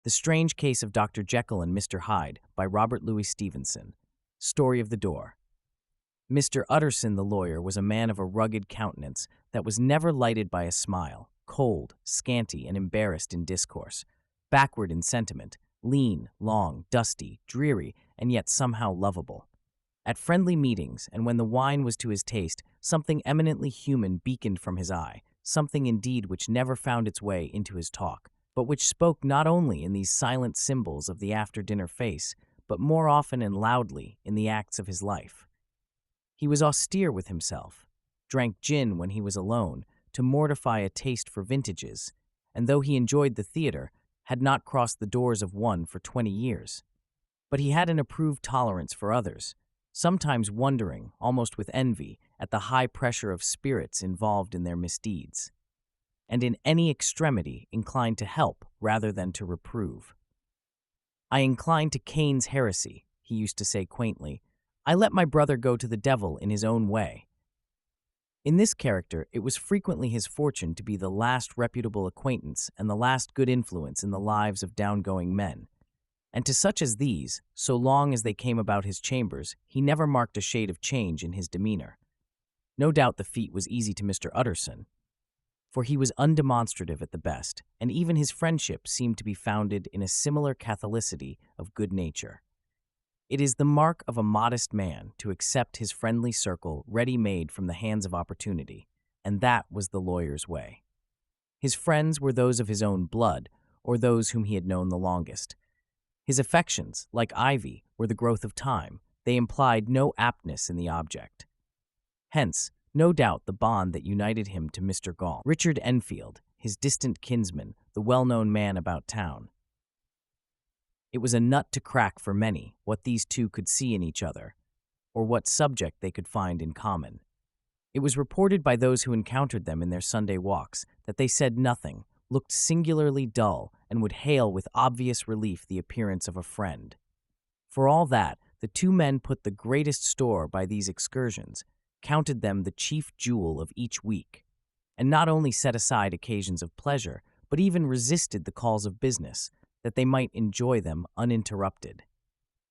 The Strange Case of Dr. Jekyll and Mr. Hyde by Robert Louis Stevenson. Story of the Door. Mr. Utterson the lawyer was a man of a rugged countenance that was never lighted by a smile, cold, scanty, and embarrassed in discourse, backward in sentiment, lean, long, dusty, dreary, and yet somehow lovable. At friendly meetings, and when the wine was to his taste, something eminently human beaconed from his eye, something indeed which never found its way into his talk, but which spoke not only in these silent symbols of the after-dinner face, but more often and loudly in the acts of his life. He was austere with himself, drank gin when he was alone, to mortify a taste for vintages, and though he enjoyed the theater, had not crossed the doors of one for 20 years. But he had an approved tolerance for others, sometimes wondering, almost with envy, at the high pressure of spirits involved in their misdeeds, and in any extremity inclined to help rather than to reprove. "I incline to Cain's heresy," he used to say quaintly. "I let my brother go to the devil in his own way." In this character, it was frequently his fortune to be the last reputable acquaintance and the last good influence in the lives of downgoing men. And to such as these, so long as they came about his chambers, he never marked a shade of change in his demeanor. No doubt the feat was easy to Mr. Utterson, for he was undemonstrative at the best, and even his friendship seemed to be founded in a similar catholicity of good nature. It is the mark of a modest man to accept his friendly circle ready-made from the hands of opportunity, and that was the lawyer's way. His friends were those of his own blood, or those whom he had known the longest. His affections, like ivy, were the growth of time. They implied no aptness in the object. Hence, no doubt the bond that united him to Mr. Gall, Richard Enfield, his distant kinsman, the well-known man about town. It was a nut to crack for many what these two could see in each other, or what subject they could find in common. It was reported by those who encountered them in their Sunday walks that they said nothing, looked singularly dull, and would hail with obvious relief the appearance of a friend. For all that, the two men put the greatest store by these excursions, counted them the chief jewel of each week, and not only set aside occasions of pleasure, but even resisted the calls of business, that they might enjoy them uninterrupted.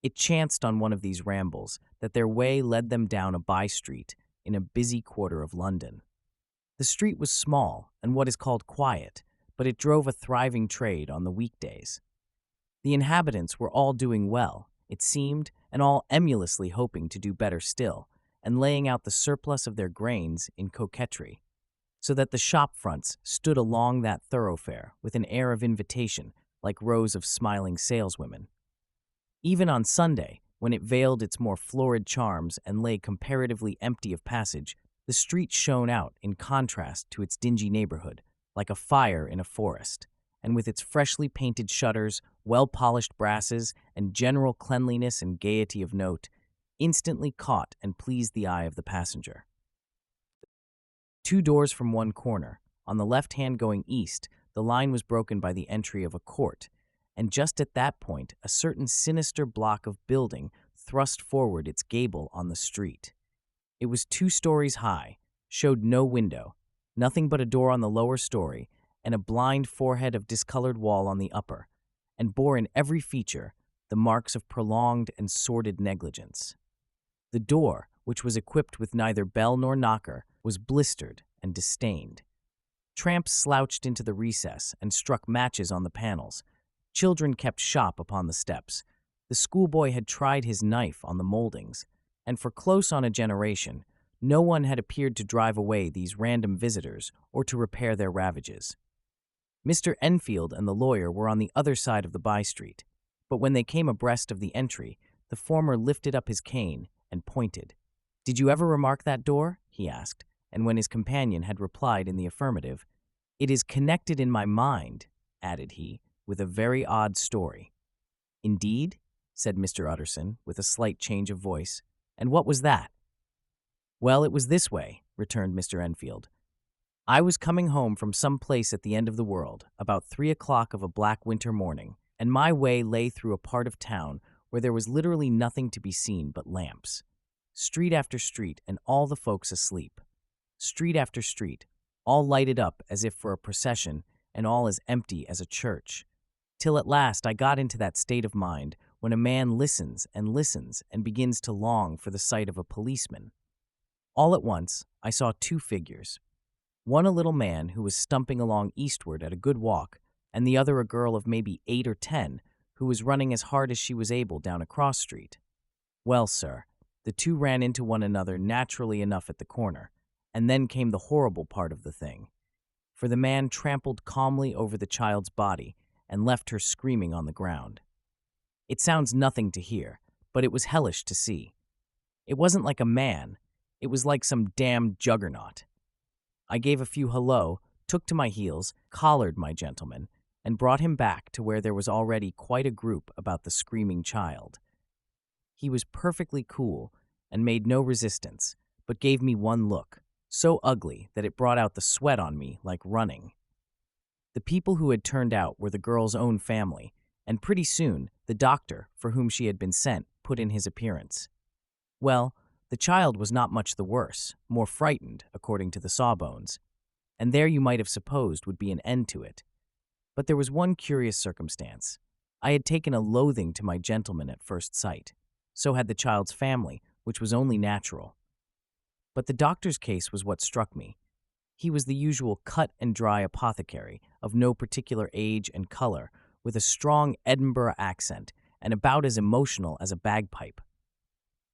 It chanced on one of these rambles that their way led them down a by-street in a busy quarter of London. The street was small and what is called quiet, but it drove a thriving trade on the weekdays. The inhabitants were all doing well, it seemed, and all emulously hoping to do better still, and laying out the surplus of their grains in coquetry, so that the shop fronts stood along that thoroughfare with an air of invitation, like rows of smiling saleswomen. Even on Sunday, when it veiled its more florid charms and lay comparatively empty of passage, the street shone out in contrast to its dingy neighborhood, like a fire in a forest, and with its freshly painted shutters, well-polished brasses, and general cleanliness and gaiety of note, instantly caught and pleased the eye of the passenger. 2 doors from one corner, on the left hand going east, the line was broken by the entry of a court, and just at that point a certain sinister block of building thrust forward its gable on the street. It was 2 stories high, showed no window, nothing but a door on the lower story, and a blind forehead of discolored wall on the upper, and bore in every feature the marks of prolonged and sordid negligence. The door, which was equipped with neither bell nor knocker, was blistered and disdained. Tramps slouched into the recess and struck matches on the panels. Children kept shop upon the steps. The schoolboy had tried his knife on the moldings, and for close on a generation, no one had appeared to drive away these random visitors or to repair their ravages. Mr. Enfield and the lawyer were on the other side of the by-street, but when they came abreast of the entry, the former lifted up his cane and pointed. "Did you ever remark that door?" he asked, and when his companion had replied in the affirmative, "It is connected in my mind," added he, "with a very odd story." "Indeed?" said Mr. Utterson, with a slight change of voice. "And what was that?" "Well, it was this way," returned Mr. Enfield. "I was coming home from some place at the end of the world, about 3 o'clock of a black winter morning, and my way lay through a part of town where there was literally nothing to be seen but lamps. Street after street, and all the folks asleep. Street after street, all lighted up as if for a procession, and all as empty as a church. till at last I got into that state of mind when a man listens and begins to long for the sight of a policeman. All at once, I saw two figures. One a little man who was stumping along eastward at a good walk, and the other a girl of maybe 8 or 10 who was running as hard as she was able down a cross street. Well, sir, the two ran into one another naturally enough at the corner, and then came the horrible part of the thing. For the man trampled calmly over the child's body and left her screaming on the ground. It sounds nothing to hear, but it was hellish to see. It wasn't like a man, it was like some damned juggernaut. I gave a few hello, took to my heels, collared my gentleman, and brought him back to where there was already quite a group about the screaming child. He was perfectly cool and made no resistance, but gave me one look, so ugly that it brought out the sweat on me like running. The people who had turned out were the girl's own family, and pretty soon the doctor, for whom she had been sent, put in his appearance. Well, the child was not much the worse, more frightened, according to the sawbones, and there you might have supposed would be an end to it. But there was one curious circumstance. I had taken a loathing to my gentleman at first sight. So had the child's family, which was only natural. But the doctor's case was what struck me. He was the usual cut-and-dry apothecary, of no particular age and color, with a strong Edinburgh accent, and about as emotional as a bagpipe.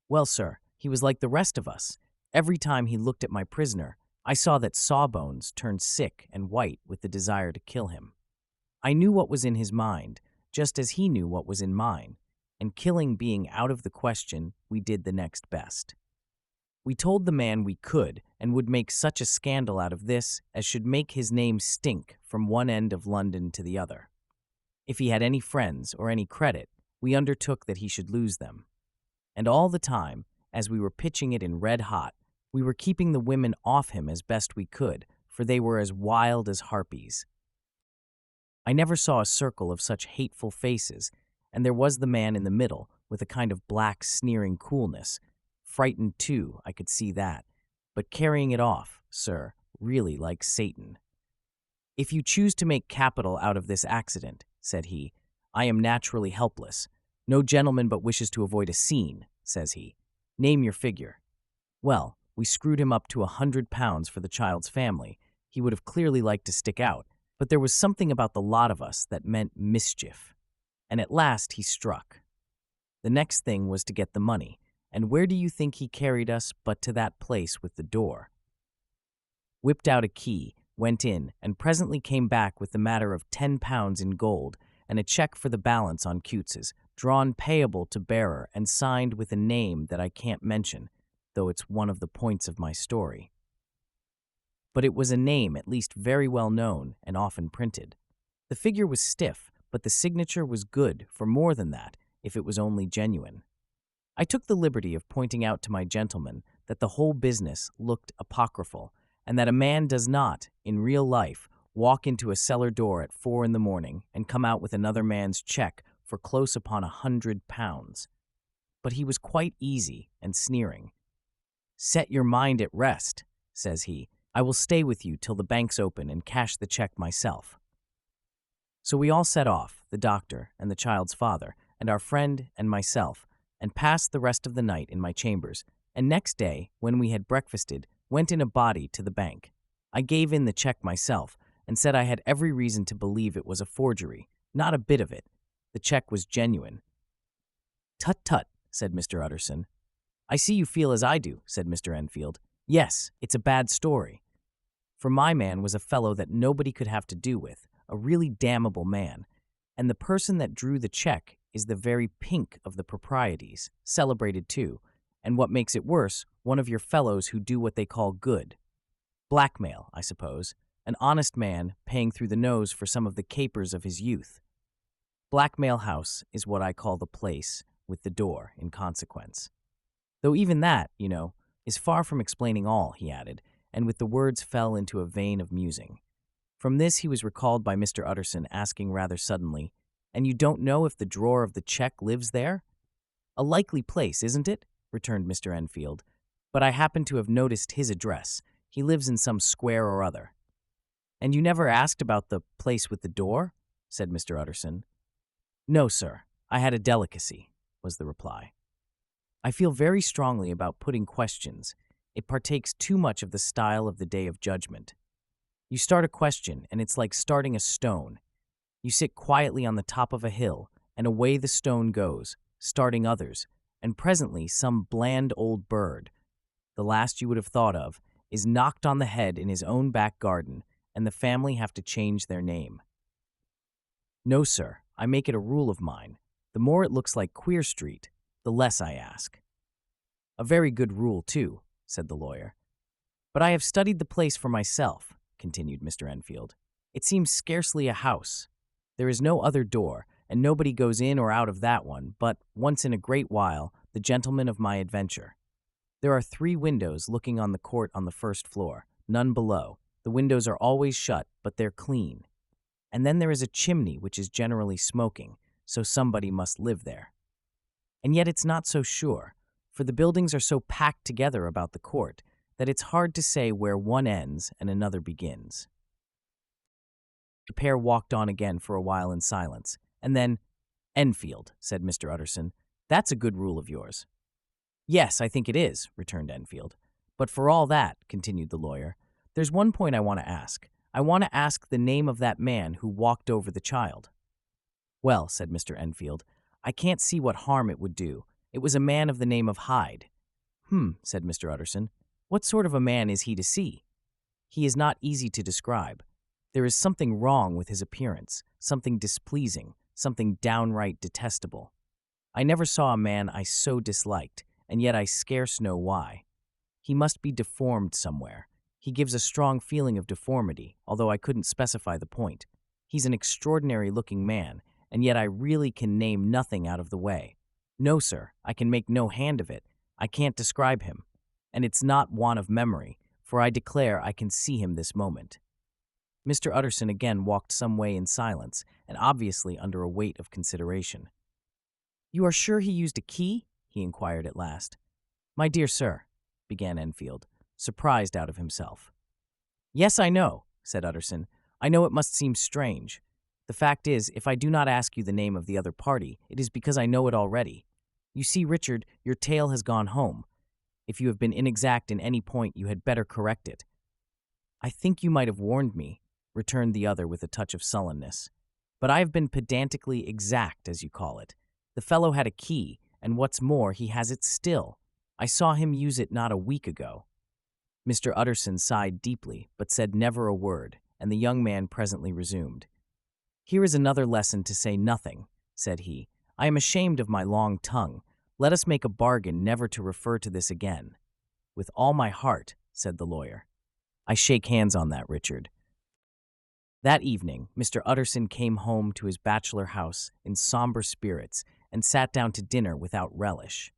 Well, sir, he was like the rest of us. Every time he looked at my prisoner, I saw that Sawbones turned sick and white with the desire to kill him. I knew what was in his mind, just as he knew what was in mine, and killing being out of the question, we did the next best. We told the man we could and would make such a scandal out of this as should make his name stink from one end of London to the other. If he had any friends or any credit, we undertook that he should lose them. And all the time, as we were pitching it in red hot, we were keeping the women off him as best we could, for they were as wild as harpies. I never saw a circle of such hateful faces, and there was the man in the middle, with a kind of black, sneering coolness. Frightened, too, I could see that, but carrying it off, sir, really like Satan. "If you choose to make capital out of this accident," said he, "I am naturally helpless. No gentleman but wishes to avoid a scene," says he. "Name your figure." Well, we screwed him up to £100 for the child's family. He would have clearly liked to stick out, but there was something about the lot of us that meant mischief. And at last he struck. The next thing was to get the money, and where do you think he carried us but to that place with the door? Whipped out a key, went in, and presently came back with the matter of £10 in gold and a check for the balance on Cutes's, drawn payable to bearer and signed with a name that I can't mention, though it's one of the points of my story. But it was a name at least very well known and often printed. The figure was stiff, but the signature was good for more than that, if it was only genuine. I took the liberty of pointing out to my gentleman that the whole business looked apocryphal, and that a man does not, in real life, walk into a cellar door at 4 in the morning and come out with another man's check for close upon £100. But he was quite easy and sneering. "Set your mind at rest," says he. "I will stay with you till the banks open and cash the check myself." So we all set off, the doctor and the child's father, and our friend and myself, and passed the rest of the night in my chambers, and next day, when we had breakfasted, went in a body to the bank. I gave in the check myself, and said I had every reason to believe it was a forgery. Not a bit of it. The check was genuine. "Tut, tut," said Mr. Utterson. "I see you feel as I do," said Mr. Enfield. "Yes, it's a bad story. For my man was a fellow that nobody could have to do with, a really damnable man, and the person that drew the check is the very pink of the proprieties, celebrated too, and what makes it worse, one of your fellows who do what they call good. Blackmail, I suppose, an honest man paying through the nose for some of the capers of his youth. Blackmail House is what I call the place, with the door, in consequence. Though even that, you know, is far from explaining all," he added, and with the words fell into a vein of musing. From this he was recalled by Mr. Utterson asking rather suddenly, "And you don't know if the drawer of the check lives there?" "A likely place, isn't it?" returned Mr. Enfield. "But I happen to have noticed his address. He lives in some square or other." "And you never asked about the place with the door?" said Mr. Utterson. No, sir. I had a delicacy, was the reply. I feel very strongly about putting questions. It partakes too much of the style of the Day of Judgment. You start a question, and it's like starting a stone. You sit quietly on the top of a hill, and away the stone goes, starting others, and presently some bland old bird, the last you would have thought of, is knocked on the head in his own back garden, and the family have to change their name. No, sir, I make it a rule of mine. The more it looks like Queer Street, the less I ask. A very good rule, too, said the lawyer. But I have studied the place for myself, continued Mr. Enfield. It seems scarcely a house. There is no other door, and nobody goes in or out of that one, but, once in a great while, the gentleman of my adventure. There are 3 windows looking on the court on the first floor, none below. The windows are always shut, but they're clean. And then there is a chimney which is generally smoking, so somebody must live there. And yet it's not so sure, for the buildings are so packed together about the court that it's hard to say where one ends and another begins. The pair walked on again for a while in silence, and then, "Enfield," said Mr. Utterson, "that's a good rule of yours." "Yes, I think it is," returned Enfield. "But for all that," continued the lawyer, "there's one point I want to ask. I want to ask the name of that man who walked over the child." "Well," said Mr. Enfield, "I can't see what harm it would do. It was a man of the name of Hyde." Said Mr. Utterson. "What sort of a man is he to see?" "He is not easy to describe. There is something wrong with his appearance, something displeasing, something downright detestable. I never saw a man I so disliked, and yet I scarce know why. He must be deformed somewhere. He gives a strong feeling of deformity, although I couldn't specify the point. He's an extraordinary-looking man, and yet I really can name nothing out of the way. No, sir, I can make no hand of it. I can't describe him. And it's not want of memory, for I declare I can see him this moment." Mr. Utterson again walked some way in silence, and obviously under a weight of consideration. "You are sure he used a key?" he inquired at last. "My dear sir," began Enfield, surprised out of himself. "Yes, I know," said Utterson. "I know it must seem strange. The fact is, if I do not ask you the name of the other party, it is because I know it already. You see, Richard, your tale has gone home. If you have been inexact in any point, you had better correct it." "I think you might have warned me," returned the other with a touch of sullenness. "But I have been pedantically exact, as you call it. The fellow had a key, and what's more, he has it still. I saw him use it not a week ago." Mr. Utterson sighed deeply, but said never a word, and the young man presently resumed. "Here is another lesson to say nothing," said he. "I am ashamed of my long tongue. Let us make a bargain never to refer to this again." "With all my heart," said the lawyer. "I shake hands on that, Richard." That evening, Mr. Utterson came home to his bachelor house in somber spirits and sat down to dinner without relish.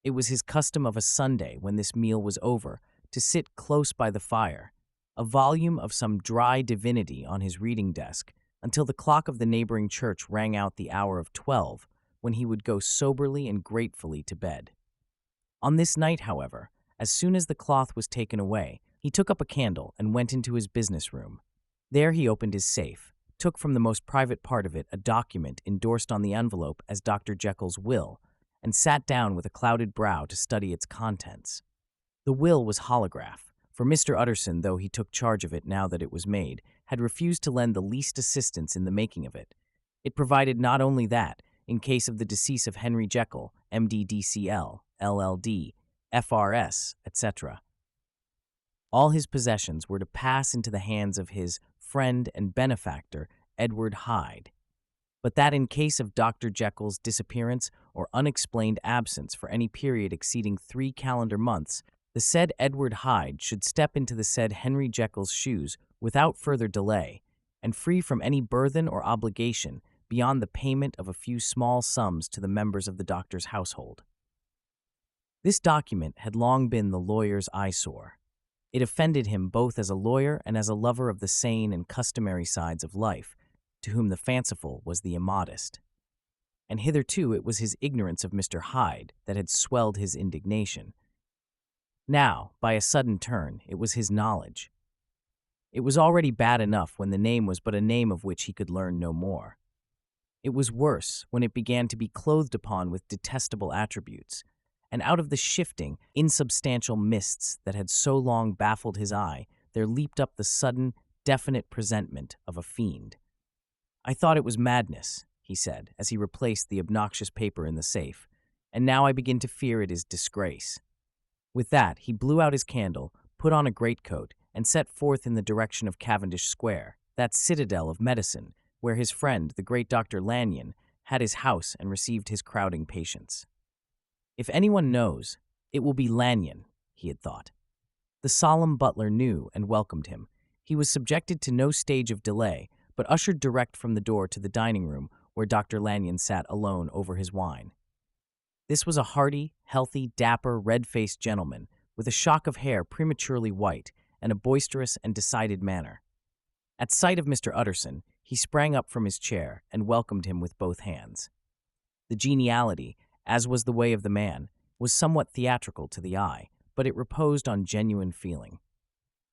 It was his custom of a Sunday, when this meal was over, to sit close by the fire, a volume of some dry divinity on his reading desk, until the clock of the neighboring church rang out the hour of 12, when he would go soberly and gratefully to bed. On this night, however, as soon as the cloth was taken away, he took up a candle and went into his business room. There he opened his safe, took from the most private part of it a document endorsed on the envelope as Dr. Jekyll's will, and sat down with a clouded brow to study its contents. The will was holograph, for Mr. Utterson, though he took charge of it now that it was made, had refused to lend the least assistance in the making of it. It provided not only that, in case of the decease of Henry Jekyll, M.D. D.C.L., LL.D., F.R.S., etc., all his possessions were to pass into the hands of his friend and benefactor, Edward Hyde, but that in case of Dr. Jekyll's disappearance or unexplained absence for any period exceeding 3 calendar months, the said Edward Hyde should step into the said Henry Jekyll's shoes without further delay, and free from any burthen or obligation beyond the payment of a few small sums to the members of the doctor's household. This document had long been the lawyer's eyesore. It offended him both as a lawyer and as a lover of the sane and customary sides of life, to whom the fanciful was the immodest. And hitherto it was his ignorance of Mr. Hyde that had swelled his indignation. Now, by a sudden turn, it was his knowledge. It was already bad enough when the name was but a name of which he could learn no more. It was worse when it began to be clothed upon with detestable attributes, and out of the shifting, insubstantial mists that had so long baffled his eye, there leaped up the sudden, definite presentment of a fiend. "I thought it was madness," he said, as he replaced the obnoxious paper in the safe, "and now I begin to fear it is disgrace." With that, he blew out his candle, put on a greatcoat, and set forth in the direction of Cavendish Square, that citadel of medicine, where his friend, the great Dr. Lanyon, had his house and received his crowding patients. If anyone knows, it will be Lanyon, he had thought. The solemn butler knew and welcomed him. He was subjected to no stage of delay, but ushered direct from the door to the dining room where Dr. Lanyon sat alone over his wine. This was a hearty, healthy, dapper, red-faced gentleman with a shock of hair prematurely white and a boisterous and decided manner. At sight of Mr. Utterson, he sprang up from his chair and welcomed him with both hands. The geniality, as was the way of the man, was somewhat theatrical to the eye, but it reposed on genuine feeling.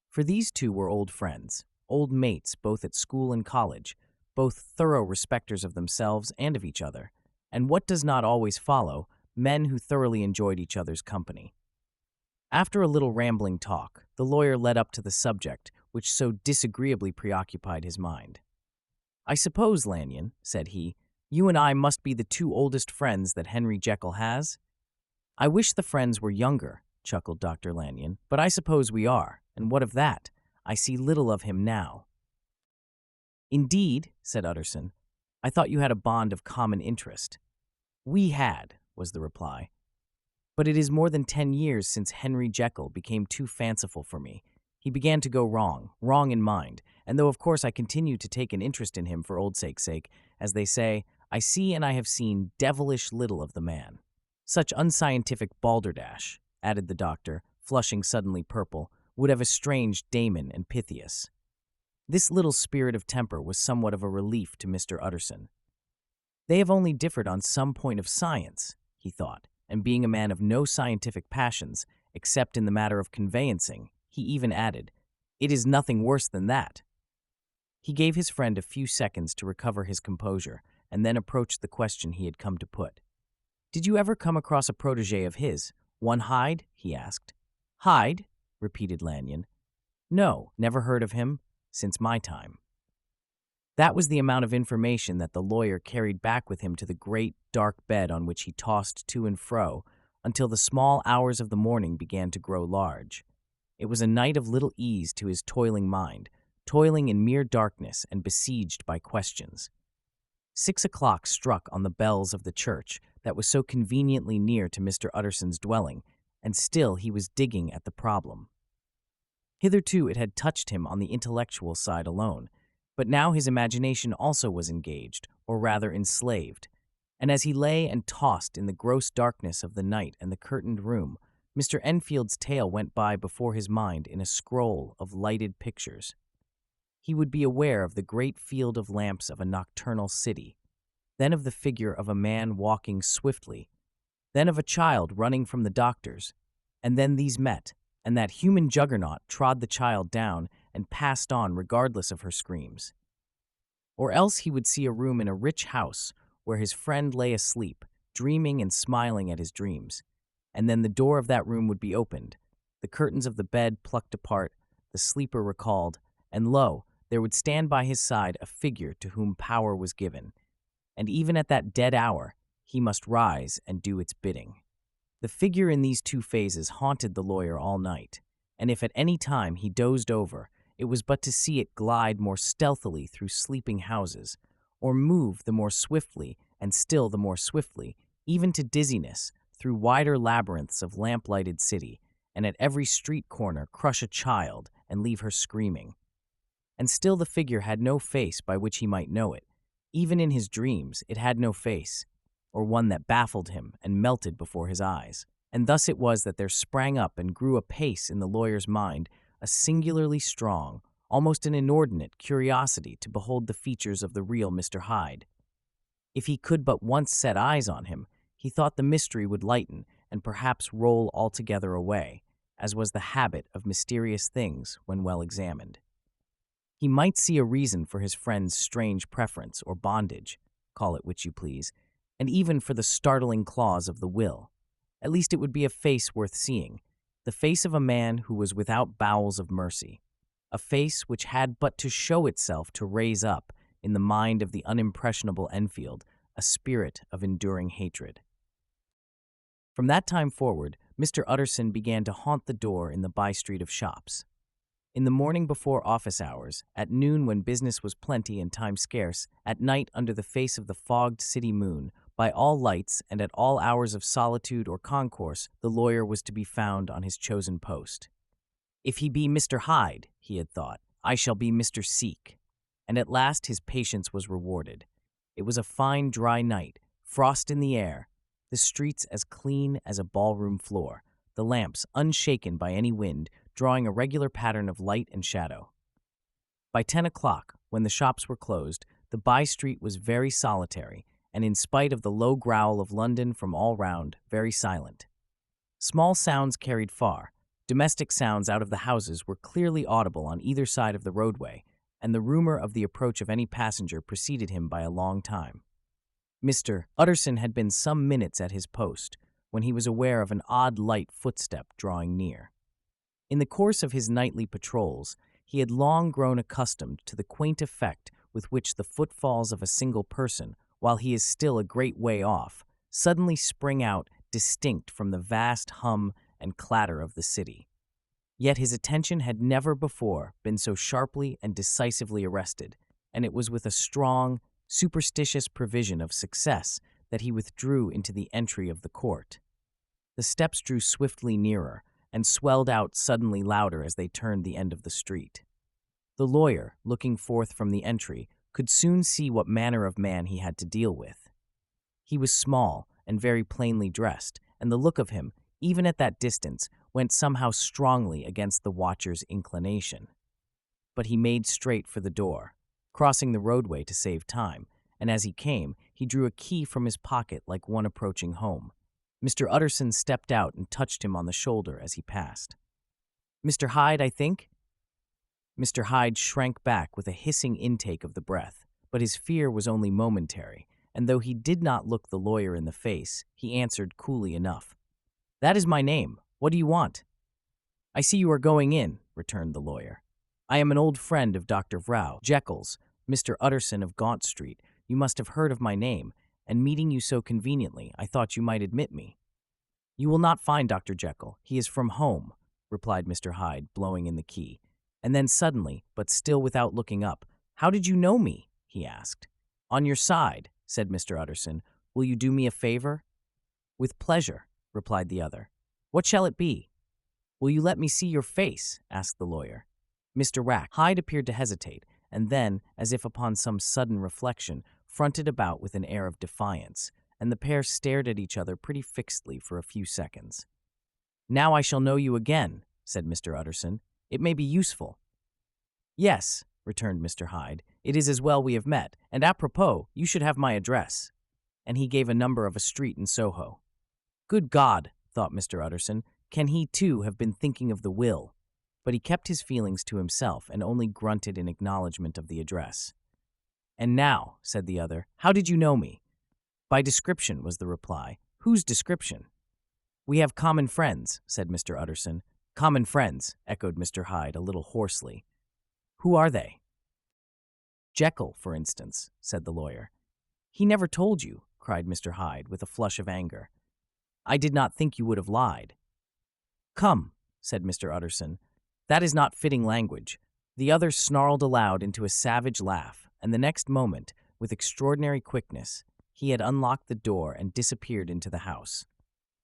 For these two were old friends, old mates both at school and college, both thorough respecters of themselves and of each other, and what does not always follow, men who thoroughly enjoyed each other's company. After a little rambling talk, the lawyer led up to the subject which so disagreeably preoccupied his mind. "I suppose, Lanyon," said he, "you and I must be the two oldest friends that Henry Jekyll has?" "I wish the friends were younger," chuckled Dr. Lanyon, "but I suppose we are, and what of that? I see little of him now." "Indeed," said Utterson, "I thought you had a bond of common interest." "We had," was the reply. "But it is more than 10 years since Henry Jekyll became too fanciful for me. He began to go wrong in mind, and though of course I continue to take an interest in him for old sake's sake, as they say, I see and I have seen devilish little of the man. Such unscientific balderdash," added the doctor, flushing suddenly purple, "would have estranged Damon and Pythias." This little spirit of temper was somewhat of a relief to Mr. Utterson. "They have only differed on some point of science," he thought, and being a man of no scientific passions, except in the matter of conveyancing, he even added, "It is nothing worse than that." He gave his friend a few seconds to recover his composure, and then approached the question he had come to put. "Did you ever come across a protégé of his, one Hyde?" he asked. "Hyde?" repeated Lanyon. "No, never heard of him, since my time." That was the amount of information that the lawyer carried back with him to the great, dark bed on which he tossed to and fro until the small hours of the morning began to grow large. It was a night of little ease to his toiling mind, toiling in mere darkness and besieged by questions. 6 o'clock struck on the bells of the church that was so conveniently near to Mr. Utterson's dwelling, and still he was digging at the problem. Hitherto it had touched him on the intellectual side alone, but now his imagination also was engaged, or rather enslaved, and as he lay and tossed in the gross darkness of the night and the curtained room, Mr. Enfield's tale went by before his mind in a scroll of lighted pictures. He would be aware of the great field of lamps of a nocturnal city, then of the figure of a man walking swiftly, then of a child running from the doctor's, and then these met, and that human juggernaut trod the child down and passed on regardless of her screams. Or else he would see a room in a rich house where his friend lay asleep, dreaming and smiling at his dreams, and then the door of that room would be opened, the curtains of the bed plucked apart, the sleeper recalled, and lo, there would stand by his side a figure to whom power was given, and even at that dead hour he must rise and do its bidding. The figure in these two phases haunted the lawyer all night, and if at any time he dozed over, it was but to see it glide more stealthily through sleeping houses, or move the more swiftly and still the more swiftly, even to dizziness, through wider labyrinths of lamp-lighted city, and at every street corner crush a child and leave her screaming. And still the figure had no face by which he might know it. Even in his dreams it had no face, or one that baffled him and melted before his eyes. And thus it was that there sprang up and grew apace in the lawyer's mind a singularly strong, almost an inordinate curiosity to behold the features of the real Mr. Hyde. If he could but once set eyes on him, he thought the mystery would lighten and perhaps roll altogether away, as was the habit of mysterious things when well examined. He might see a reason for his friend's strange preference or bondage, call it which you please, and even for the startling clause of the will. At least it would be a face worth seeing, the face of a man who was without bowels of mercy, a face which had but to show itself to raise up, in the mind of the unimpressionable Enfield, a spirit of enduring hatred. From that time forward, Mr. Utterson began to haunt the door in the by-street of shops. In the morning before office hours, at noon when business was plenty and time scarce, at night under the face of the fogged city moon, by all lights and at all hours of solitude or concourse, the lawyer was to be found on his chosen post. If he be Mr. Hyde, he had thought, I shall be Mr. Seek. And at last his patience was rewarded. It was a fine dry night, frost in the air, the streets as clean as a ballroom floor, the lamps unshaken by any wind, drawing a regular pattern of light and shadow. By 10 o'clock, when the shops were closed, the by-street was very solitary, and in spite of the low growl of London from all round, very silent. Small sounds carried far. Domestic sounds out of the houses were clearly audible on either side of the roadway, and the rumor of the approach of any passenger preceded him by a long time. Mr. Utterson had been some minutes at his post, when he was aware of an odd light footstep drawing near. In the course of his nightly patrols, he had long grown accustomed to the quaint effect with which the footfalls of a single person, while he is still a great way off, suddenly spring out distinct from the vast hum and clatter of the city. Yet his attention had never before been so sharply and decisively arrested, and it was with a strong, superstitious prevision of success that he withdrew into the entry of the court. The steps drew swiftly nearer, and swelled out suddenly louder as they turned the end of the street. The lawyer, looking forth from the entry, could soon see what manner of man he had to deal with. He was small and very plainly dressed, and the look of him, even at that distance, went somehow strongly against the watcher's inclination. But he made straight for the door, crossing the roadway to save time, and as he came, he drew a key from his pocket like one approaching home. Mr. Utterson stepped out and touched him on the shoulder as he passed. "Mr. Hyde, I think?" Mr. Hyde shrank back with a hissing intake of the breath, but his fear was only momentary, and though he did not look the lawyer in the face, he answered coolly enough, "That is my name. What do you want?" "I see you are going in," returned the lawyer. "I am an old friend of Dr. Vrau, Jekyll's, Mr. Utterson of Gaunt Street. You must have heard of my name, and meeting you so conveniently, I thought you might admit me." "You will not find Dr. Jekyll. He is from home," replied Mr. Hyde, blowing in the key. And then suddenly, but still without looking up, "How did you know me?" he asked. "On your side," said Mr. Utterson. "Will you do me a favor?" "With pleasure," replied the other. "What shall it be?" "Will you let me see your face?" asked the lawyer. Mr. Rack. Hyde appeared to hesitate, and then, as if upon some sudden reflection, fronted about with an air of defiance, and the pair stared at each other pretty fixedly for a few seconds. "Now I shall know you again," said Mr. Utterson. "It may be useful." "Yes," returned Mr. Hyde, "it is as well we have met, and apropos, you should have my address." And he gave a number of a street in Soho. Good God, thought Mr. Utterson, can he too have been thinking of the will? But he kept his feelings to himself and only grunted in acknowledgement of the address. "And now," said the other, "how did you know me?" "By description," was the reply. "Whose description?" "We have common friends," said Mr. Utterson. "Common friends," echoed Mr. Hyde a little hoarsely. "Who are they?" "Jekyll, for instance," said the lawyer. "He never told you," cried Mr. Hyde with a flush of anger. "I did not think you would have lied." "Come," said Mr. Utterson, "that is not fitting language." The other snarled aloud into a savage laugh, and the next moment, with extraordinary quickness, he had unlocked the door and disappeared into the house.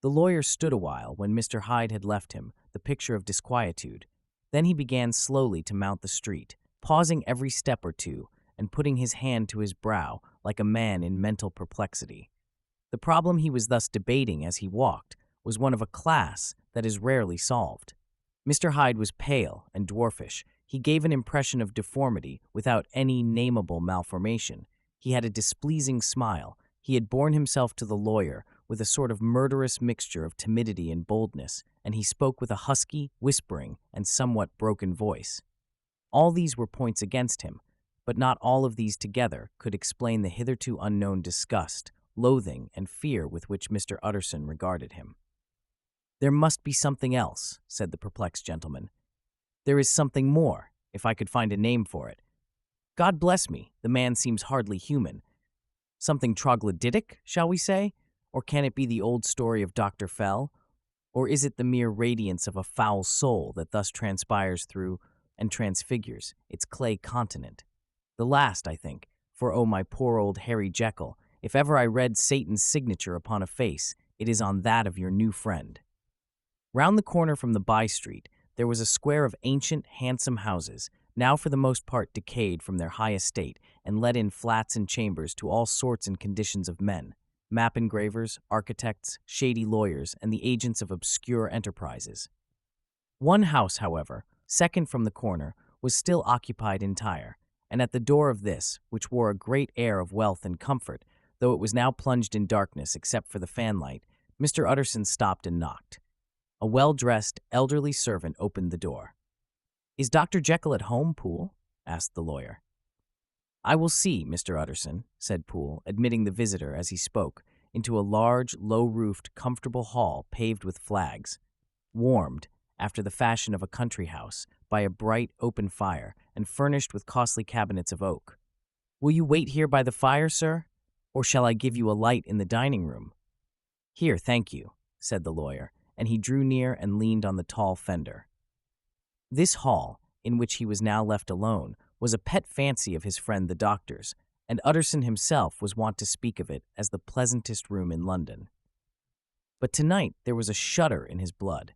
The lawyer stood a while when Mr. Hyde had left him, the picture of disquietude. Then he began slowly to mount the street, pausing every step or two and putting his hand to his brow like a man in mental perplexity. The problem he was thus debating as he walked was one of a class that is rarely solved. Mr. Hyde was pale and dwarfish. He gave an impression of deformity without any nameable malformation. He had a displeasing smile. He had borne himself to the lawyer with a sort of murderous mixture of timidity and boldness, and he spoke with a husky, whispering, and somewhat broken voice. All these were points against him, but not all of these together could explain the hitherto unknown disgust, loathing, and fear with which Mr. Utterson regarded him. "There must be something else," said the perplexed gentleman. "There is something more, if I could find a name for it. God bless me, the man seems hardly human. Something troglodytic, shall we say? Or can it be the old story of Dr. Fell? Or is it the mere radiance of a foul soul that thus transpires through and transfigures its clay continent? The last, I think, for oh, my poor old Harry Jekyll, if ever I read Satan's signature upon a face, it is on that of your new friend." Round the corner from the by-street, there was a square of ancient, handsome houses, now for the most part decayed from their high estate and let in flats and chambers to all sorts and conditions of men, map engravers, architects, shady lawyers, and the agents of obscure enterprises. One house, however, second from the corner, was still occupied entire, and at the door of this, which wore a great air of wealth and comfort, though it was now plunged in darkness except for the fanlight, Mr. Utterson stopped and knocked. A well-dressed, elderly servant opened the door. "Is Dr. Jekyll at home, Poole?" asked the lawyer. "I will see, Mr. Utterson," said Poole, admitting the visitor as he spoke, into a large, low-roofed, comfortable hall paved with flags, warmed, after the fashion of a country house, by a bright, open fire, and furnished with costly cabinets of oak. "Will you wait here by the fire, sir? Or shall I give you a light in the dining room?" "Here, thank you," said the lawyer, and he drew near and leaned on the tall fender. This hall, in which he was now left alone, was a pet fancy of his friend the doctor's, and Utterson himself was wont to speak of it as the pleasantest room in London. But tonight there was a shudder in his blood.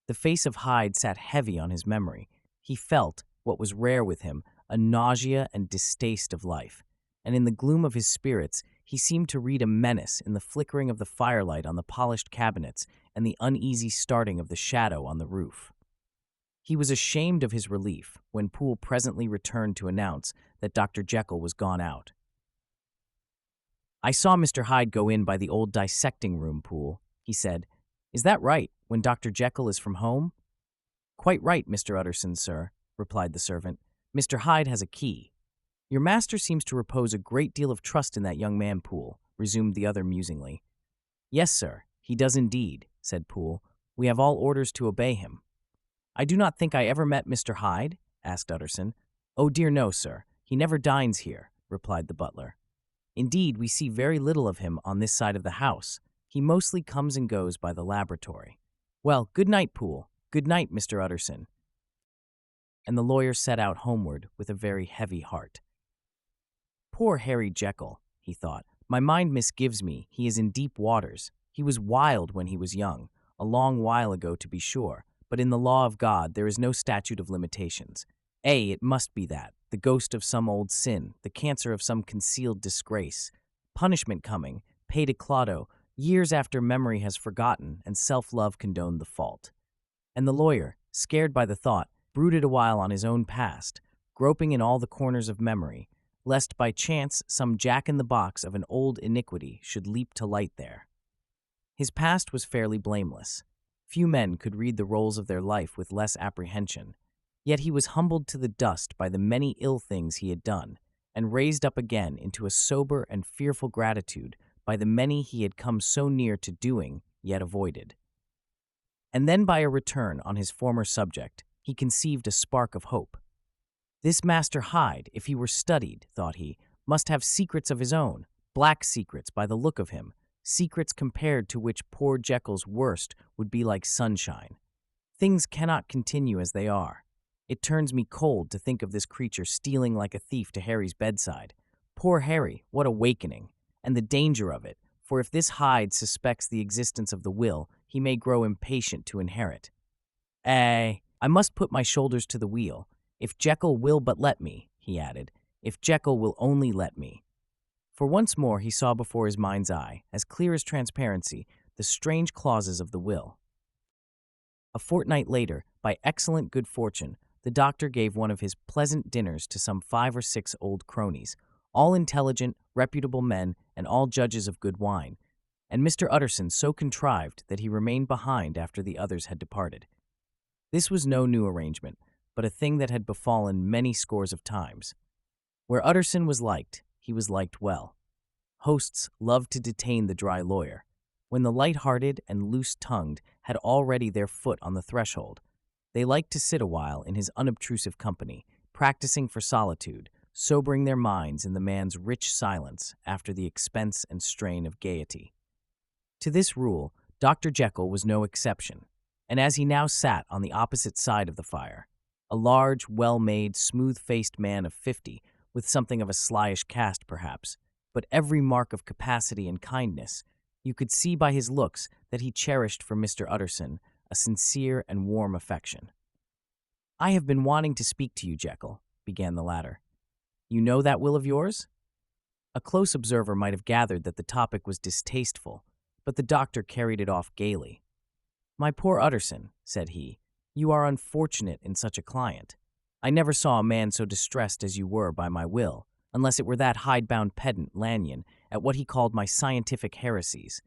The face of Hyde sat heavy on his memory. He felt, what was rare with him, a nausea and distaste of life, and in the gloom of his spirits he seemed to read a menace in the flickering of the firelight on the polished cabinets and the uneasy starting of the shadow on the roof. He was ashamed of his relief when Poole presently returned to announce that Dr. Jekyll was gone out. "I saw Mr. Hyde go in by the old dissecting room, Poole," he said. "Is that right, when Dr. Jekyll is from home?" "Quite right, Mr. Utterson, sir," replied the servant. "Mr. Hyde has a key." "Your master seems to repose a great deal of trust in that young man, Poole," resumed the other musingly. "Yes, sir, he does indeed," said Poole. "We have all orders to obey him." "I do not think I ever met Mr. Hyde?" asked Utterson. "Oh dear no, sir. He never dines here," replied the butler. "Indeed, we see very little of him on this side of the house. He mostly comes and goes by the laboratory. Well, good night, Poole. Good night, Mr. Utterson." And the lawyer set out homeward with a very heavy heart. "Poor Harry Jekyll," he thought. "My mind misgives me he is in deep waters. He was wild when he was young, a long while ago to be sure, but in the law of God there is no statute of limitations. It must be that, the ghost of some old sin, the cancer of some concealed disgrace, punishment coming, pay to Clotho, years after memory has forgotten and self-love condoned the fault." And the lawyer, scared by the thought, brooded a while on his own past, groping in all the corners of memory, lest by chance some jack-in-the-box of an old iniquity should leap to light there. His past was fairly blameless. Few men could read the rolls of their life with less apprehension. Yet he was humbled to the dust by the many ill things he had done, and raised up again into a sober and fearful gratitude by the many he had come so near to doing, yet avoided. And then by a return on his former subject, he conceived a spark of hope. This Master Hyde, if he were studied, thought he, must have secrets of his own, black secrets by the look of him, secrets compared to which poor Jekyll's worst would be like sunshine. Things cannot continue as they are. It turns me cold to think of this creature stealing like a thief to Harry's bedside. Poor Harry, what awakening! And the danger of it, for if this Hyde suspects the existence of the will, he may grow impatient to inherit. I must put my shoulders to the wheel. If Jekyll will but let me, he added, if Jekyll will only let me. For once more he saw before his mind's eye, as clear as transparency, the strange clauses of the will. A fortnight later, by excellent good fortune, the doctor gave one of his pleasant dinners to some 5 or 6 old cronies, all intelligent, reputable men, and all judges of good wine, and Mr. Utterson so contrived that he remained behind after the others had departed. This was no new arrangement, but a thing that had befallen many scores of times. Where Utterson was liked, he was liked well. Hosts loved to detain the dry lawyer. When the light-hearted and loose-tongued had already their foot on the threshold, they liked to sit a while in his unobtrusive company, practicing for solitude, sobering their minds in the man's rich silence after the expense and strain of gaiety. To this rule, Dr. Jekyll was no exception, and as he now sat on the opposite side of the fire, a large, well-made, smooth-faced man of 50, with something of a slyish cast perhaps, but every mark of capacity and kindness, you could see by his looks that he cherished for Mr. Utterson a sincere and warm affection. "I have been wanting to speak to you, Jekyll," began the latter. "You know that will of yours?" A close observer might have gathered that the topic was distasteful, but the doctor carried it off gaily. "My poor Utterson," said he, "you are unfortunate in such a client. I never saw a man so distressed as you were by my will, unless it were that hidebound pedant, Lanyon, at what he called my scientific heresies.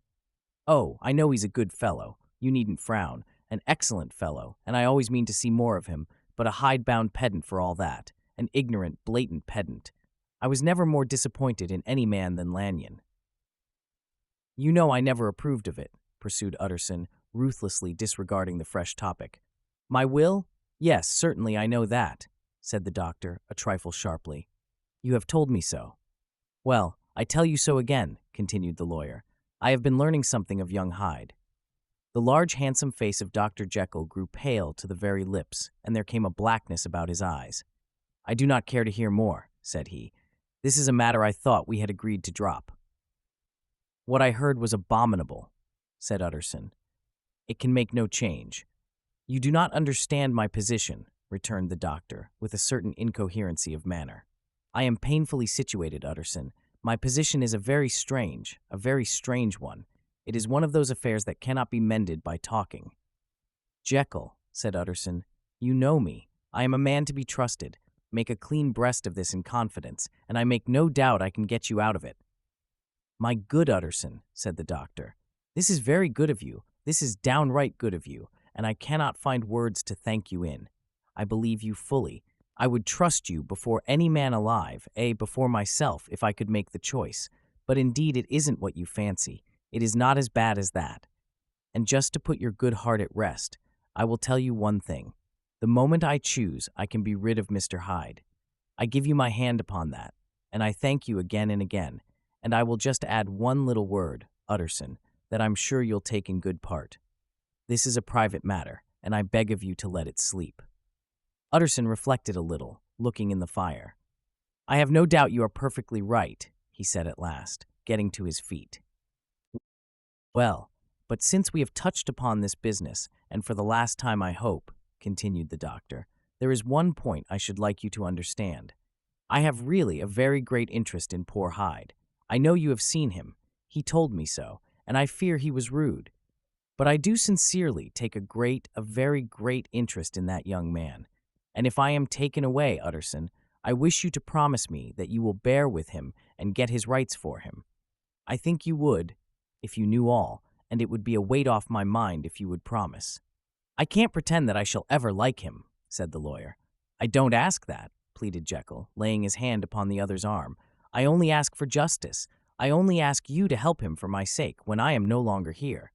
Oh, I know he's a good fellow, you needn't frown, an excellent fellow, and I always mean to see more of him, but a hidebound pedant for all that, an ignorant, blatant pedant. I was never more disappointed in any man than Lanyon." "You know I never approved of it," pursued Utterson, ruthlessly disregarding the fresh topic. "My will? Yes, certainly I know that," said the doctor, a trifle sharply. "You have told me so." "Well, I tell you so again," continued the lawyer. "I have been learning something of young Hyde." The large, handsome face of Dr. Jekyll grew pale to the very lips, and there came a blackness about his eyes. "I do not care to hear more," said he. "This is a matter I thought we had agreed to drop." "What I heard was abominable," said Utterson. "It can make no change." "You do not understand my position," returned the doctor, with a certain incoherency of manner. "I am painfully situated, Utterson. My position is a very strange one. It is one of those affairs that cannot be mended by talking." "Jekyll," said Utterson, "you know me. I am a man to be trusted. Make a clean breast of this in confidence, and I make no doubt I can get you out of it." "My good Utterson," said the doctor, "this is very good of you. This is downright good of you, and I cannot find words to thank you in. I believe you fully. I would trust you before any man alive, before myself, if I could make the choice. But indeed it isn't what you fancy. It is not as bad as that. And just to put your good heart at rest, I will tell you one thing. The moment I choose, I can be rid of Mr. Hyde. I give you my hand upon that, and I thank you again and again. And I will just add one little word, Utterson, that I'm sure you'll take in good part. This is a private matter, and I beg of you to let it sleep." Utterson reflected a little, looking in the fire. "I have no doubt you are perfectly right," he said at last, getting to his feet. "Well, but since we have touched upon this business, and for the last time I hope," continued the doctor, "there is one point I should like you to understand. I have really a very great interest in poor Hyde. I know you have seen him. He told me so, and I fear he was rude. But I do sincerely take a very great interest in that young man. And if I am taken away, Utterson, I wish you to promise me that you will bear with him and get his rights for him. I think you would, if you knew all, and it would be a weight off my mind if you would promise." "I can't pretend that I shall ever like him," said the lawyer. "I don't ask that," pleaded Jekyll, laying his hand upon the other's arm. "I only ask for justice. I only ask you to help him for my sake when I am no longer here."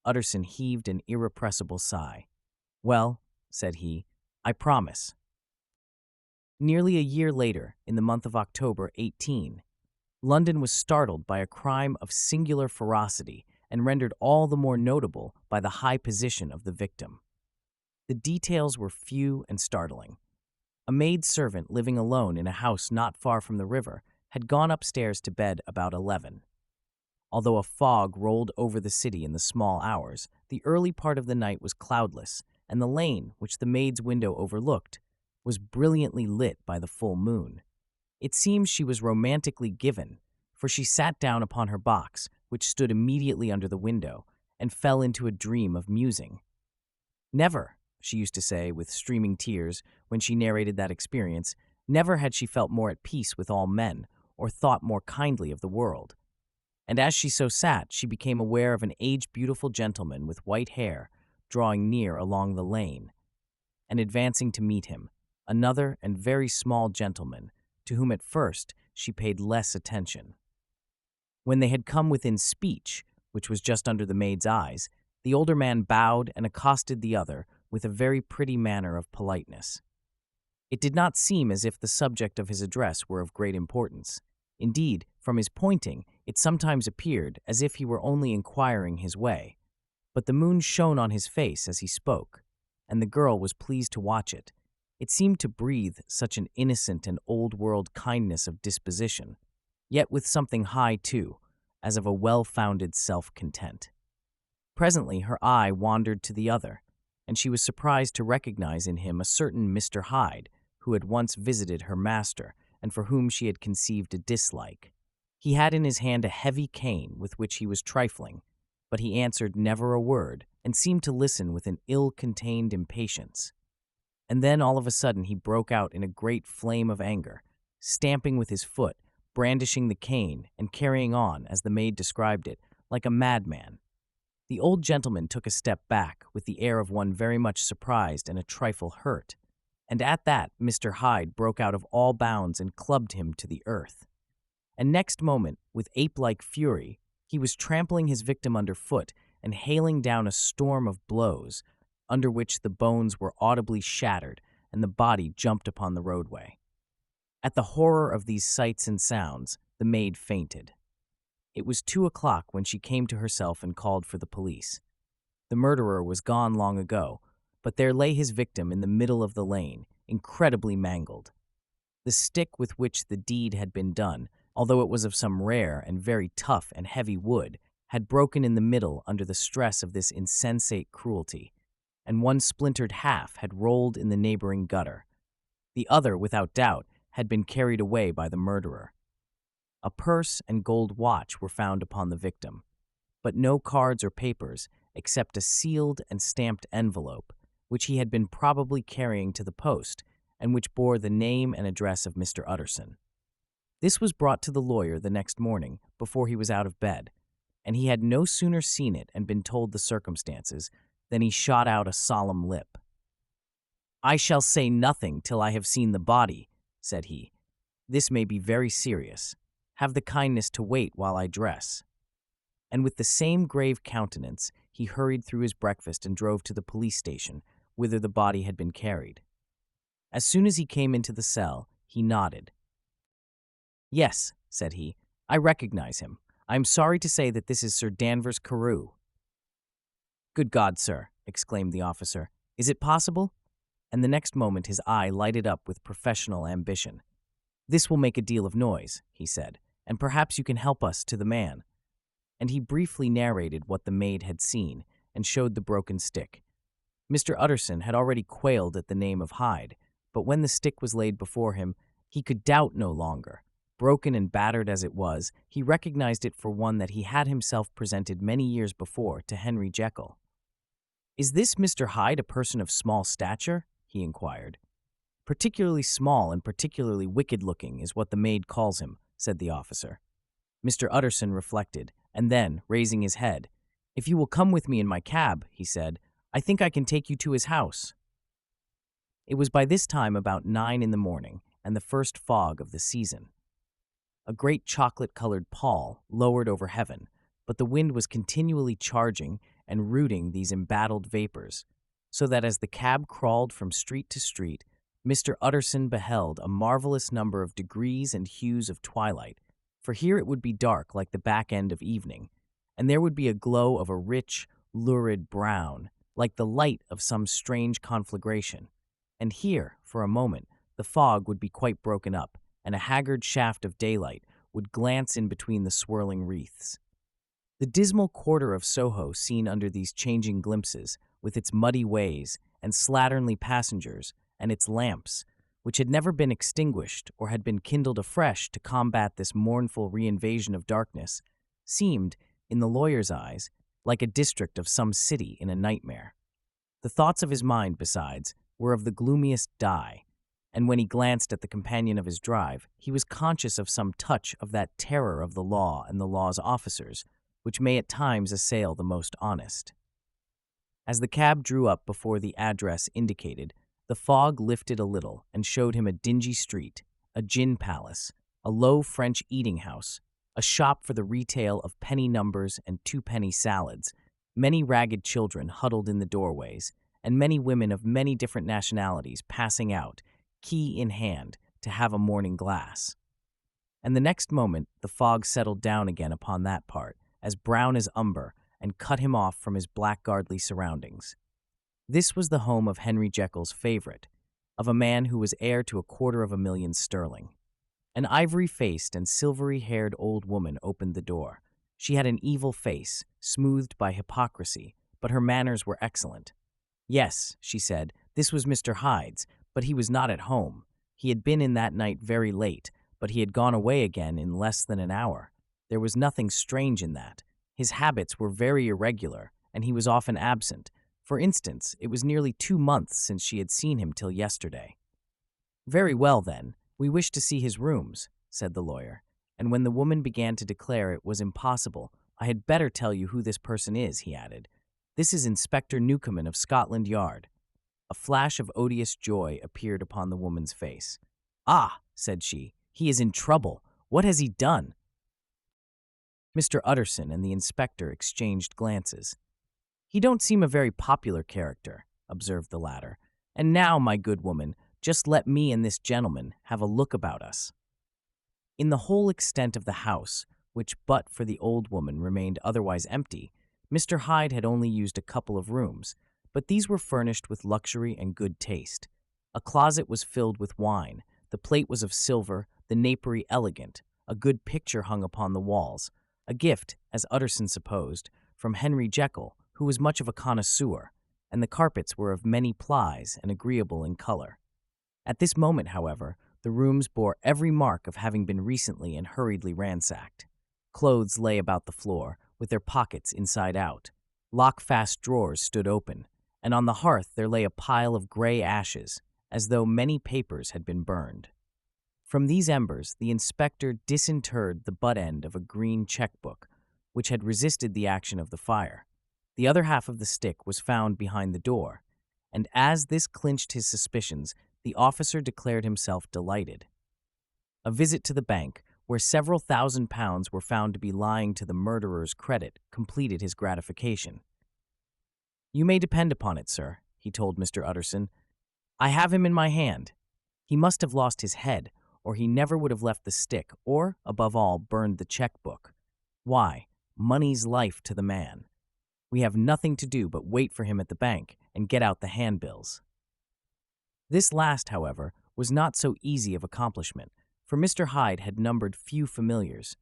Utterson heaved an irrepressible sigh. "Well," said he, "I promise." Nearly a year later, in the month of October 18, London was startled by a crime of singular ferocity and rendered all the more notable by the high position of the victim. The details were few and startling. A maid-servant living alone in a house not far from the river had gone upstairs to bed about 11. Although a fog rolled over the city in the small hours, the early part of the night was cloudless, and the lane, which the maid's window overlooked, was brilliantly lit by the full moon. It seems she was romantically given, for she sat down upon her box, which stood immediately under the window, and fell into a dream of musing. "Never," she used to say with streaming tears when she narrated that experience, never had she felt more at peace with all men, or thought more kindly of the world. And as she so sat, she became aware of an age-beautiful gentleman with white hair drawing near along the lane, and advancing to meet him, another and very small gentleman, to whom at first she paid less attention. When they had come within speech, which was just under the maid's eyes, the older man bowed and accosted the other with a very pretty manner of politeness. It did not seem as if the subject of his address were of great importance. Indeed, from his pointing, it sometimes appeared as if he were only inquiring his way. But the moon shone on his face as he spoke, and the girl was pleased to watch it. It seemed to breathe such an innocent and old-world kindness of disposition, yet with something high, too, as of a well-founded self-content. Presently her eye wandered to the other, and she was surprised to recognize in him a certain Mr. Hyde, who had once visited her master, and for whom she had conceived a dislike. He had in his hand a heavy cane with which he was trifling, but he answered never a word, and seemed to listen with an ill-contained impatience. And then all of a sudden he broke out in a great flame of anger, stamping with his foot, brandishing the cane, and carrying on, as the maid described it, like a madman. The old gentleman took a step back, with the air of one very much surprised and a trifle hurt, and at that Mr. Hyde broke out of all bounds and clubbed him to the earth. And next moment, with ape-like fury, he was trampling his victim underfoot and hailing down a storm of blows, under which the bones were audibly shattered and the body jumped upon the roadway. At the horror of these sights and sounds, the maid fainted. It was 2 o'clock when she came to herself and called for the police. The murderer was gone long ago, but there lay his victim in the middle of the lane, incredibly mangled. The stick with which the deed had been done, although it was of some rare and very tough and heavy wood, had broken in the middle under the stress of this insensate cruelty, and one splintered half had rolled in the neighboring gutter. The other, without doubt, had been carried away by the murderer. A purse and gold watch were found upon the victim, but no cards or papers except a sealed and stamped envelope, which he had been probably carrying to the post, and which bore the name and address of Mr. Utterson. This was brought to the lawyer the next morning before he was out of bed, and he had no sooner seen it and been told the circumstances than he shot out a solemn lip. "I shall say nothing till I have seen the body," said he. "This may be very serious. Have the kindness to wait while I dress." And with the same grave countenance, he hurried through his breakfast and drove to the police station, whither the body had been carried. As soon as he came into the cell, he nodded. "Yes," said he, "I recognize him. I am sorry to say that this is Sir Danvers Carew." "Good God, sir," exclaimed the officer, "is it possible?" And the next moment his eye lighted up with professional ambition. "This will make a deal of noise," he said, "and perhaps you can help us to the man." And he briefly narrated what the maid had seen, and showed the broken stick. Mr. Utterson had already quailed at the name of Hyde, but when the stick was laid before him, he could doubt no longer. Broken and battered as it was, he recognized it for one that he had himself presented many years before to Henry Jekyll. "Is this Mr. Hyde a person of small stature?" he inquired. "Particularly small and particularly wicked-looking is what the maid calls him," said the officer. Mr. Utterson reflected, and then, raising his head, "If you will come with me in my cab," he said, "I think I can take you to his house." It was by this time about 9 in the morning, and the first fog of the season. A great chocolate-colored pall lowered over heaven, but the wind was continually charging and rooting these embattled vapors, so that as the cab crawled from street to street, Mr. Utterson beheld a marvelous number of degrees and hues of twilight, for here it would be dark like the back end of evening, and there would be a glow of a rich, lurid brown, like the light of some strange conflagration, and here, for a moment, the fog would be quite broken up, and a haggard shaft of daylight would glance in between the swirling wreaths. The dismal quarter of Soho seen under these changing glimpses, with its muddy ways and slatternly passengers, and its lamps, which had never been extinguished or had been kindled afresh to combat this mournful reinvasion of darkness, seemed, in the lawyer's eyes, like a district of some city in a nightmare. The thoughts of his mind, besides, were of the gloomiest dye, and when he glanced at the companion of his drive, he was conscious of some touch of that terror of the law and the law's officers, which may at times assail the most honest. As the cab drew up before the address indicated, the fog lifted a little and showed him a dingy street, a gin palace, a low French eating house, a shop for the retail of penny numbers and two-penny salads, many ragged children huddled in the doorways, and many women of many different nationalities passing out, key in hand, to have a morning glass. And the next moment the fog settled down again upon that part, as brown as umber, and cut him off from his blackguardly surroundings. This was the home of Henry Jekyll's favorite, of a man who was heir to £250,000 sterling. An ivory-faced and silvery-haired old woman opened the door. She had an evil face, smoothed by hypocrisy, but her manners were excellent. Yes, she said, this was Mr. Hyde's, but he was not at home. He had been in that night very late, but he had gone away again in less than an hour. There was nothing strange in that. His habits were very irregular, and he was often absent. For instance, it was nearly 2 months since she had seen him till yesterday. Very well, then, we wish to see his rooms, said the lawyer, and when the woman began to declare it was impossible, I had better tell you who this person is, he added. This is Inspector Newcomen of Scotland Yard. A flash of odious joy appeared upon the woman's face. Ah, said she, he is in trouble. What has he done? Mr. Utterson and the inspector exchanged glances. He don't seem a very popular character, observed the latter. And now, my good woman, just let me and this gentleman have a look about us. In the whole extent of the house, which but for the old woman remained otherwise empty, Mr. Hyde had only used a couple of rooms, but these were furnished with luxury and good taste. A closet was filled with wine, the plate was of silver, the napery elegant, a good picture hung upon the walls, a gift, as Utterson supposed, from Henry Jekyll, who was much of a connoisseur, and the carpets were of many plies and agreeable in color. At this moment, however, the rooms bore every mark of having been recently and hurriedly ransacked. Clothes lay about the floor, with their pockets inside out. Lock-fast drawers stood open, and on the hearth there lay a pile of gray ashes, as though many papers had been burned. From these embers the inspector disinterred the butt end of a green checkbook, which had resisted the action of the fire. The other half of the stick was found behind the door, and as this clinched his suspicions, the officer declared himself delighted. A visit to the bank, where several £1,000s were found to be lying to the murderer's credit, completed his gratification. You may depend upon it, sir, he told Mr. Utterson. I have him in my hand. He must have lost his head, or he never would have left the stick, or, above all, burned the checkbook. Why, money's life to the man. We have nothing to do but wait for him at the bank and get out the handbills. This last, however, was not so easy of accomplishment, for Mr. Hyde had numbered few familiars.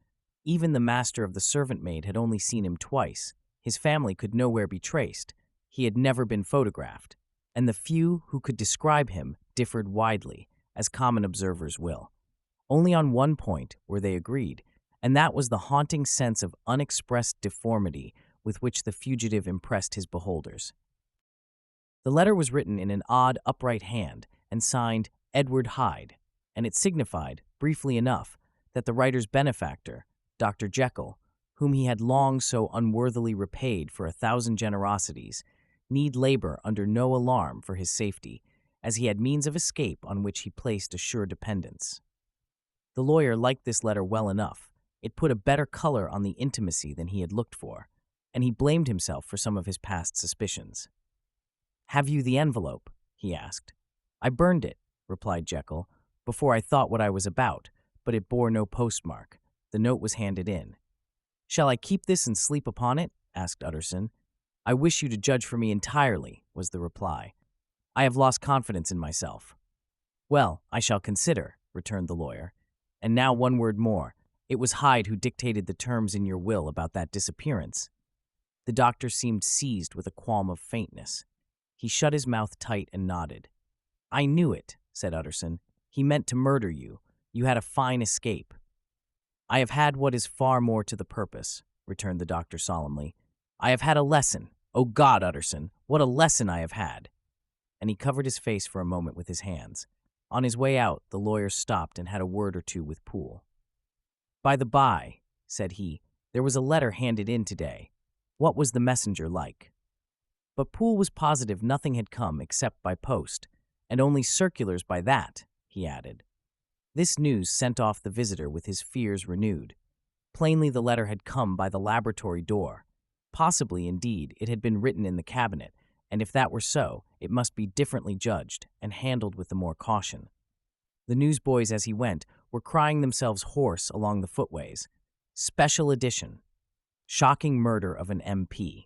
Even the master of the servant-maid had only seen him twice. His family could nowhere be traced. He had never been photographed, and the few who could describe him differed widely, as common observers will. Only on one point were they agreed, and that was the haunting sense of unexpressed deformity with which the fugitive impressed his beholders. The letter was written in an odd, upright hand and signed Edward Hyde, and it signified, briefly enough, that the writer's benefactor, Dr. Jekyll, whom he had long so unworthily repaid for 1,000 generosities, need labor under no alarm for his safety, as he had means of escape on which he placed a sure dependence. The lawyer liked this letter well enough. It put a better color on the intimacy than he had looked for, and he blamed himself for some of his past suspicions. "Have you the envelope?" he asked. "I burned it," replied Jekyll, "before I thought what I was about, but it bore no postmark. The note was handed in." "Shall I keep this and sleep upon it?" asked Utterson. "I wish you to judge for me entirely," was the reply. "I have lost confidence in myself." "Well, I shall consider," returned the lawyer. "And now one word more. It was Hyde who dictated the terms in your will about that disappearance." The doctor seemed seized with a qualm of faintness. He shut his mouth tight and nodded. "I knew it," said Utterson. "He meant to murder you. You had a fine escape." "I have had what is far more to the purpose," returned the doctor solemnly. "I have had a lesson. Oh God, Utterson, what a lesson I have had!" And he covered his face for a moment with his hands. On his way out, the lawyer stopped and had a word or two with Poole. "By the by," said he, "there was a letter handed in today. What was the messenger like?" But Poole was positive nothing had come except by post, and only circulars by that, he added. This news sent off the visitor with his fears renewed. Plainly the letter had come by the laboratory door. Possibly, indeed, it had been written in the cabinet, and if that were so, it must be differently judged and handled with the more caution. The newsboys, as he went, were crying themselves hoarse along the footways. Special edition. Shocking murder of an MP.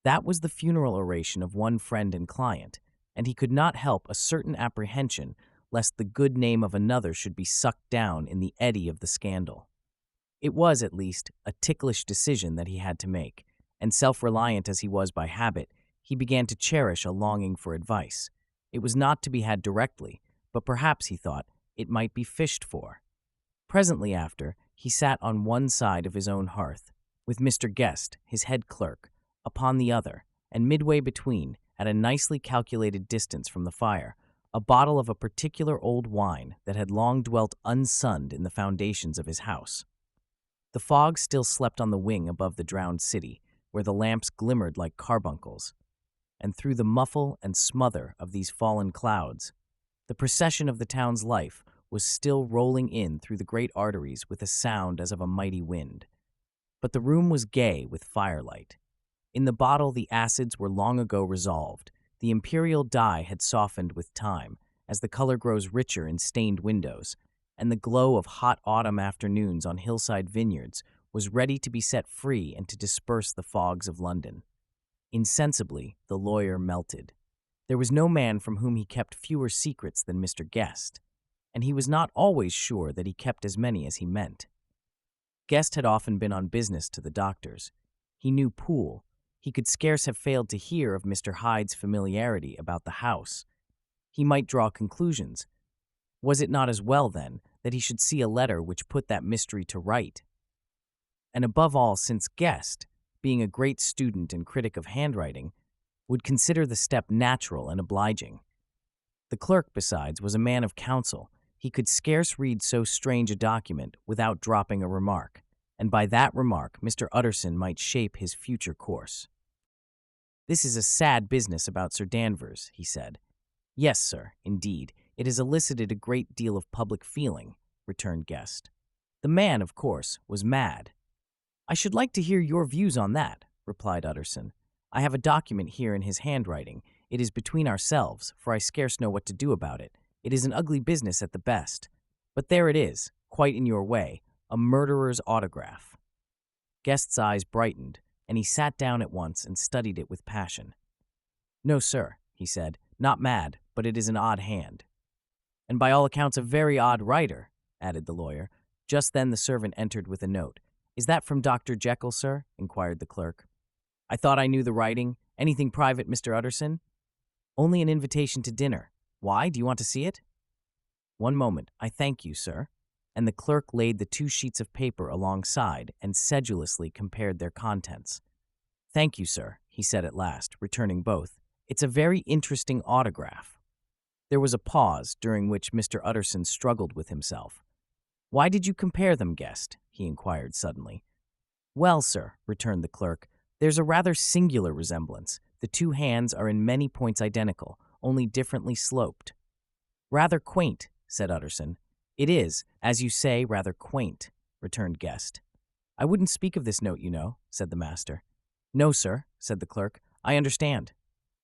That was the funeral oration of one friend and client, and he could not help a certain apprehension lest the good name of another should be sucked down in the eddy of the scandal. It was, at least, a ticklish decision that he had to make, and self-reliant as he was by habit, he began to cherish a longing for advice. It was not to be had directly, but perhaps, he thought, it might be fished for. Presently after, he sat on one side of his own hearth, with Mr. Guest, his head clerk, upon the other, and midway between, at a nicely calculated distance from the fire, a bottle of a particular old wine that had long dwelt unsunned in the foundations of his house. The fog still slept on the wing above the drowned city, where the lamps glimmered like carbuncles, and through the muffle and smother of these fallen clouds, the procession of the town's life was still rolling in through the great arteries with a sound as of a mighty wind. But the room was gay with firelight. In the bottle the acids were long ago resolved. The imperial dye had softened with time, as the color grows richer in stained windows, and the glow of hot autumn afternoons on hillside vineyards was ready to be set free and to disperse the fogs of London. Insensibly, the lawyer melted. There was no man from whom he kept fewer secrets than Mr. Guest, and he was not always sure that he kept as many as he meant. Guest had often been on business to the doctors. He knew Poole. He could scarce have failed to hear of Mr. Hyde's familiarity about the house. He might draw conclusions. Was it not as well, then, that he should see a letter which put that mystery to right? And above all, since Guest, being a great student and critic of handwriting, would consider the step natural and obliging. The clerk, besides, was a man of counsel. He could scarce read so strange a document without dropping a remark, and by that remark Mr. Utterson might shape his future course. "This is a sad business about Sir Danvers," he said. "Yes, sir, indeed. It has elicited a great deal of public feeling," returned Guest. "The man, of course, was mad." "I should like to hear your views on that," replied Utterson. "I have a document here in his handwriting. It is between ourselves, for I scarce know what to do about it. It is an ugly business at the best. But there it is, quite in your way, a murderer's autograph." Guest's eyes brightened, and he sat down at once and studied it with passion. "No, sir," he said, "not mad, but it is an odd hand." "And by all accounts a very odd writer," added the lawyer. Just then the servant entered with a note. "Is that from Dr. Jekyll, sir?" inquired the clerk. "I thought I knew the writing. Anything private, Mr. Utterson?" "Only an invitation to dinner. Why? Do you want to see it?" "One moment. I thank you, sir." And the clerk laid the 2 sheets of paper alongside and sedulously compared their contents. "Thank you, sir," he said at last, returning both. "It's a very interesting autograph." There was a pause, during which Mr. Utterson struggled with himself. "Why did you compare them, Guest?" he inquired suddenly. "Well, sir," returned the clerk, "there's a rather singular resemblance. The 2 hands are in many points identical, only differently sloped." "Rather quaint," said Utterson. "It is, as you say, rather quaint," returned Guest. "I wouldn't speak of this note, you know," said the master. "No, sir," said the clerk, "I understand."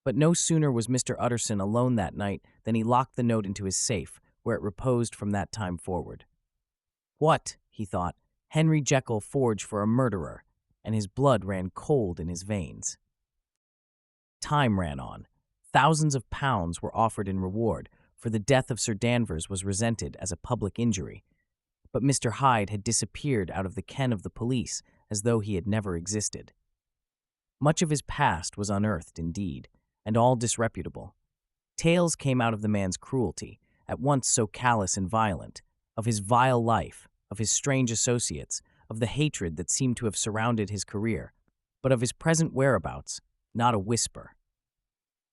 But no sooner was Mr. Utterson alone that night than he locked the note into his safe, where it reposed from that time forward. "What," he thought, "Henry Jekyll forged for a murderer," and his blood ran cold in his veins. Time ran on. Thousands of pounds were offered in reward, for the death of Sir Danvers was resented as a public injury. But Mr. Hyde had disappeared out of the ken of the police as though he had never existed. Much of his past was unearthed, indeed, and all disreputable. Tales came out of the man's cruelty, at once so callous and violent, of his vile life, of his strange associates, of the hatred that seemed to have surrounded his career, but of his present whereabouts, not a whisper.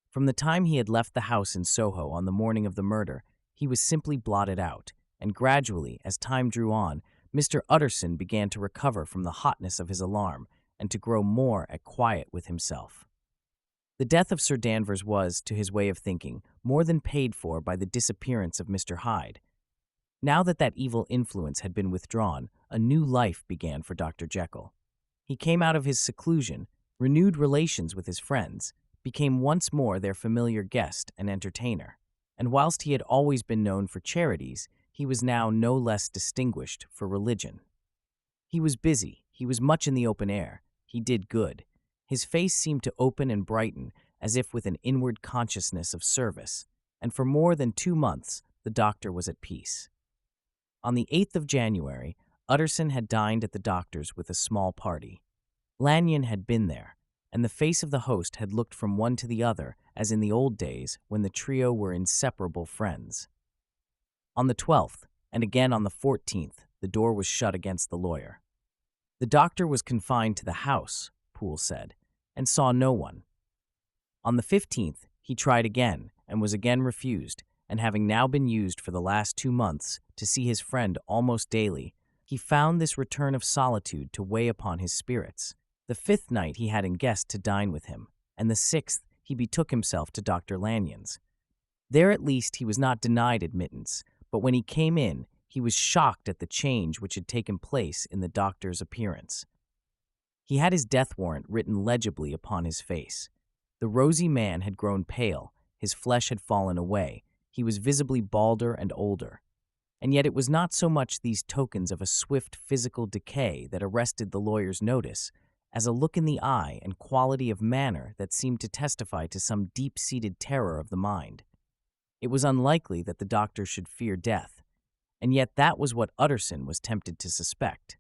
From the time he had left the house in Soho on the morning of the murder, he was simply blotted out, and gradually, as time drew on, Mr. Utterson began to recover from the hotness of his alarm and to grow more at quiet with himself. The death of Sir Danvers was, to his way of thinking, more than paid for by the disappearance of Mr. Hyde. Now that that evil influence had been withdrawn, a new life began for Dr. Jekyll. He came out of his seclusion, renewed relations with his friends, became once more their familiar guest and entertainer. And whilst he had always been known for charities, he was now no less distinguished for religion. He was busy, he was much in the open air, he did good. His face seemed to open and brighten as if with an inward consciousness of service, and for more than 2 months the doctor was at peace. On the 8th of January, Utterson had dined at the doctor's with a small party. Lanyon had been there, and the face of the host had looked from one to the other as in the old days when the trio were inseparable friends. On the 12th, and again on the 14th, the door was shut against the lawyer. The doctor was confined to the house, Poole said, and saw no one. On the 15th, he tried again and was again refused, and having now been used for the last 2 months to see his friend almost daily, he found this return of solitude to weigh upon his spirits. The 5th night he had in guest to dine with him, and the 6th he betook himself to Dr. Lanyon's. There at least he was not denied admittance, but when he came in, he was shocked at the change which had taken place in the doctor's appearance. He had his death warrant written legibly upon his face. The rosy man had grown pale, his flesh had fallen away, he was visibly balder and older. And yet it was not so much these tokens of a swift physical decay that arrested the lawyer's notice, as a look in the eye and quality of manner that seemed to testify to some deep-seated terror of the mind. It was unlikely that the doctor should fear death, and yet that was what Utterson was tempted to suspect.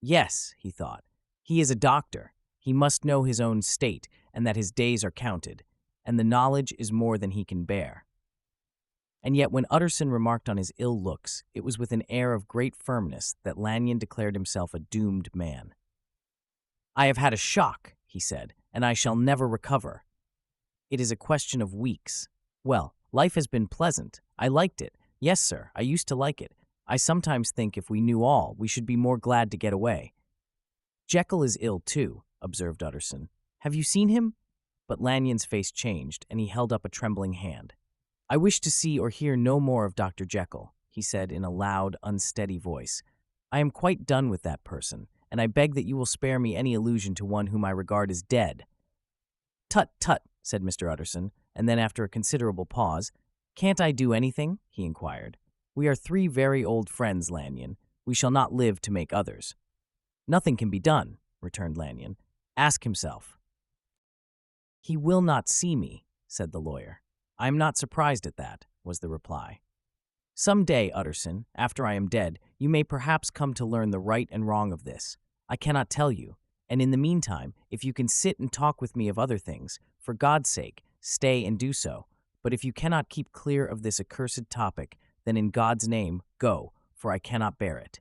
Yes, he thought, he is a doctor. He must know his own state and that his days are counted, and the knowledge is more than he can bear. And yet when Utterson remarked on his ill looks, it was with an air of great firmness that Lanyon declared himself a doomed man. "I have had a shock," he said, "and I shall never recover. It is a question of weeks. Well, life has been pleasant. I liked it. Yes, sir, I used to like it. I sometimes think if we knew all, we should be more glad to get away." "Jekyll is ill, too," observed Utterson. "Have you seen him?" But Lanyon's face changed, and he held up a trembling hand. "I wish to see or hear no more of Dr. Jekyll," he said in a loud, unsteady voice. "I am quite done with that person, and I beg that you will spare me any allusion to one whom I regard as dead." "Tut, tut," said Mr. Utterson, and then after a considerable pause, "Can't I do anything?" he inquired. "We are 3 very old friends, Lanyon. We shall not live to make others." "Nothing can be done," returned Lanyon. "Ask himself." "He will not see me," said the lawyer. "I am not surprised at that," was the reply. "Some day, Utterson, after I am dead, you may perhaps come to learn the right and wrong of this. I cannot tell you, and in the meantime, if you can sit and talk with me of other things, for God's sake, stay and do so. But if you cannot keep clear of this accursed topic, then in God's name, go, for I cannot bear it."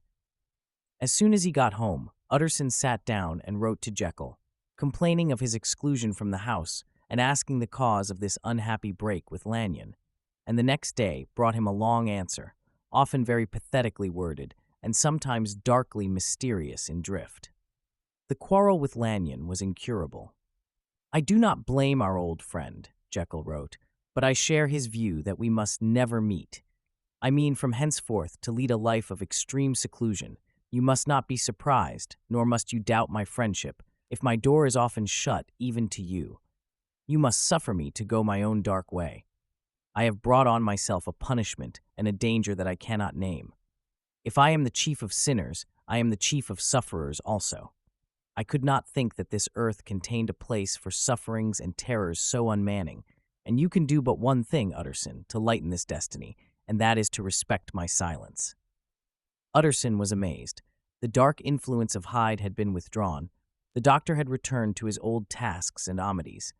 As soon as he got home, Utterson sat down and wrote to Jekyll, complaining of his exclusion from the house and asking the cause of this unhappy break with Lanyon, and the next day brought him a long answer, often very pathetically worded and sometimes darkly mysterious in drift. The quarrel with Lanyon was incurable. "I do not blame our old friend," Jekyll wrote, "but I share his view that we must never meet. I mean from henceforth to lead a life of extreme seclusion. You must not be surprised, nor must you doubt my friendship, if my door is often shut even to you. You must suffer me to go my own dark way. I have brought on myself a punishment and a danger that I cannot name. If I am the chief of sinners, I am the chief of sufferers also. I could not think that this earth contained a place for sufferings and terrors so unmanning, and you can do but one thing, Utterson, to lighten this destiny, and that is to respect my silence." Utterson was amazed. The dark influence of Hyde had been withdrawn. The doctor had returned to his old tasks and amities.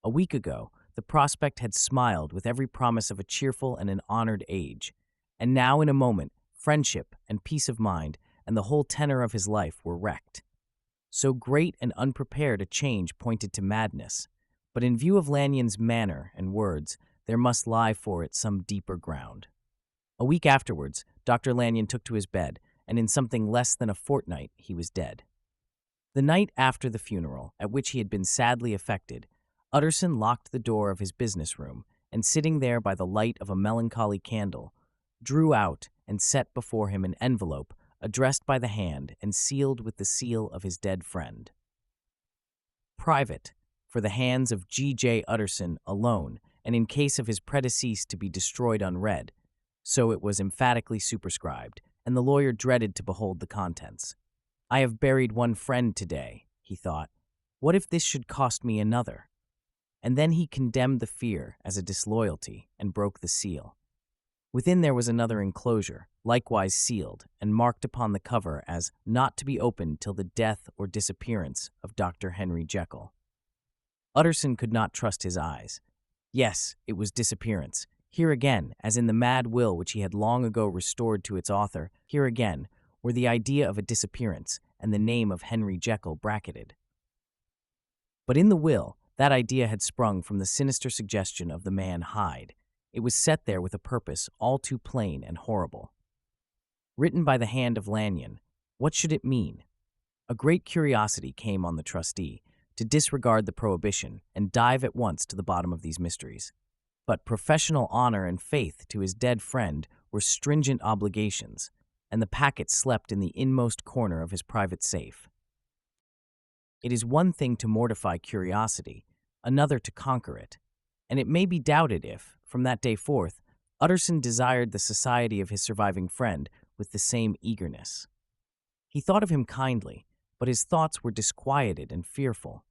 A week ago, the prospect had smiled with every promise of a cheerful and an honored age, and now in a moment, friendship and peace of mind and the whole tenor of his life were wrecked. So great and unprepared a change pointed to madness, but in view of Lanyon's manner and words, there must lie for it some deeper ground. A week afterwards, Dr. Lanyon took to his bed, and in something less than a fortnight he was dead. The night after the funeral, at which he had been sadly affected, Utterson locked the door of his business room, and sitting there by the light of a melancholy candle, drew out, and set before him an envelope addressed by the hand and sealed with the seal of his dead friend. Private, for the hands of G.J. Utterson alone, and in case of his predecease to be destroyed unread. So it was emphatically superscribed, and the lawyer dreaded to behold the contents. I have buried one friend today, he thought. What if this should cost me another? And then he condemned the fear as a disloyalty and broke the seal. Within there was another enclosure, likewise sealed, and marked upon the cover as not to be opened till the death or disappearance of Dr. Henry Jekyll. Utterson could not trust his eyes. Yes, it was disappearance. Here again, as in the mad will which he had long ago restored to its author, here again were the idea of a disappearance and the name of Henry Jekyll bracketed. But in the will, that idea had sprung from the sinister suggestion of the man Hyde. It was set there with a purpose all too plain and horrible. Written by the hand of Lanyon, what should it mean? A great curiosity came on the trustee to disregard the prohibition and dive at once to the bottom of these mysteries. But professional honor and faith to his dead friend were stringent obligations, and the packet slept in the inmost corner of his private safe. It is one thing to mortify curiosity, another to conquer it, and it may be doubted if, from that day forth, Utterson desired the society of his surviving friend with the same eagerness. He thought of him kindly, but his thoughts were disquieted and fearful.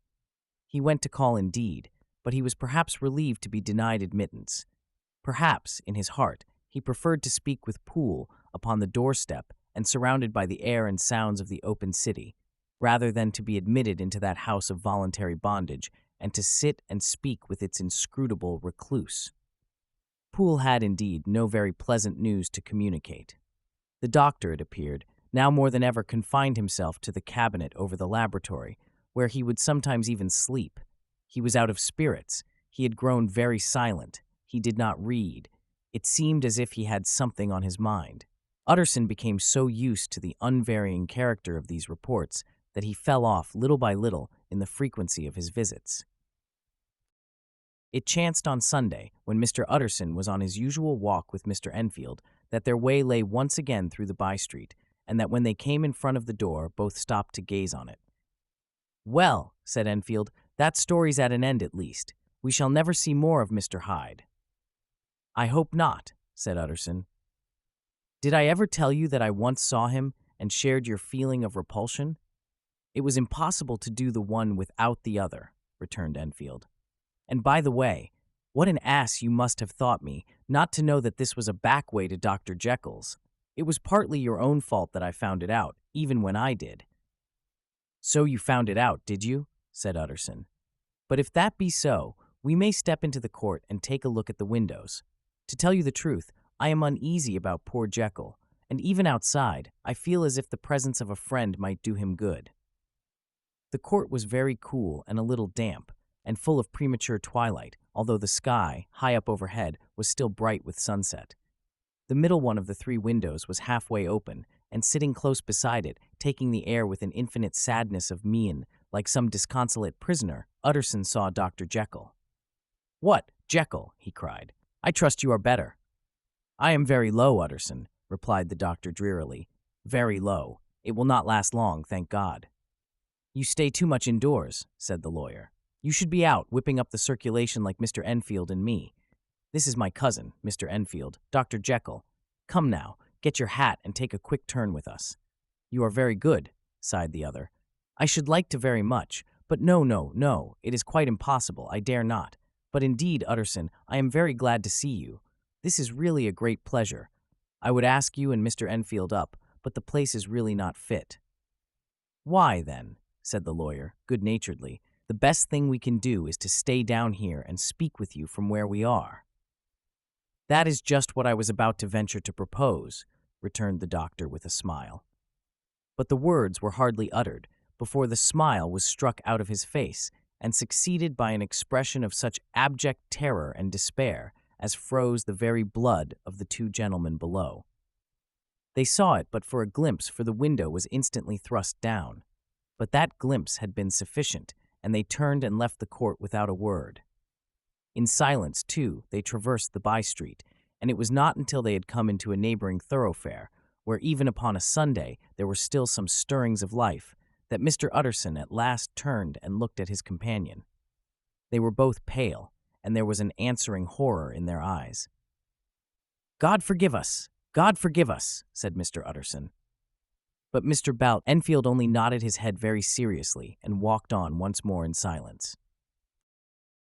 He went to call indeed, but he was perhaps relieved to be denied admittance. Perhaps, in his heart, he preferred to speak with Poole upon the doorstep and surrounded by the air and sounds of the open city, rather than to be admitted into that house of voluntary bondage and to sit and speak with its inscrutable recluse. Poole had, indeed, no very pleasant news to communicate. The doctor, it appeared, now more than ever confined himself to the cabinet over the laboratory, where he would sometimes even sleep. He was out of spirits. He had grown very silent. He did not read. It seemed as if he had something on his mind. Utterson became so used to the unvarying character of these reports that he fell off little by little in the frequency of his visits. It chanced on Sunday, when Mr. Utterson was on his usual walk with Mr. Enfield, that their way lay once again through the by-street, and that when they came in front of the door, both stopped to gaze on it. "Well," said Enfield, "that story's at an end at least. We shall never see more of Mr. Hyde." "I hope not," said Utterson. "Did I ever tell you that I once saw him and shared your feeling of repulsion?" "It was impossible to do the one without the other," returned Enfield. "And by the way, what an ass you must have thought me not to know that this was a back way to Dr. Jekyll's. It was partly your own fault that I found it out, even when I did." "So you found it out, did you?" said Utterson. "But if that be so, we may step into the court and take a look at the windows. To tell you the truth, I am uneasy about poor Jekyll, and even outside, I feel as if the presence of a friend might do him good." The court was very cool and a little damp, and full of premature twilight, although the sky, high up overhead, was still bright with sunset. The middle one of the three windows was halfway open, and sitting close beside it, taking the air with an infinite sadness of mien, like some disconsolate prisoner, Utterson saw Dr. Jekyll. "What, Jekyll?" he cried. "I trust you are better." "I am very low, Utterson," replied the doctor drearily. "Very low. It will not last long, thank God." "You stay too much indoors," said the lawyer. "You should be out, whipping up the circulation like Mr. Enfield and me. This is my cousin, Mr. Enfield, Dr. Jekyll. Come now, get your hat and take a quick turn with us." "You are very good," sighed the other. "I should like to very much, but no, it is quite impossible, I dare not. But indeed, Utterson, I am very glad to see you. This is really a great pleasure. I would ask you and Mr. Enfield up, but the place is really not fit." "Why, then," said the lawyer, good-naturedly, "the best thing we can do is to stay down here and speak with you from where we are." "That is just what I was about to venture to propose," returned the doctor with a smile. But the words were hardly uttered before the smile was struck out of his face and succeeded by an expression of such abject terror and despair as froze the very blood of the two gentlemen below. They saw it but for a glimpse, for the window was instantly thrust down. But that glimpse had been sufficient, and they turned and left the court without a word. In silence, too, they traversed the by-street, and it was not until they had come into a neighboring thoroughfare, where even upon a Sunday there were still some stirrings of life, that Mr. Utterson at last turned and looked at his companion. They were both pale, and there was an answering horror in their eyes. "God forgive us! God forgive us!" said Mr. Utterson. But Mr. Enfield only nodded his head very seriously and walked on once more in silence.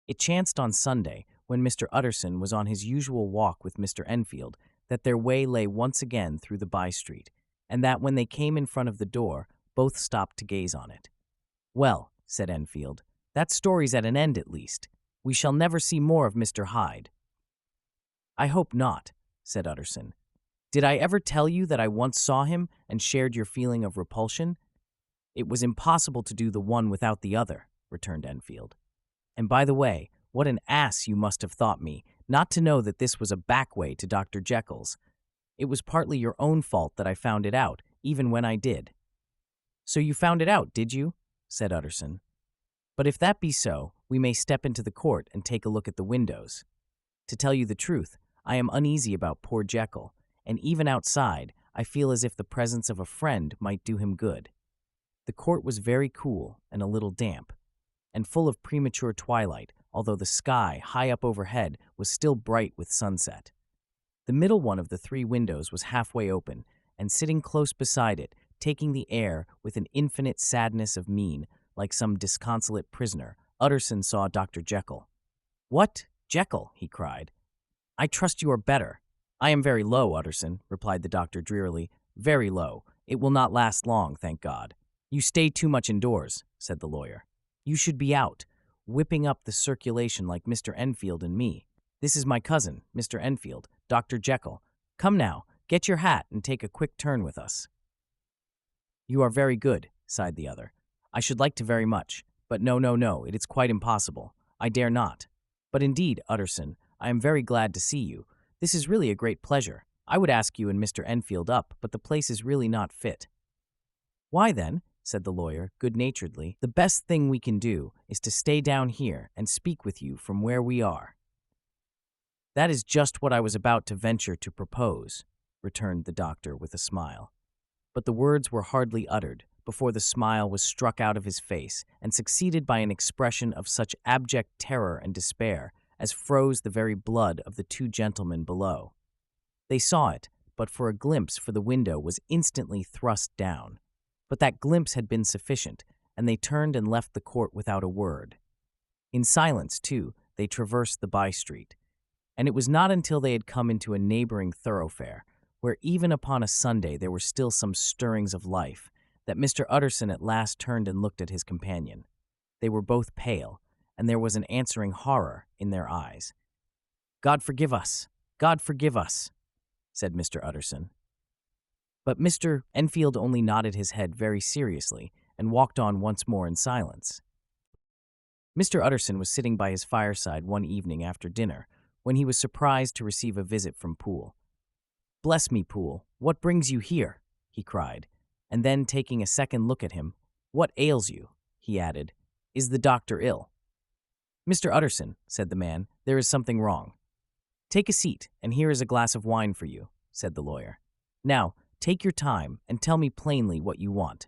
It chanced on Sunday, when Mr. Utterson was on his usual walk with Mr. Enfield, that their way lay once again through the by-street, and that when they came in front of the door, both stopped to gaze on it. "Well," said Enfield, "that story's at an end at least. We shall never see more of Mr. Hyde." "I hope not," said Utterson. "Did I ever tell you that I once saw him and shared your feeling of repulsion?" "It was impossible to do the one without the other," returned Enfield. "And by the way, what an ass you must have thought me, not to know that this was a back way to Dr. Jekyll's. It was partly your own fault that I found it out, even when I did." "So you found it out, did you?" said Utterson. "But if that be so, we may step into the court and take a look at the windows. To tell you the truth, I am uneasy about poor Jekyll, and even outside, I feel as if the presence of a friend might do him good." The court was very cool and a little damp, and full of premature twilight, although the sky, high up overhead, was still bright with sunset. The middle one of the three windows was halfway open, and sitting close beside it, taking the air with an infinite sadness of mien, like some disconsolate prisoner, Utterson saw Dr. Jekyll. "What, Jekyll?" he cried. "I trust you are better." "I am very low, Utterson," replied the doctor drearily. "Very low. It will not last long, thank God." "You stay too much indoors," said the lawyer. "You should be out, whipping up the circulation like Mr. Enfield and me. This is my cousin, Mr. Enfield, Dr. Jekyll. Come now, get your hat and take a quick turn with us." "You are very good," sighed the other. "I should like to very much, but no, it is quite impossible. I dare not. But indeed, Utterson, I am very glad to see you. This is really a great pleasure. I would ask you and Mr. Enfield up, but the place is really not fit." "Why then," said the lawyer, good-naturedly, "the best thing we can do is to stay down here and speak with you from where we are." "That is just what I was about to venture to propose," returned the doctor with a smile. But the words were hardly uttered before the smile was struck out of his face and succeeded by an expression of such abject terror and despair as froze the very blood of the two gentlemen below. They saw it, but for a glimpse, for the window was instantly thrust down. But that glimpse had been sufficient, and they turned and left the court without a word. In silence, too, they traversed the by-street, and it was not until they had come into a neighboring thoroughfare, where even upon a Sunday there were still some stirrings of life, that Mr. Utterson at last turned and looked at his companion. They were both pale, and there was an answering horror in their eyes. "God forgive us! God forgive us!" said Mr. Utterson. But Mr. Enfield only nodded his head very seriously and walked on once more in silence. Mr. Utterson was sitting by his fireside one evening after dinner, when he was surprised to receive a visit from Poole. "Bless me, Poole, what brings you here?" he cried, and then, taking a second look at him, "What ails you?" he added. "Is the doctor ill?" "Mr. Utterson," said the man, "there is something wrong." "Take a seat, and here is a glass of wine for you," said the lawyer. "Now, take your time and tell me plainly what you want."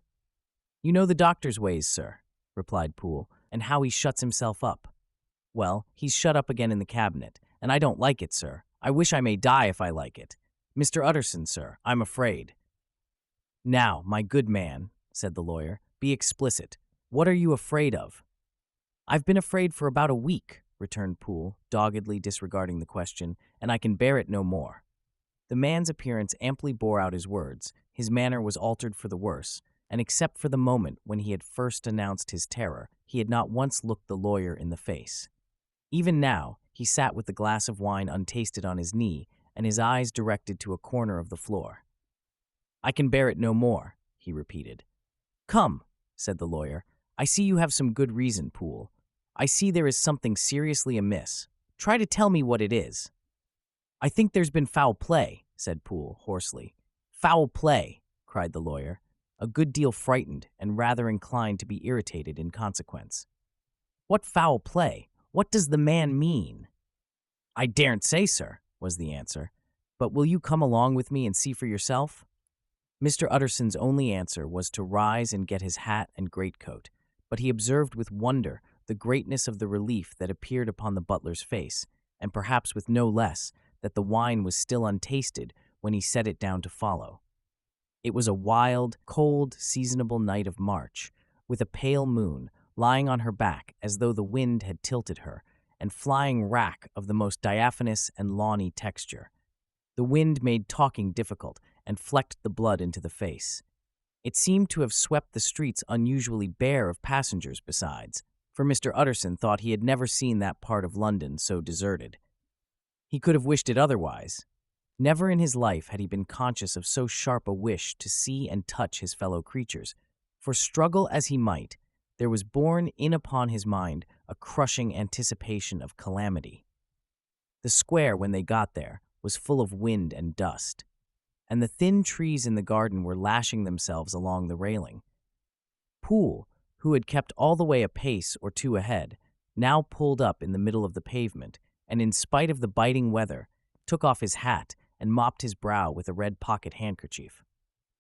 "You know the doctor's ways, sir," replied Poole, "and how he shuts himself up. Well, he's shut up again in the cabinet, and I don't like it, sir. I wish I may die if I like it. Mr. Utterson, sir, I'm afraid." "Now, my good man," said the lawyer, "be explicit. What are you afraid of?" "I've been afraid for about a week," returned Poole, doggedly disregarding the question, "and I can bear it no more." The man's appearance amply bore out his words. His manner was altered for the worse, and except for the moment when he had first announced his terror, he had not once looked the lawyer in the face. Even now, he sat with the glass of wine untasted on his knee, and his eyes directed to a corner of the floor. "I can bear it no more," he repeated. "Come," said the lawyer, "I see you have some good reason, Poole. I see there is something seriously amiss. Try to tell me what it is." "I think there's been foul play," said Poole hoarsely. "Foul play," cried the lawyer, a good deal frightened and rather inclined to be irritated in consequence. "What foul play? What does the man mean?" "I daren't say, sir," was the answer. "But will you come along with me and see for yourself?" Mr. Utterson's only answer was to rise and get his hat and greatcoat, but he observed with wonder the greatness of the relief that appeared upon the butler's face, and perhaps with no less, that the wine was still untasted when he set it down to follow. It was a wild, cold, seasonable night of March, with a pale moon lying on her back as though the wind had tilted her, and flying wrack of the most diaphanous and lawny texture. The wind made talking difficult and flecked the blood into the face. It seemed to have swept the streets unusually bare of passengers besides, for Mr. Utterson thought he had never seen that part of London so deserted. He could have wished it otherwise. Never in his life had he been conscious of so sharp a wish to see and touch his fellow creatures, for struggle as he might, there was borne in upon his mind a crushing anticipation of calamity. The square, when they got there, was full of wind and dust, and the thin trees in the garden were lashing themselves along the railing. Poole, who had kept all the way a pace or two ahead, now pulled up in the middle of the pavement, and in spite of the biting weather, took off his hat and mopped his brow with a red pocket handkerchief.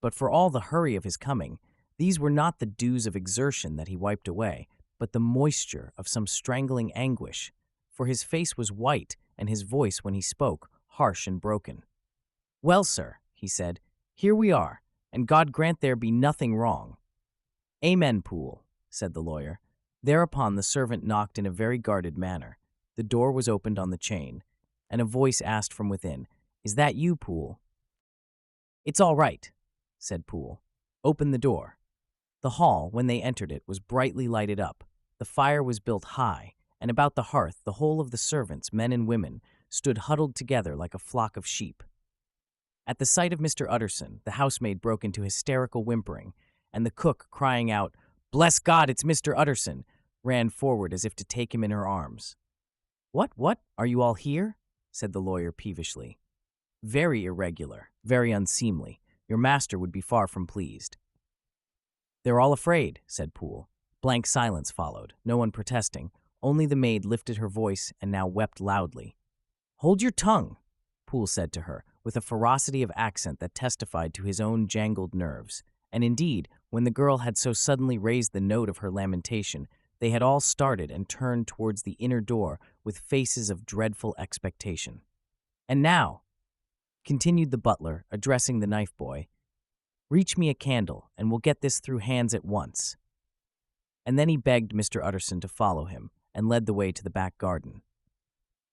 But for all the hurry of his coming, these were not the dews of exertion that he wiped away, but the moisture of some strangling anguish, for his face was white and his voice, when he spoke, harsh and broken. "Well, sir," he said, "here we are, and God grant there be nothing wrong." "Amen, Poole," said the lawyer. Thereupon the servant knocked in a very guarded manner. The door was opened on the chain, and a voice asked from within, "Is that you, Poole?" "It's all right," said Poole. "Open the door." The hall, when they entered it, was brightly lighted up. The fire was built high, and about the hearth the whole of the servants, men and women, stood huddled together like a flock of sheep. At the sight of Mr. Utterson, the housemaid broke into hysterical whimpering, and the cook, crying out, "Bless God, it's Mr. Utterson," ran forward as if to take him in her arms. What, are you all here?" said the lawyer peevishly. "Very irregular, very unseemly. Your master would be far from pleased." "They're all afraid," said Poole. Blank silence followed, no one protesting. Only the maid lifted her voice and now wept loudly. "Hold your tongue," Poole said to her, with a ferocity of accent that testified to his own jangled nerves. And indeed, when the girl had so suddenly raised the note of her lamentation, they had all started and turned towards the inner door with faces of dreadful expectation. "And now," continued the butler, addressing the knife boy, "reach me a candle, and we'll get this through hands at once." And then he begged Mr. Utterson to follow him, and led the way to the back garden.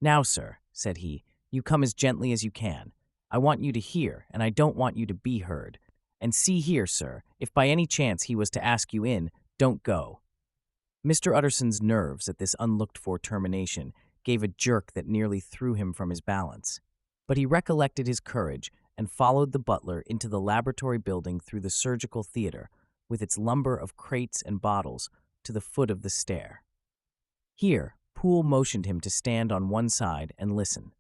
"Now, sir," said he, "you come as gently as you can. I want you to hear, and I don't want you to be heard. And see here, sir, if by any chance he was to ask you in, don't go." Mr. Utterson's nerves at this unlooked-for termination gave a jerk that nearly threw him from his balance. But he recollected his courage and followed the butler into the laboratory building through the surgical theater, with its lumber of crates and bottles, to the foot of the stair. Here, Poole motioned him to stand on one side and listen,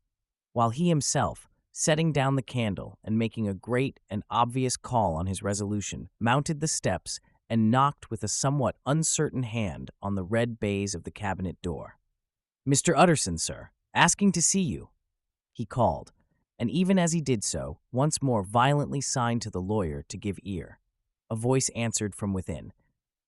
while he himself, setting down the candle and making a great and obvious call on his resolution, mounted the steps and knocked with a somewhat uncertain hand on the red baize of the cabinet door. "Mr. Utterson, sir, asking to see you," he called, and even as he did so, once more violently signed to the lawyer to give ear. A voice answered from within.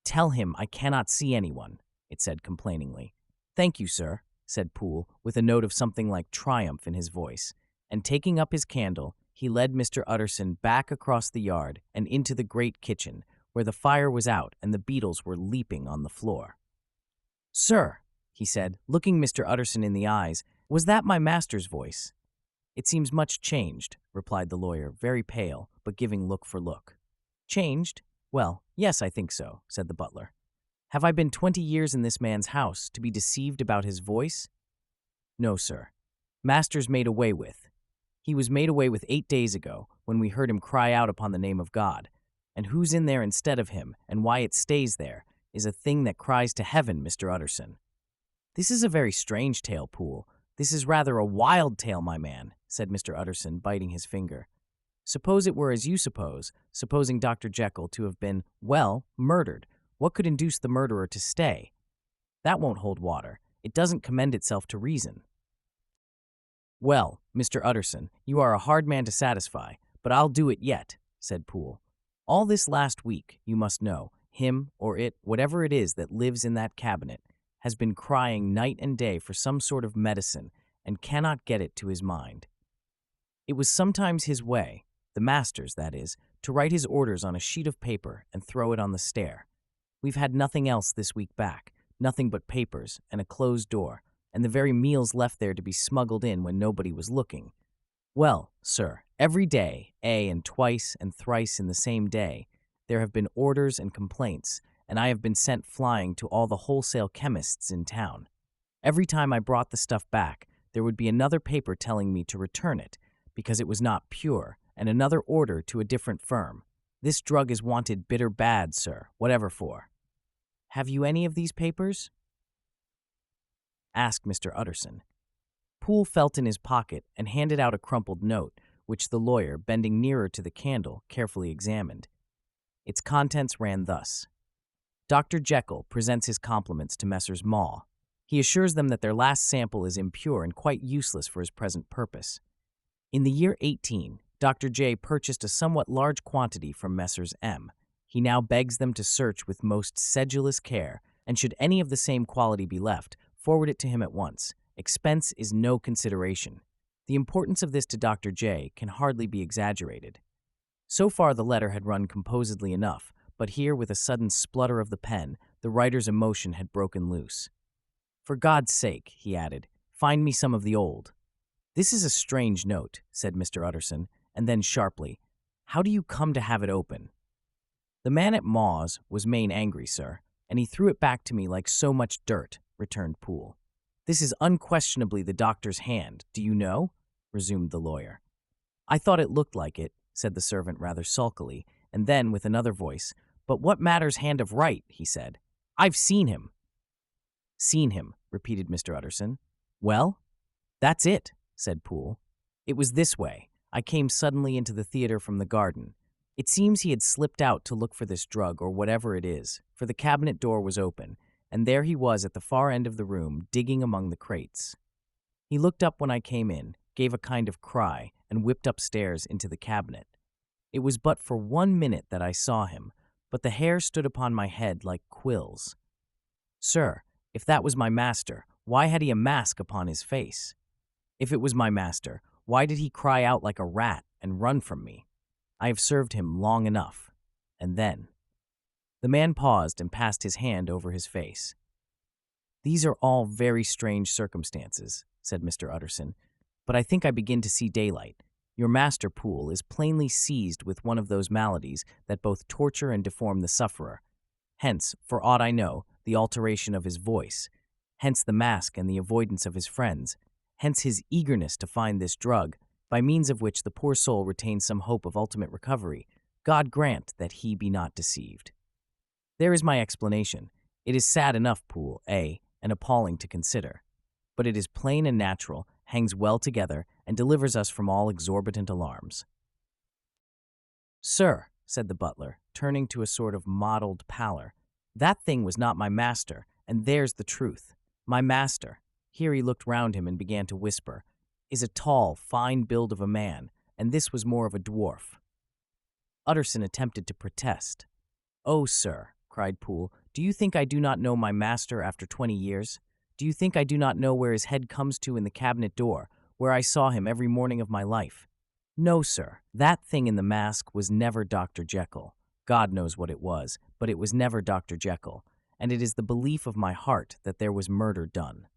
"Tell him I cannot see anyone," it said complainingly. "Thank you, sir," said Poole, with a note of something like triumph in his voice, and taking up his candle, he led Mr. Utterson back across the yard and into the great kitchen, where the fire was out and the beetles were leaping on the floor. "Sir," he said, looking Mr. Utterson in the eyes, "was that my master's voice?" "It seems much changed," replied the lawyer, very pale, but giving look for look. "Changed? Well, yes, I think so," said the butler. "Have I been 20 years in this man's house to be deceived about his voice?" "No, sir. Master's made away with. He was made away with 8 days ago, when we heard him cry out upon the name of God. And who's in there instead of him, and why it stays there, is a thing that cries to heaven, Mr. Utterson." "This is a very strange tale, Poole. This is rather a wild tale, my man," said Mr. Utterson, biting his finger. "Suppose it were as you suppose, supposing Dr. Jekyll to have been, well, murdered. What could induce the murderer to stay? That won't hold water. It doesn't commend itself to reason." "Well, Mr. Utterson, you are a hard man to satisfy, but I'll do it yet, said Poole. All this last week, you must know, him or it, whatever it is that lives in that cabinet, has been crying night and day for some sort of medicine and cannot get it to his mind. It was sometimes his way, the master's that is, to write his orders on a sheet of paper and throw it on the stair. We've had nothing else this week back, nothing but papers and a closed door, and the very meals left there to be smuggled in when nobody was looking. Well, sir, every day, and twice and thrice in the same day, there have been orders and complaints, and I have been sent flying to all the wholesale chemists in town. Every time I brought the stuff back, there would be another paper telling me to return it, because it was not pure, and another order to a different firm. This drug is wanted bitter bad, sir, whatever for. Have you any of these papers? Asked Mr. Utterson. Poole felt in his pocket and handed out a crumpled note, which the lawyer, bending nearer to the candle, carefully examined. Its contents ran thus. Dr. Jekyll presents his compliments to Messrs. Maw. He assures them that their last sample is impure and quite useless for his present purpose. In the year 18, Dr. J purchased a somewhat large quantity from Messrs. M. He now begs them to search with most sedulous care, and should any of the same quality be left, forward it to him at once. Expense is no consideration. The importance of this to Dr. J can hardly be exaggerated. So far the letter had run composedly enough, but here, with a sudden splutter of the pen, the writer's emotion had broken loose. For God's sake, he added, find me some of the old. This is a strange note, said Mr. Utterson, and then sharply, how do you come to have it open? The man at Maw's was main angry, sir, and he threw it back to me like so much dirt, returned Poole. This is unquestionably the doctor's hand, do you know? Resumed the lawyer. I thought it looked like it, said the servant rather sulkily, and then, with another voice, but what matters hand of right, he said. I've seen him. Seen him, repeated Mr. Utterson. Well, that's it, said Poole. It was this way. I came suddenly into the theater from the garden. It seems he had slipped out to look for this drug or whatever it is, for the cabinet door was open, and there he was at the far end of the room, digging among the crates. He looked up when I came in, gave a kind of cry, and whipped upstairs into the cabinet. It was but for 1 minute that I saw him, but the hair stood upon my head like quills. Sir, if that was my master, why had he a mask upon his face? If it was my master, why did he cry out like a rat and run from me? I have served him long enough. And then... The man paused and passed his hand over his face. These are all very strange circumstances, said Mr. Utterson, but I think I begin to see daylight. Your master, Poole, is plainly seized with one of those maladies that both torture and deform the sufferer. Hence, for aught I know, the alteration of his voice. Hence the mask and the avoidance of his friends. Hence his eagerness to find this drug, by means of which the poor soul retains some hope of ultimate recovery. God grant that he be not deceived. There is my explanation. It is sad enough, Poole, and appalling to consider. But it is plain and natural, hangs well together, and delivers us from all exorbitant alarms. Sir, said the butler, turning to a sort of mottled pallor, that thing was not my master, and there's the truth. My master, here he looked round him and began to whisper, is a tall, fine build of a man, and this was more of a dwarf. Utterson attempted to protest. Oh, sir, cried Poole, do you think I do not know my master after 20 years? Do you think I do not know where his head comes to in the cabinet door, where I saw him every morning of my life? No, sir, that thing in the mask was never Dr. Jekyll. God knows what it was, but it was never Dr. Jekyll, and it is the belief of my heart that there was murder done.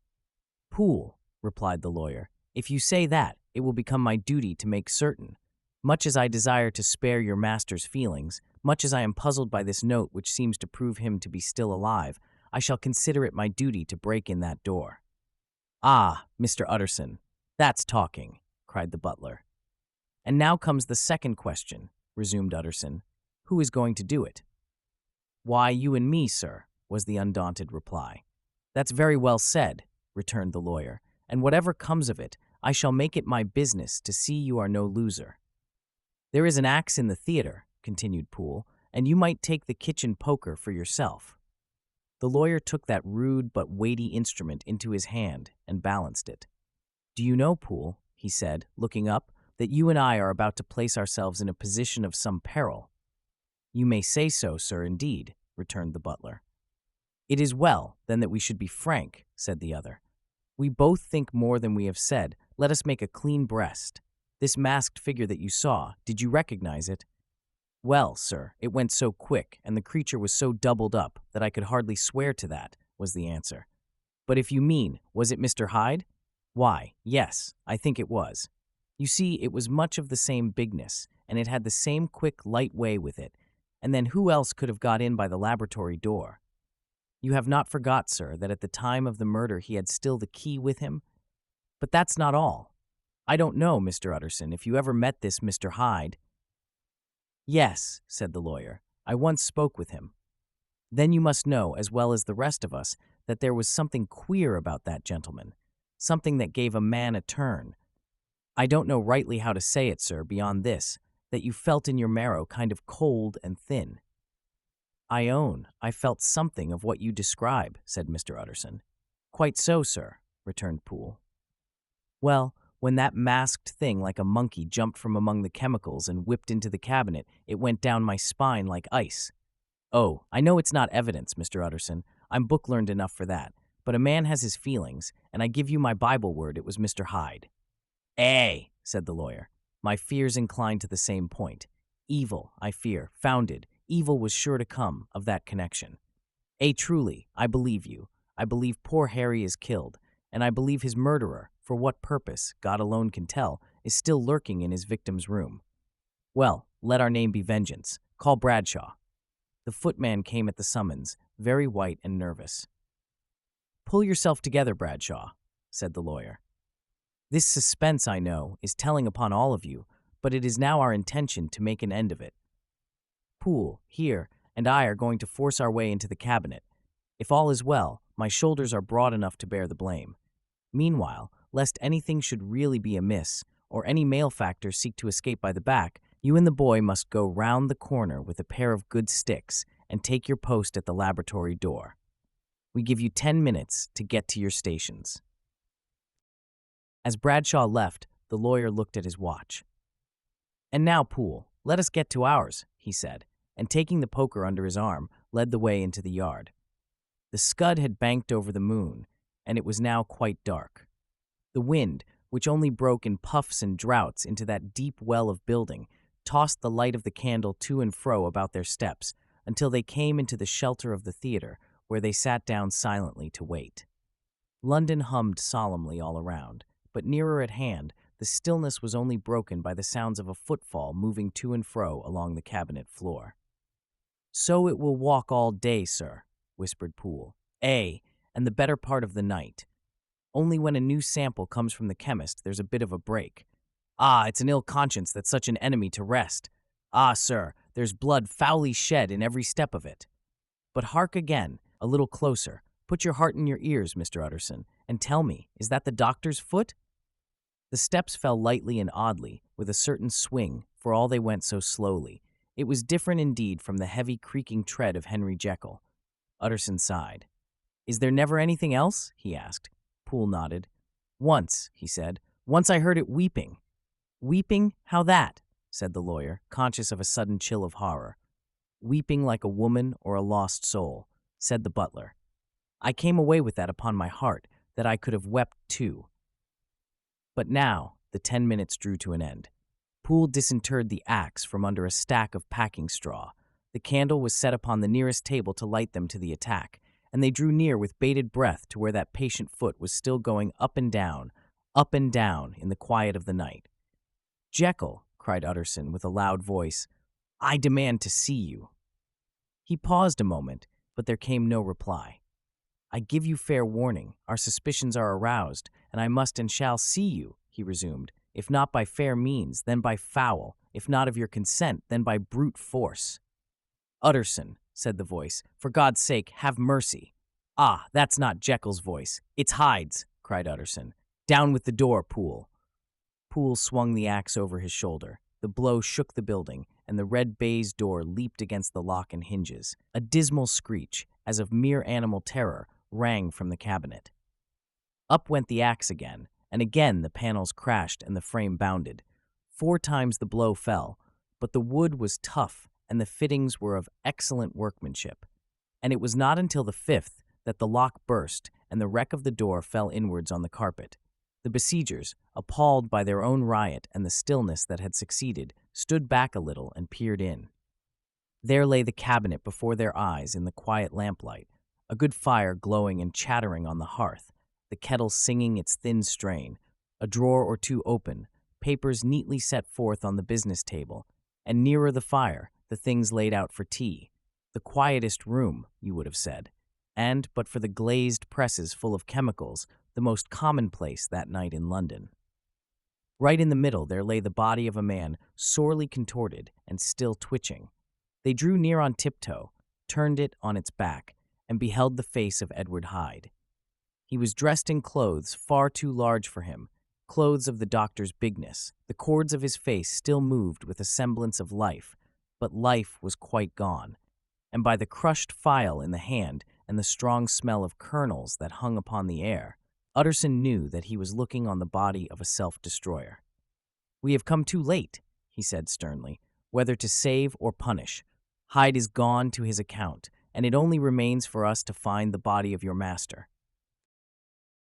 Poole, replied the lawyer, if you say that, it will become my duty to make certain. Much as I desire to spare your master's feelings, much as I am puzzled by this note which seems to prove him to be still alive, I shall consider it my duty to break in that door. Ah, Mr. Utterson, that's talking, cried the butler. And now comes the second question, resumed Utterson. Who is going to do it? Why, you and me, sir, was the undaunted reply. That's very well said, returned the lawyer, and whatever comes of it, I shall make it my business to see you are no loser. There is an axe in the theater, continued Poole, and you might take the kitchen poker for yourself. The lawyer took that rude but weighty instrument into his hand and balanced it. Do you know, Poole, he said, looking up, "that you and I are about to place ourselves in a position of some peril." "You may say so, sir, indeed," returned the butler. "It is well, then, that we should be frank," said the other. "We both think more than we have said. Let us make a clean breast. This masked figure that you saw, did you recognize it?" "Well, sir, it went so quick, and the creature was so doubled up that I could hardly swear to that," was the answer. "But if you mean, was it Mr. Hyde? Why, yes, I think it was. You see, it was much of the same bigness, and it had the same quick, light way with it. And then who else could have got in by the laboratory door? You have not forgot, sir, that at the time of the murder he had still the key with him? But that's not all. I don't know, Mr. Utterson, if you ever met this Mr. Hyde." "Yes," said the lawyer, "I once spoke with him." "Then you must know, as well as the rest of us, that there was something queer about that gentleman, something that gave a man a turn. I don't know rightly how to say it, sir, beyond this, that you felt in your marrow kind of cold and thin." "I own I felt something of what you describe," said Mr. Utterson. "Quite so, sir," returned Poole. "Well, when that masked thing like a monkey jumped from among the chemicals and whipped into the cabinet, it went down my spine like ice. Oh, I know it's not evidence, Mr. Utterson. I'm book-learned enough for that. But a man has his feelings, and I give you my Bible word it was Mr. Hyde." "Eh," said the lawyer. "My fears incline to the same point. Evil, I fear, founded, evil was sure to come of that connection. Truly, I believe you. I believe poor Harry is killed, and I believe his murderer, for what purpose, God alone can tell, is still lurking in his victim's room. Well, let our name be Vengeance. Call Bradshaw." The footman came at the summons, very white and nervous. "Pull yourself together, Bradshaw," said the lawyer. "This suspense, I know, is telling upon all of you, but it is now our intention to make an end of it. Poole, here, and I are going to force our way into the cabinet. If all is well, my shoulders are broad enough to bear the blame. Meanwhile, lest anything should really be amiss, or any malefactor seek to escape by the back, you and the boy must go round the corner with a pair of good sticks and take your post at the laboratory door. We give you 10 minutes to get to your stations." As Bradshaw left, the lawyer looked at his watch. "And now, Poole, let us get to ours," he said, and taking the poker under his arm, led the way into the yard. The scud had banked over the moon, and it was now quite dark. The wind, which only broke in puffs and draughts into that deep well of building, tossed the light of the candle to and fro about their steps until they came into the shelter of the theater, where they sat down silently to wait. London hummed solemnly all around, but nearer at hand, the stillness was only broken by the sounds of a footfall moving to and fro along the cabinet floor. "So it will walk all day, sir," whispered Poole. "And the better part of the night. Only when a new sample comes from the chemist, there's a bit of a break. It's an ill conscience that's such an enemy to rest. Sir, there's blood foully shed in every step of it. But hark again, a little closer. Put your heart in your ears, Mr. Utterson, and tell me, is that the doctor's foot?" The steps fell lightly and oddly, with a certain swing, for all they went so slowly. It was different indeed from the heavy creaking tread of Henry Jekyll. Utterson sighed. "Is there never anything else?" he asked. Poole nodded. "Once," he said. "Once I heard it weeping." "Weeping? How that?" said the lawyer, conscious of a sudden chill of horror. "Weeping like a woman or a lost soul," said the butler. "I came away with that upon my heart, that I could have wept too." But now the 10 minutes drew to an end. Poole disinterred the axe from under a stack of packing straw. The candle was set upon the nearest table to light them to the attack, and they drew near with bated breath to where that patient foot was still going up and down in the quiet of the night. "Jekyll," cried Utterson with a loud voice, "I demand to see you." He paused a moment, but there came no reply. "I give you fair warning. Our suspicions are aroused, and I must and shall see you," he resumed, "if not by fair means, then by foul, if not of your consent, then by brute force." "Utterson," said the voice, "for God's sake, have mercy." That's not Jekyll's voice. It's Hyde's," cried Utterson. "Down with the door, Poole." Poole swung the axe over his shoulder. The blow shook the building, and the red baize door leaped against the lock and hinges. A dismal screech, as of mere animal terror, rang from the cabinet. Up went the axe again, and again the panels crashed and the frame bounded. 4 times the blow fell, but the wood was tough and the fittings were of excellent workmanship. And it was not until the 5th that the lock burst and the wreck of the door fell inwards on the carpet. The besiegers, appalled by their own riot and the stillness that had succeeded, stood back a little and peered in. There lay the cabinet before their eyes in the quiet lamplight, a good fire glowing and chattering on the hearth, the kettle singing its thin strain, a drawer or two open, papers neatly set forth on the business table, and nearer the fire, the things laid out for tea. The quietest room, you would have said, and, but for the glazed presses full of chemicals, the most commonplace that night in London. Right in the middle there lay the body of a man, sorely contorted and still twitching. They drew near on tiptoe, turned it on its back, and beheld the face of Edward Hyde. He was dressed in clothes far too large for him, clothes of the doctor's bigness. The cords of his face still moved with a semblance of life, but life was quite gone, and by the crushed phial in the hand and the strong smell of kernels that hung upon the air, Utterson knew that he was looking on the body of a self-destroyer. "We have come too late," he said sternly, "whether to save or punish. Hyde is gone to his account, and it only remains for us to find the body of your master."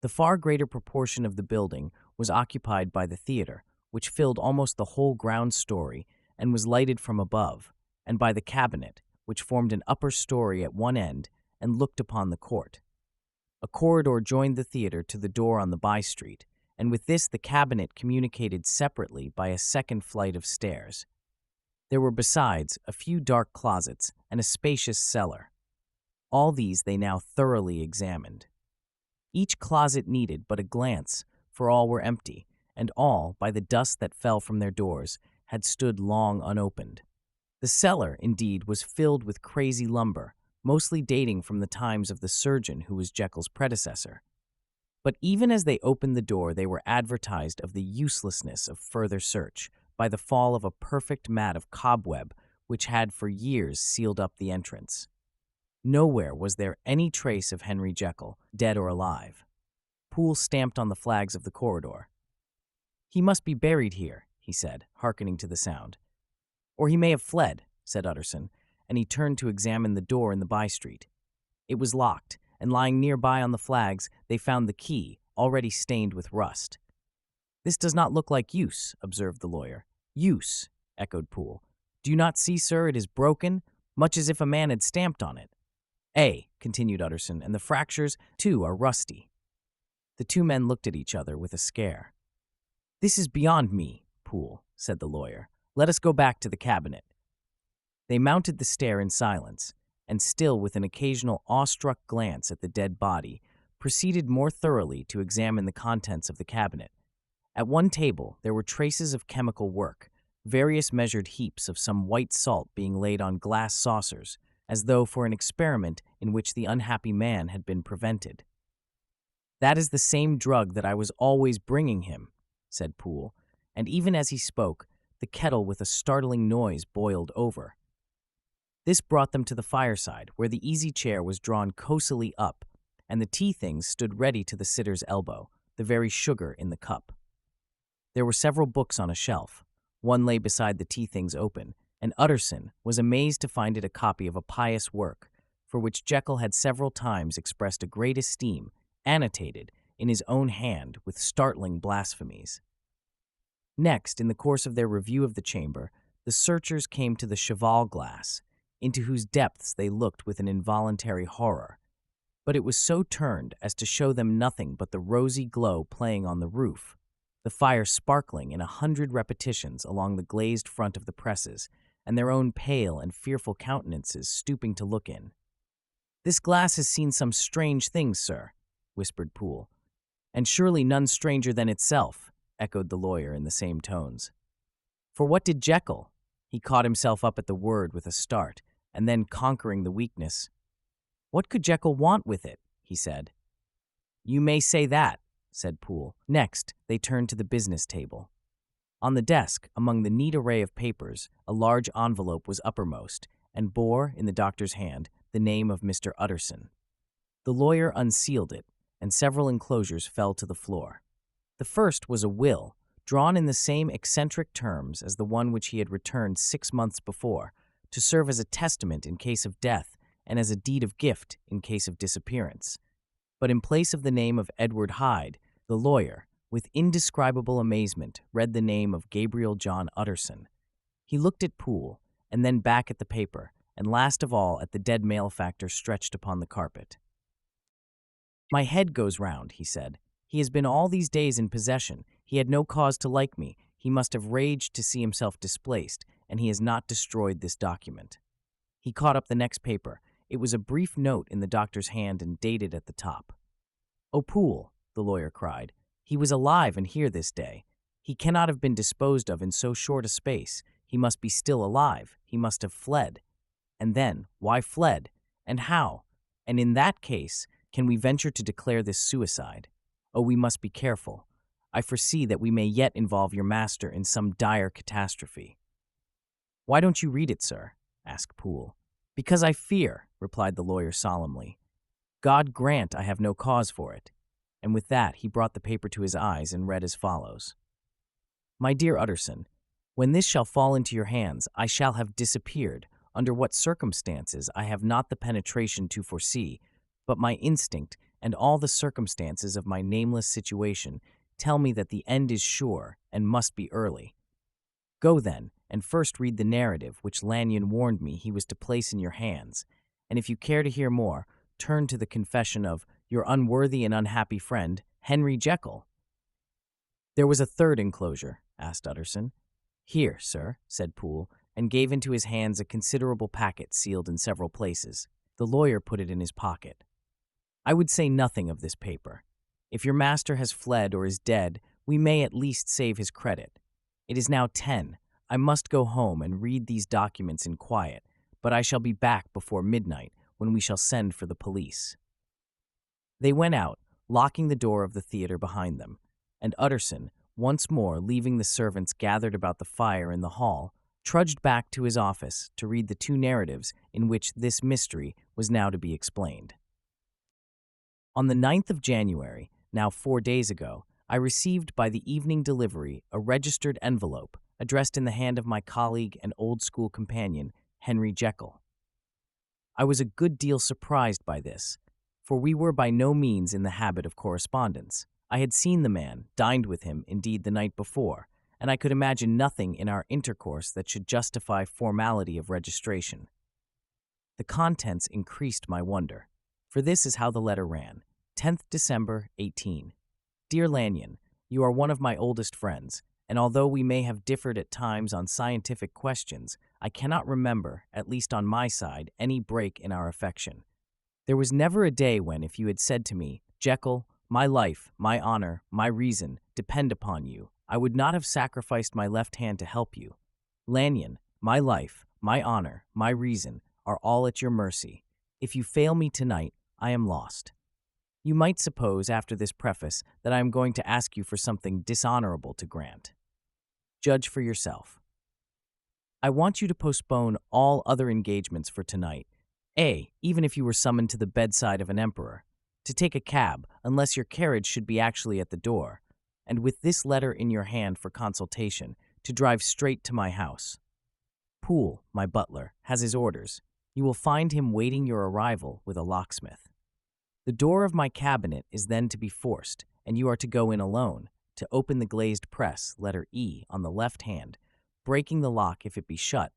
The far greater proportion of the building was occupied by the theater, which filled almost the whole ground story and was lighted from above, and by the cabinet, which formed an upper story at one end and looked upon the court. A corridor joined the theater to the door on the by-street, and with this the cabinet communicated separately by a second flight of stairs. There were besides a few dark closets and a spacious cellar. All these they now thoroughly examined. Each closet needed but a glance, for all were empty, and all, by the dust that fell from their doors, had stood long unopened. The cellar, indeed, was filled with crazy lumber, mostly dating from the times of the surgeon who was Jekyll's predecessor. But even as they opened the door, they were advertised of the uselessness of further search by the fall of a perfect mat of cobweb which had for years sealed up the entrance. Nowhere was there any trace of Henry Jekyll, dead or alive. Poole stamped on the flags of the corridor. "He must be buried here," he said, hearkening to the sound. "Or he may have fled," said Utterson, and he turned to examine the door in the by-street. It was locked, and lying nearby on the flags, they found the key, already stained with rust. "This does not look like use," observed the lawyer. "Use," echoed Poole. "Do you not see, sir, it is broken, much as if a man had stamped on it." "Ay," continued Utterson, "and the fractures, too, are rusty." The two men looked at each other with a scare. "This is beyond me, Poole," said the lawyer. "Let us go back to the cabinet." They mounted the stair in silence, and still with an occasional awestruck glance at the dead body, proceeded more thoroughly to examine the contents of the cabinet. At one table there were traces of chemical work, various measured heaps of some white salt being laid on glass saucers, as though for an experiment in which the unhappy man had been prevented. "That is the same drug that I was always bringing him," said Poole, and even as he spoke, the kettle with a startling noise boiled over. This brought them to the fireside, where the easy chair was drawn cosily up, and the tea-things stood ready to the sitter's elbow, the very sugar in the cup. There were several books on a shelf. One lay beside the tea-things open, and Utterson was amazed to find it a copy of a pious work, for which Jekyll had several times expressed a great esteem, annotated, in his own hand, with startling blasphemies. Next, in the course of their review of the chamber, the searchers came to the cheval glass, into whose depths they looked with an involuntary horror. But it was so turned as to show them nothing but the rosy glow playing on the roof, the fire sparkling in 100 repetitions along the glazed front of the presses, and their own pale and fearful countenances stooping to look in. "This glass has seen some strange things, sir," whispered Poole. "And surely none stranger than itself," echoed the lawyer in the same tones. For what did Jekyll? He caught himself up at the word with a start, and then conquering the weakness. "What could Jekyll want with it?" he said. "You may say that," said Poole. Next, they turned to the business table. On the desk, among the neat array of papers, a large envelope was uppermost, and bore, in the doctor's hand, the name of Mr. Utterson. The lawyer unsealed it, and several enclosures fell to the floor. The first was a will, drawn in the same eccentric terms as the one which he had returned 6 months before, to serve as a testament in case of death and as a deed of gift in case of disappearance. But in place of the name of Edward Hyde, the lawyer, with indescribable amazement, read the name of Gabriel John Utterson. He looked at Poole, and then back at the paper, and last of all at the dead malefactor stretched upon the carpet. "My head goes round," he said. "He has been all these days in possession. He had no cause to like me. He must have raged to see himself displaced, and he has not destroyed this document." He caught up the next paper. It was a brief note in the doctor's hand and dated at the top. "Oh, Poole," the lawyer cried, "he was alive and here this day. He cannot have been disposed of in so short a space. He must be still alive. He must have fled. And then, why fled? And how? And in that case, can we venture to declare this suicide? Oh, we must be careful. I foresee that we may yet involve your master in some dire catastrophe." "Why don't you read it, sir?" asked Poole. "Because I fear," replied the lawyer solemnly. "God grant I have no cause for it." And with that, he brought the paper to his eyes and read as follows. "My dear Utterson, when this shall fall into your hands, I shall have disappeared. Under what circumstances I have not the penetration to foresee, but my instinct and all the circumstances of my nameless situation tell me that the end is sure and must be early. Go then, and first read the narrative which Lanyon warned me he was to place in your hands, and if you care to hear more, turn to the confession of your unworthy and unhappy friend, Henry Jekyll." "There was a third enclosure?" asked Utterson. "Here, sir," said Poole, and gave into his hands a considerable packet sealed in several places. The lawyer put it in his pocket. "I would say nothing of this paper. If your master has fled or is dead, we may at least save his credit. It is now 10. I must go home and read these documents in quiet, but I shall be back before midnight, when we shall send for the police." They went out, locking the door of the theater behind them, and Utterson, once more leaving the servants gathered about the fire in the hall, trudged back to his office to read the two narratives in which this mystery was now to be explained. On the 9th of January, now 4 days ago, I received by the evening delivery a registered envelope addressed in the hand of my colleague and old school companion, Henry Jekyll. I was a good deal surprised by this, for we were by no means in the habit of correspondence. I had seen the man, dined with him, indeed, the night before, and I could imagine nothing in our intercourse that should justify formality of registration. The contents increased my wonder, for this is how the letter ran. 10th December, 18. Dear Lanyon, you are one of my oldest friends, and although we may have differed at times on scientific questions, I cannot remember, at least on my side, any break in our affection. There was never a day when, if you had said to me, "Jekyll, my life, my honor, my reason depend upon you," I would not have sacrificed my left hand to help you. Lanyon, my life, my honor, my reason are all at your mercy. If you fail me tonight, I am lost. You might suppose, after this preface, that I am going to ask you for something dishonorable to grant. Judge for yourself. I want you to postpone all other engagements for tonight, even if you were summoned to the bedside of an emperor, to take a cab, unless your carriage should be actually at the door, and with this letter in your hand for consultation, to drive straight to my house. Poole, my butler, has his orders. You will find him waiting your arrival with a locksmith. The door of my cabinet is then to be forced, and you are to go in alone, to open the glazed press, letter E, on the left hand, breaking the lock if it be shut,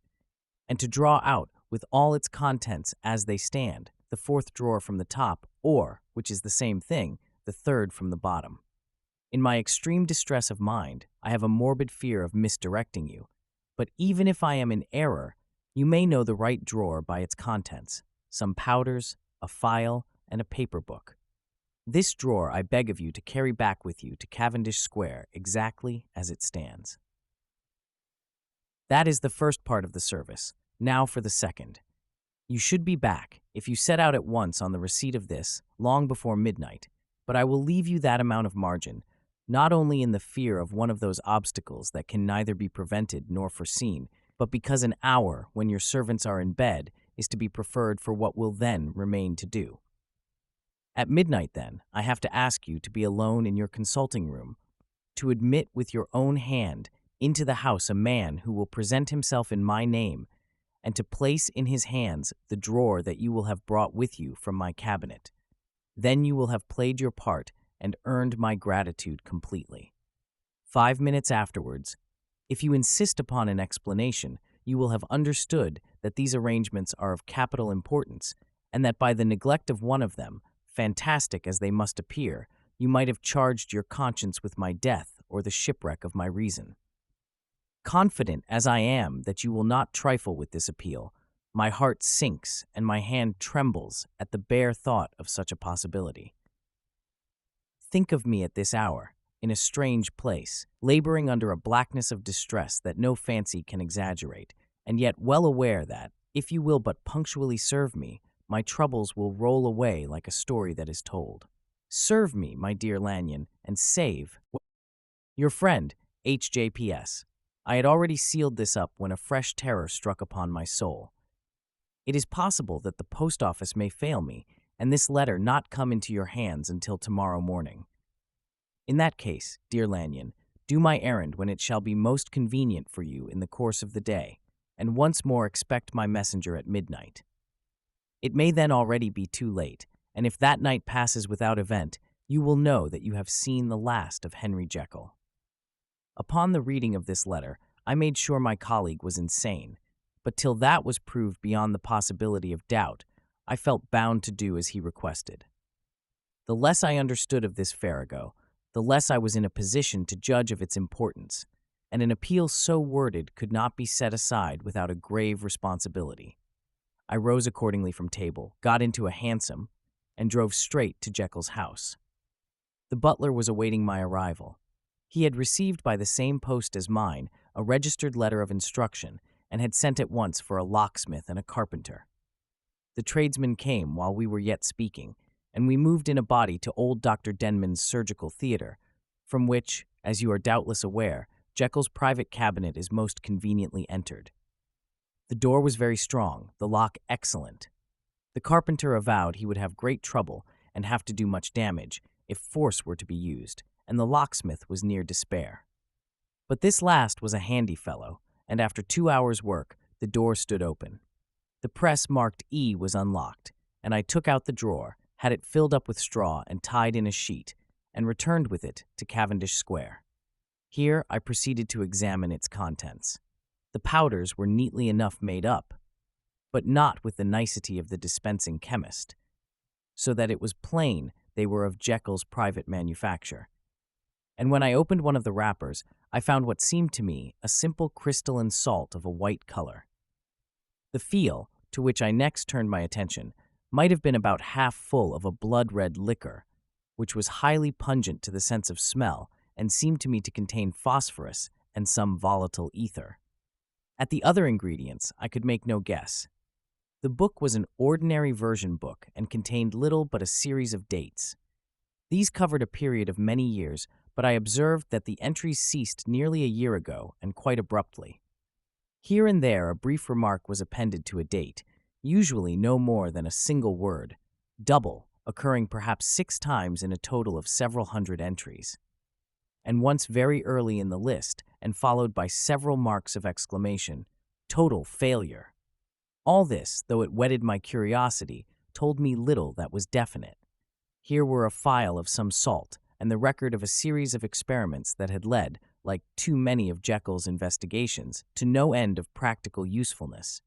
and to draw out, with all its contents as they stand, the fourth drawer from the top, or, which is the same thing, the third from the bottom. In my extreme distress of mind, I have a morbid fear of misdirecting you, but even if I am in error, you may know the right drawer by its contents, some powders, a file, and a paper book. This drawer I beg of you to carry back with you to Cavendish Square exactly as it stands. That is the first part of the service. Now for the second. You should be back, if you set out at once on the receipt of this, long before midnight, but I will leave you that amount of margin, not only in the fear of one of those obstacles that can neither be prevented nor foreseen, but because an hour when your servants are in bed is to be preferred for what will then remain to do. At midnight, then, I have to ask you to be alone in your consulting room, to admit with your own hand into the house a man who will present himself in my name, and to place in his hands the drawer that you will have brought with you from my cabinet. Then you will have played your part and earned my gratitude completely. 5 minutes afterwards, if you insist upon an explanation, you will have understood that these arrangements are of capital importance, and that by the neglect of one of them, fantastic as they must appear, you might have charged your conscience with my death or the shipwreck of my reason. Confident as I am that you will not trifle with this appeal, my heart sinks and my hand trembles at the bare thought of such a possibility. Think of me at this hour, in a strange place, laboring under a blackness of distress that no fancy can exaggerate, and yet well aware that, if you will but punctually serve me, my troubles will roll away like a story that is told. Serve me, my dear Lanyon, and save your friend, HJPS. I had already sealed this up when a fresh terror struck upon my soul. It is possible that the post office may fail me, and this letter not come into your hands until tomorrow morning. In that case, dear Lanyon, do my errand when it shall be most convenient for you in the course of the day, and once more expect my messenger at midnight. It may then already be too late, and if that night passes without event, you will know that you have seen the last of Henry Jekyll. Upon the reading of this letter, I made sure my colleague was insane, but till that was proved beyond the possibility of doubt, I felt bound to do as he requested. The less I understood of this farrago, the less I was in a position to judge of its importance, and an appeal so worded could not be set aside without a grave responsibility. I rose accordingly from table, got into a hansom, and drove straight to Jekyll's house. The butler was awaiting my arrival. He had received by the same post as mine a registered letter of instruction and had sent at once for a locksmith and a carpenter. The tradesmen came while we were yet speaking, and we moved in a body to old Dr. Denman's surgical theater, from which, as you are doubtless aware, Jekyll's private cabinet is most conveniently entered. The door was very strong, the lock excellent. The carpenter avowed he would have great trouble and have to do much damage if force were to be used, and the locksmith was near despair. But this last was a handy fellow, and after 2 hours' work, the door stood open. The press marked E was unlocked, and I took out the drawer, had it filled up with straw and tied in a sheet, and returned with it to Cavendish Square. Here I proceeded to examine its contents. The powders were neatly enough made up, but not with the nicety of the dispensing chemist, so that it was plain they were of Jekyll's private manufacture. And when I opened one of the wrappers, I found what seemed to me a simple crystalline salt of a white color. The phial, to which I next turned my attention, might have been about half full of a blood-red liquor, which was highly pungent to the sense of smell and seemed to me to contain phosphorus and some volatile ether. At the other ingredients, I could make no guess. The book was an ordinary version book and contained little but a series of dates. These covered a period of many years, but I observed that the entries ceased nearly a year ago and quite abruptly. Here and there a brief remark was appended to a date, usually no more than a single word, double, occurring perhaps 6 times in a total of several hundred entries, and once very early in the list and followed by several marks of exclamation, total failure. All this, though it whetted my curiosity, told me little that was definite. Here were a phial of some salt, and the record of a series of experiments that had led, like too many of Jekyll's investigations, to no end of practical usefulness.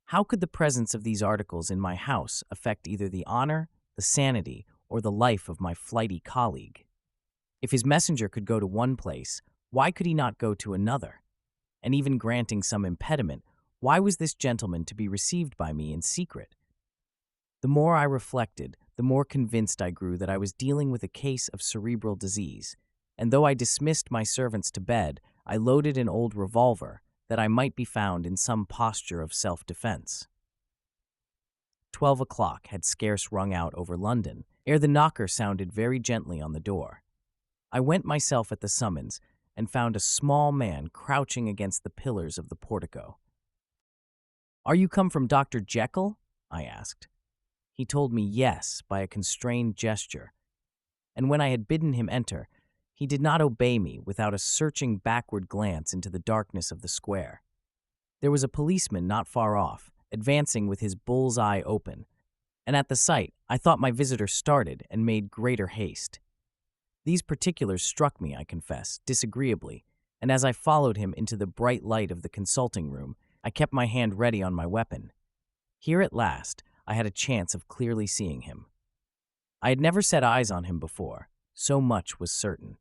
How could the presence of these articles in my house affect either the honor, the sanity, or the life of my flighty colleague? If his messenger could go to one place, why could he not go to another? And even granting some impediment, why was this gentleman to be received by me in secret? The more I reflected, the more convinced I grew that I was dealing with a case of cerebral disease, and though I dismissed my servants to bed, I loaded an old revolver that I might be found in some posture of self-defense. 12 o'clock had scarce rung out over London, ere the knocker sounded very gently on the door. I went myself at the summons, and found a small man crouching against the pillars of the portico. "Are you come from Dr. Jekyll?" I asked. He told me yes by a constrained gesture, and when I had bidden him enter, He did not obey me without a searching backward glance into the darkness of the square. There was a policeman not far off, advancing with his bull's eye open, and at the sight I thought my visitor started and made greater haste. These particulars struck me, I confess, disagreeably, and as I followed him into the bright light of the consulting room, I kept my hand ready on my weapon. Here at last, I had a chance of clearly seeing him. I had never set eyes on him before, so much was certain.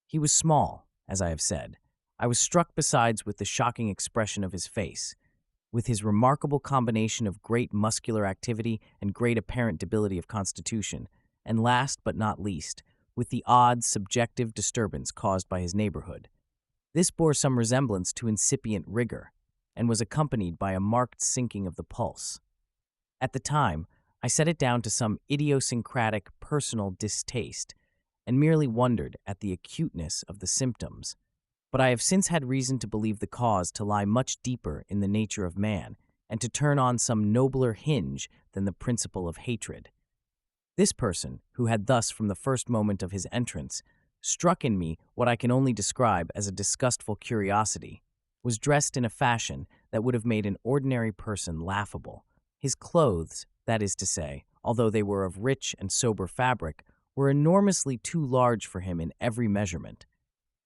He was small, as I have said. I was struck besides with the shocking expression of his face, with his remarkable combination of great muscular activity and great apparent debility of constitution, and last but not least, with the odd, subjective disturbance caused by his neighborhood. This bore some resemblance to incipient rigor, and was accompanied by a marked sinking of the pulse. At the time, I set it down to some idiosyncratic personal distaste, and merely wondered at the acuteness of the symptoms. But I have since had reason to believe the cause to lie much deeper in the nature of man, and to turn on some nobler hinge than the principle of hatred. This person, who had thus from the first moment of his entrance struck in me what I can only describe as a disgustful curiosity, was dressed in a fashion that would have made an ordinary person laughable. His clothes, that is to say, although they were of rich and sober fabric, were enormously too large for him in every measurement.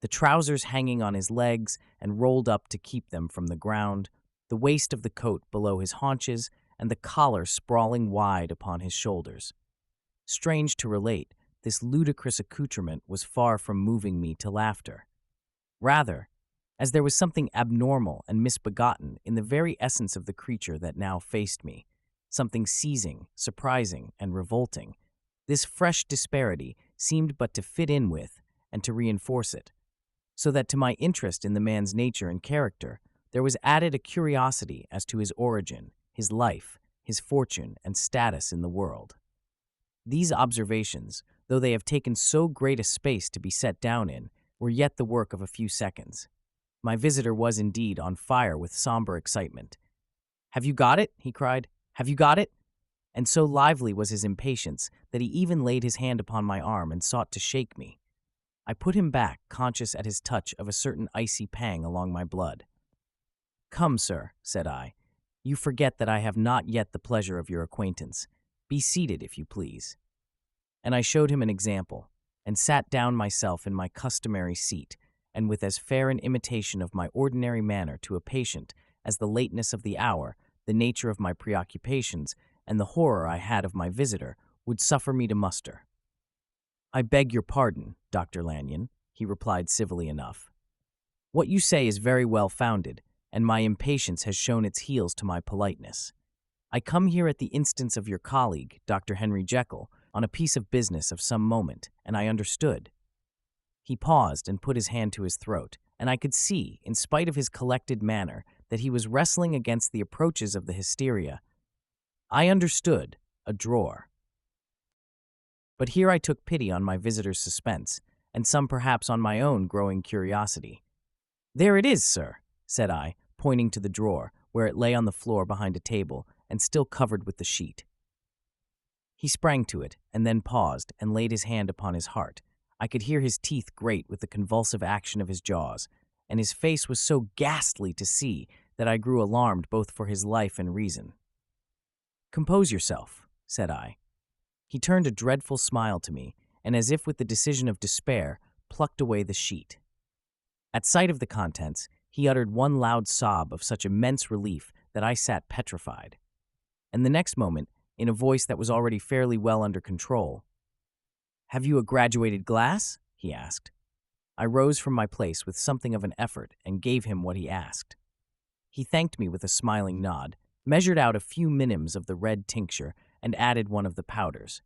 The trousers hanging on his legs and rolled up to keep them from the ground, the waist of the coat below his haunches, and the collar sprawling wide upon his shoulders. Strange to relate, this ludicrous accoutrement was far from moving me to laughter. Rather, as there was something abnormal and misbegotten in the very essence of the creature that now faced me, something seizing, surprising, and revolting, this fresh disparity seemed but to fit in with and to reinforce it, so that to my interest in the man's nature and character, there was added a curiosity as to his origin, his life, his fortune, and status in the world. These observations, though they have taken so great a space to be set down in, were yet the work of a few seconds. My visitor was indeed on fire with somber excitement. "Have you got it?" he cried. "Have you got it?" And so lively was his impatience that he even laid his hand upon my arm and sought to shake me. I put him back, conscious at his touch of a certain icy pang along my blood. "Come, sir," said I. "You forget that I have not yet the pleasure of your acquaintance. Be seated, if you please." And I showed him an example, and sat down myself in my customary seat, and with as fair an imitation of my ordinary manner to a patient as the lateness of the hour, the nature of my preoccupations, and the horror I had of my visitor would suffer me to muster. "I beg your pardon, Dr. Lanyon," he replied civilly enough. "What you say is very well founded, and my impatience has shown its heels to my politeness. I come here at the instance of your colleague, Dr. Henry Jekyll, on a piece of business of some moment, and I understood." He paused and put his hand to his throat, and I could see, in spite of his collected manner, that he was wrestling against the approaches of the hysteria. I understood a drawer. But here I took pity on my visitor's suspense, and some perhaps on my own growing curiosity. "There it is, sir," said I, pointing to the drawer, where it lay on the floor behind a table, and still covered with the sheet. He sprang to it, and then paused, and laid his hand upon his heart. I could hear his teeth grate with the convulsive action of his jaws, and his face was so ghastly to see that I grew alarmed both for his life and reason. "Compose yourself," said I. He turned a dreadful smile to me, and as if with the decision of despair, plucked away the sheet. At sight of the contents, he uttered one loud sob of such immense relief that I sat petrified. And the next moment, in a voice that was already fairly well under control, "Have you a graduated glass?" he asked. I rose from my place with something of an effort and gave him what he asked. He thanked me with a smiling nod, measured out a few minims of the red tincture, and added one of the powders.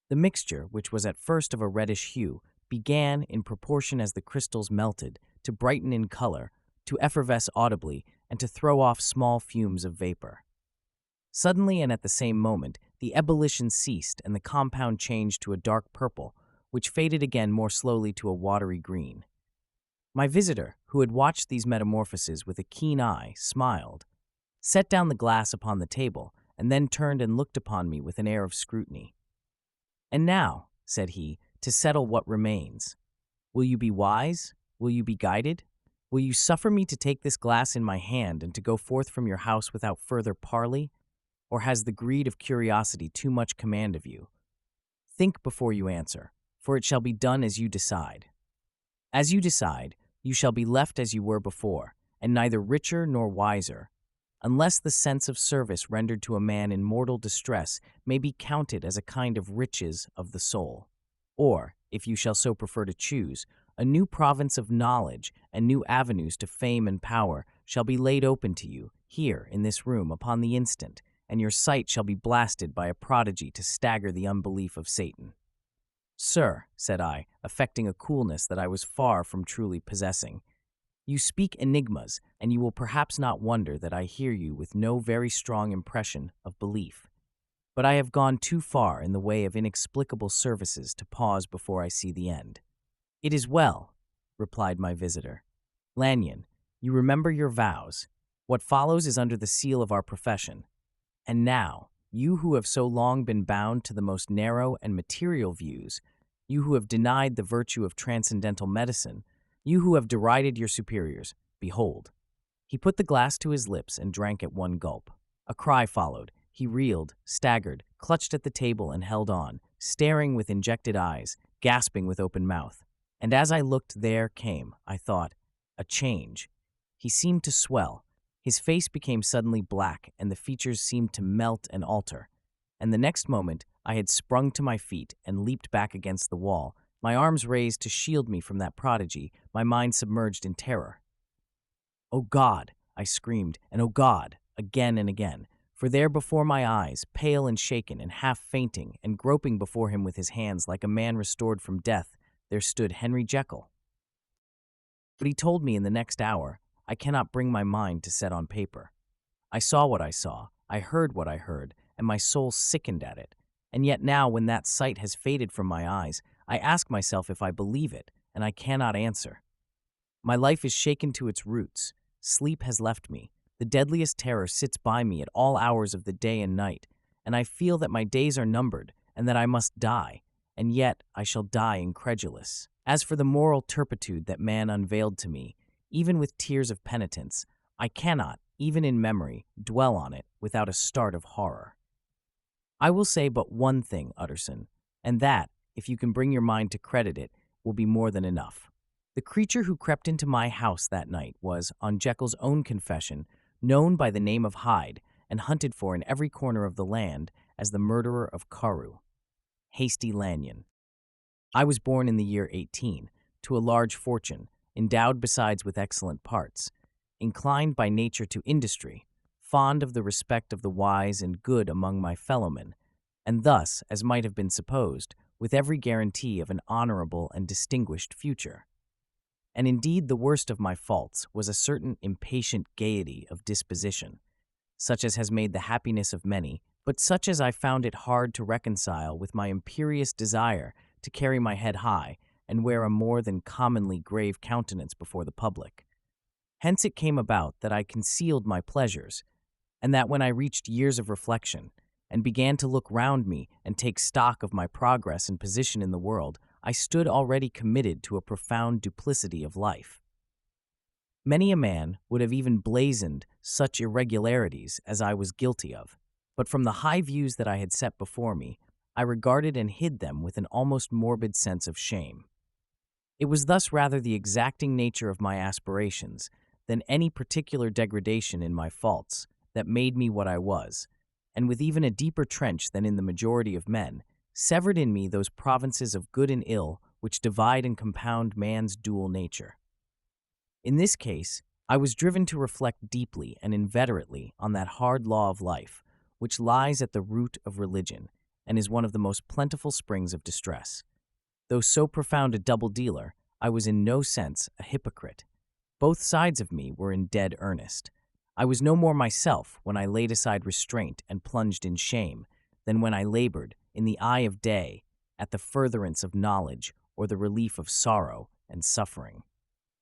The mixture, which was at first of a reddish hue, began, in proportion as the crystals melted, to brighten in color, to effervesce audibly, and to throw off small fumes of vapor. Suddenly and at the same moment, the ebullition ceased and the compound changed to a dark purple, which faded again more slowly to a watery green. My visitor, who had watched these metamorphoses with a keen eye, smiled, set down the glass upon the table, and then turned and looked upon me with an air of scrutiny. "And now," said he, "to settle what remains. Will you be wise? Will you be guided? Will you suffer me to take this glass in my hand and to go forth from your house without further parley? Or has the greed of curiosity too much command of you? Think before you answer, for it shall be done as you decide. As you decide, you shall be left as you were before, and neither richer nor wiser, unless the sense of service rendered to a man in mortal distress may be counted as a kind of riches of the soul. Or, if you shall so prefer to choose, a new province of knowledge and new avenues to fame and power shall be laid open to you, here in this room, upon the instant, and your sight shall be blasted by a prodigy to stagger the unbelief of Satan. Sir, said I, affecting a coolness that I was far from truly possessing, you speak enigmas, and you will perhaps not wonder that I hear you with no very strong impression of belief. But I have gone too far in the way of inexplicable services to pause before I see the end. It is well, replied my visitor. Lanyon, you remember your vows. What follows is under the seal of our profession. And now, you who have so long been bound to the most narrow and material views, you who have denied the virtue of transcendental medicine, you who have derided your superiors, behold. He put the glass to his lips and drank at one gulp. A cry followed. He reeled, staggered, clutched at the table and held on, staring with injected eyes, gasping with open mouth. And as I looked, there came, I thought, a change. He seemed to swell. His face became suddenly black, and the features seemed to melt and alter. And the next moment, I had sprung to my feet and leaped back against the wall, my arms raised to shield me from that prodigy, my mind submerged in terror. "Oh God!" I screamed, and "Oh God!" again and again, for there before my eyes, pale and shaken and half fainting, and groping before him with his hands like a man restored from death, there stood Henry Jekyll. What he told me in the next hour, I cannot bring my mind to set on paper. I saw what I saw, I heard what I heard, and my soul sickened at it. And yet now, when that sight has faded from my eyes, I ask myself if I believe it, and I cannot answer. My life is shaken to its roots. Sleep has left me. The deadliest terror sits by me at all hours of the day and night, and I feel that my days are numbered, and that I must die, and yet I shall die incredulous. As for the moral turpitude that man unveiled to me, even with tears of penitence, I cannot, even in memory, dwell on it without a start of horror. I will say but one thing, Utterson, and that, if you can bring your mind to credit it, will be more than enough. The creature who crept into my house that night was, on Jekyll's own confession, known by the name of Hyde and hunted for in every corner of the land as the murderer of Carew, Hasty Lanyon. I was born in the year 18, to a large fortune, endowed besides with excellent parts, inclined by nature to industry, fond of the respect of the wise and good among my fellowmen, and thus, as might have been supposed, with every guarantee of an honorable and distinguished future. And indeed the worst of my faults was a certain impatient gaiety of disposition, such as has made the happiness of many, but such as I found it hard to reconcile with my imperious desire to carry my head high and wear a more than commonly grave countenance before the public. Hence it came about that I concealed my pleasures, and that when I reached years of reflection, and began to look round me and take stock of my progress and position in the world, I stood already committed to a profound duplicity of life. Many a man would have even blazoned such irregularities as I was guilty of, but from the high views that I had set before me, I regarded and hid them with an almost morbid sense of shame. It was thus rather the exacting nature of my aspirations than any particular degradation in my faults that made me what I was, and with even a deeper trench than in the majority of men, severed in me those provinces of good and ill which divide and compound man's dual nature. In this case, I was driven to reflect deeply and inveterately on that hard law of life, which lies at the root of religion, and is one of the most plentiful springs of distress. Though so profound a double-dealer, I was in no sense a hypocrite. Both sides of me were in dead earnest. I was no more myself when I laid aside restraint and plunged in shame than when I labored, in the eye of day, at the furtherance of knowledge or the relief of sorrow and suffering.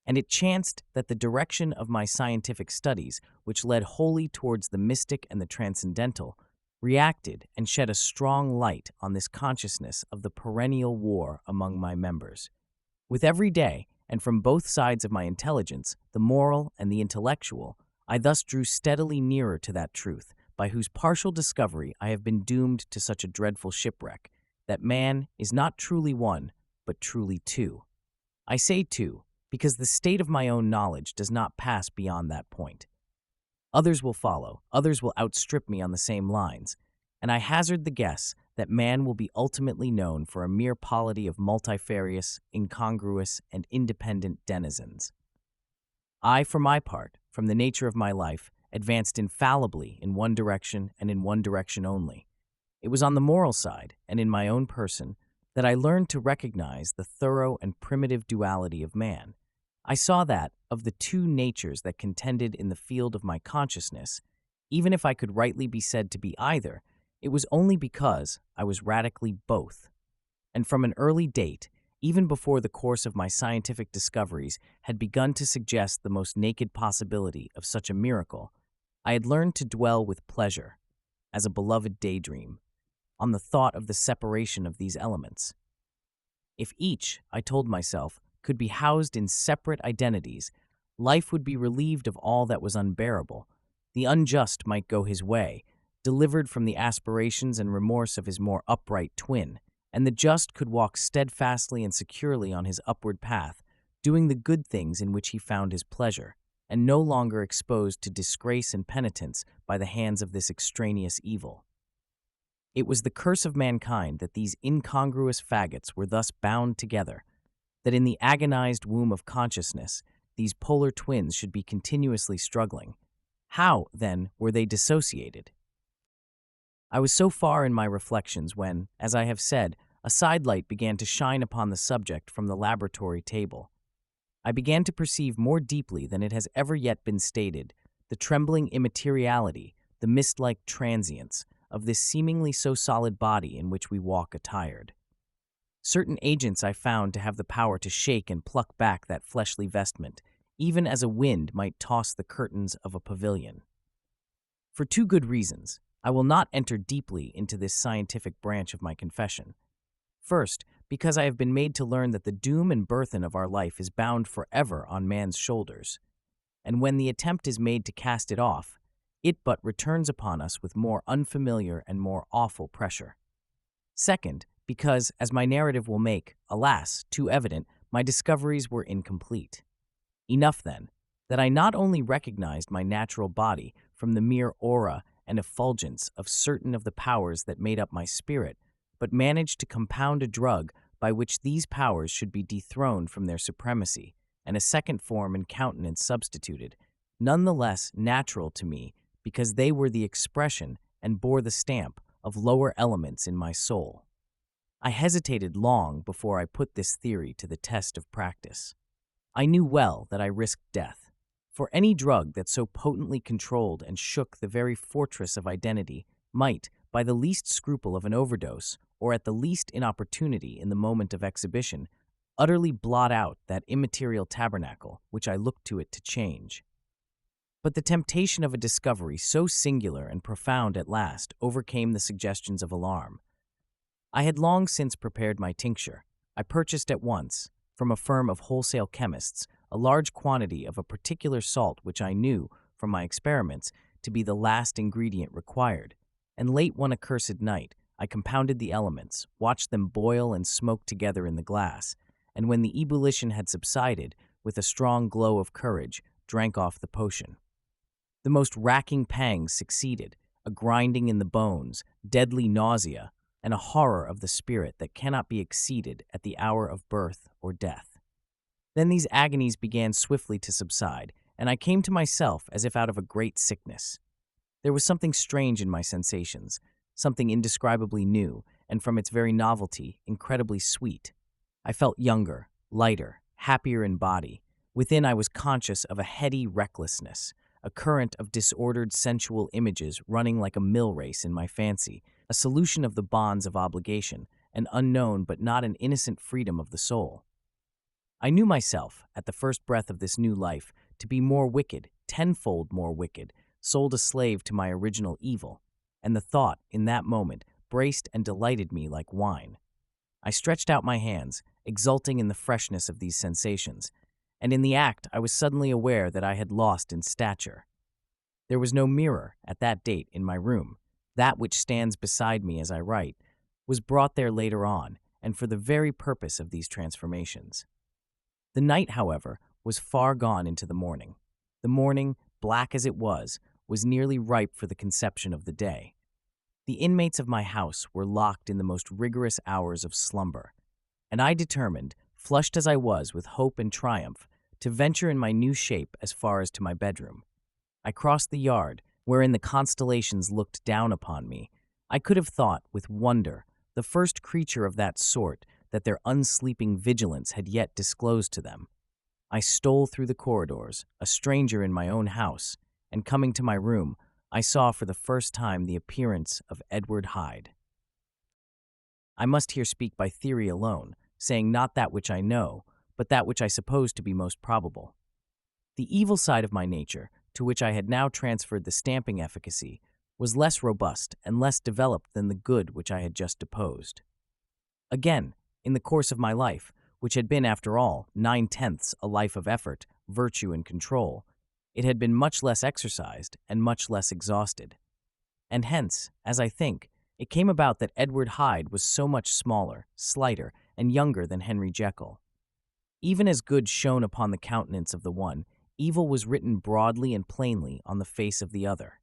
And it chanced that the direction of my scientific studies, which led wholly towards the mystic and the transcendental, reacted and shed a strong light on this consciousness of the perennial war among my members. With every day, and from both sides of my intelligence, the moral and the intellectual, I thus drew steadily nearer to that truth, by whose partial discovery I have been doomed to such a dreadful shipwreck, that man is not truly one, but truly two. I say two, because the state of my own knowledge does not pass beyond that point. Others will follow, others will outstrip me on the same lines, and I hazard the guess that man will be ultimately known for a mere polity of multifarious, incongruous, and independent denizens. I, for my part, from the nature of my life, advanced infallibly in one direction and in one direction only. It was on the moral side, and in my own person, that I learned to recognize the thorough and primitive duality of man. I saw that, of the two natures that contended in the field of my consciousness, even if I could rightly be said to be either, it was only because I was radically both. And from an early date, even before the course of my scientific discoveries had begun to suggest the most naked possibility of such a miracle, I had learned to dwell with pleasure, as a beloved daydream, on the thought of the separation of these elements. If each, I told myself, could be housed in separate identities, life would be relieved of all that was unbearable. The unjust might go his way, delivered from the aspirations and remorse of his more upright twin, and the just could walk steadfastly and securely on his upward path, doing the good things in which he found his pleasure, and no longer exposed to disgrace and penitence by the hands of this extraneous evil. It was the curse of mankind that these incongruous faggots were thus bound together, that in the agonized womb of consciousness, these polar twins should be continuously struggling. How, then, were they dissociated? I was so far in my reflections when, as I have said, a sidelight began to shine upon the subject from the laboratory table. I began to perceive more deeply than it has ever yet been stated the trembling immateriality, the mist-like transience, of this seemingly so solid body in which we walk attired. Certain agents I found to have the power to shake and pluck back that fleshly vestment, even as a wind might toss the curtains of a pavilion. For two good reasons, I will not enter deeply into this scientific branch of my confession. First, because I have been made to learn that the doom and burthen of our life is bound forever on man's shoulders, and when the attempt is made to cast it off, it but returns upon us with more unfamiliar and more awful pressure. Second, because, as my narrative will make, alas, too evident, my discoveries were incomplete. Enough, then, that I not only recognized my natural body from the mere aura and effulgence of certain of the powers that made up my spirit, but managed to compound a drug by which these powers should be dethroned from their supremacy, and a second form and countenance substituted, none the less natural to me because they were the expression and bore the stamp of lower elements in my soul. I hesitated long before I put this theory to the test of practice. I knew well that I risked death, for any drug that so potently controlled and shook the very fortress of identity might, by the least scruple of an overdose, or at the least inopportunity in the moment of exhibition, utterly blot out that immaterial tabernacle which I looked to it to change. But the temptation of a discovery so singular and profound at last overcame the suggestions of alarm. I had long since prepared my tincture. I purchased at once, from a firm of wholesale chemists, a large quantity of a particular salt which I knew, from my experiments, to be the last ingredient required, and late one accursed night I compounded the elements, watched them boil and smoke together in the glass, and when the ebullition had subsided, with a strong glow of courage, drank off the potion. The most racking pangs succeeded, a grinding in the bones, deadly nausea, and a horror of the spirit that cannot be exceeded at the hour of birth or death. Then these agonies began swiftly to subside, and I came to myself as if out of a great sickness. There was something strange in my sensations, something indescribably new, and from its very novelty, incredibly sweet. I felt younger, lighter, happier in body. Within I was conscious of a heady recklessness, a current of disordered sensual images running like a mill race in my fancy, a solution of the bonds of obligation, an unknown but not an innocent freedom of the soul. I knew myself, at the first breath of this new life, to be more wicked, tenfold more wicked, sold a slave to my original evil, and the thought, in that moment, braced and delighted me like wine. I stretched out my hands, exulting in the freshness of these sensations, and in the act I was suddenly aware that I had lost in stature. There was no mirror at that date in my room. That which stands beside me as I write was brought there later on, and for the very purpose of these transformations. The night, however, was far gone into the morning. The morning, black as it was nearly ripe for the conception of the day. The inmates of my house were locked in the most rigorous hours of slumber, and I determined, flushed as I was with hope and triumph, to venture in my new shape as far as to my bedroom. I crossed the yard, wherein the constellations looked down upon me. I could have thought, with wonder, the first creature of that sort that their unsleeping vigilance had yet disclosed to them. I stole through the corridors, a stranger in my own house, and coming to my room, I saw for the first time the appearance of Edward Hyde. I must here speak by theory alone, saying not that which I know, but that which I suppose to be most probable. The evil side of my nature, to which I had now transferred the stamping efficacy, was less robust and less developed than the good which I had just deposed. Again, in the course of my life, which had been, after all, 9/10 a life of effort, virtue, and control, it had been much less exercised and much less exhausted. And hence, as I think, it came about that Edward Hyde was so much smaller, slighter, and younger than Henry Jekyll. Even as good shone upon the countenance of the one, evil was written broadly and plainly on the face of the other.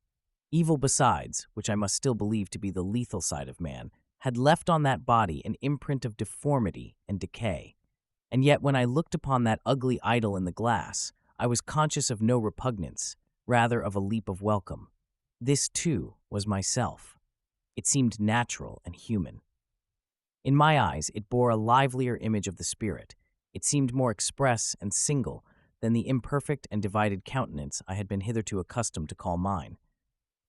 Evil besides, which I must still believe to be the lethal side of man, had left on that body an imprint of deformity and decay. And yet when I looked upon that ugly idol in the glass, I was conscious of no repugnance, rather of a leap of welcome. This, too, was myself. It seemed natural and human. In my eyes, it bore a livelier image of the spirit. It seemed more express and single than the imperfect and divided countenance I had been hitherto accustomed to call mine.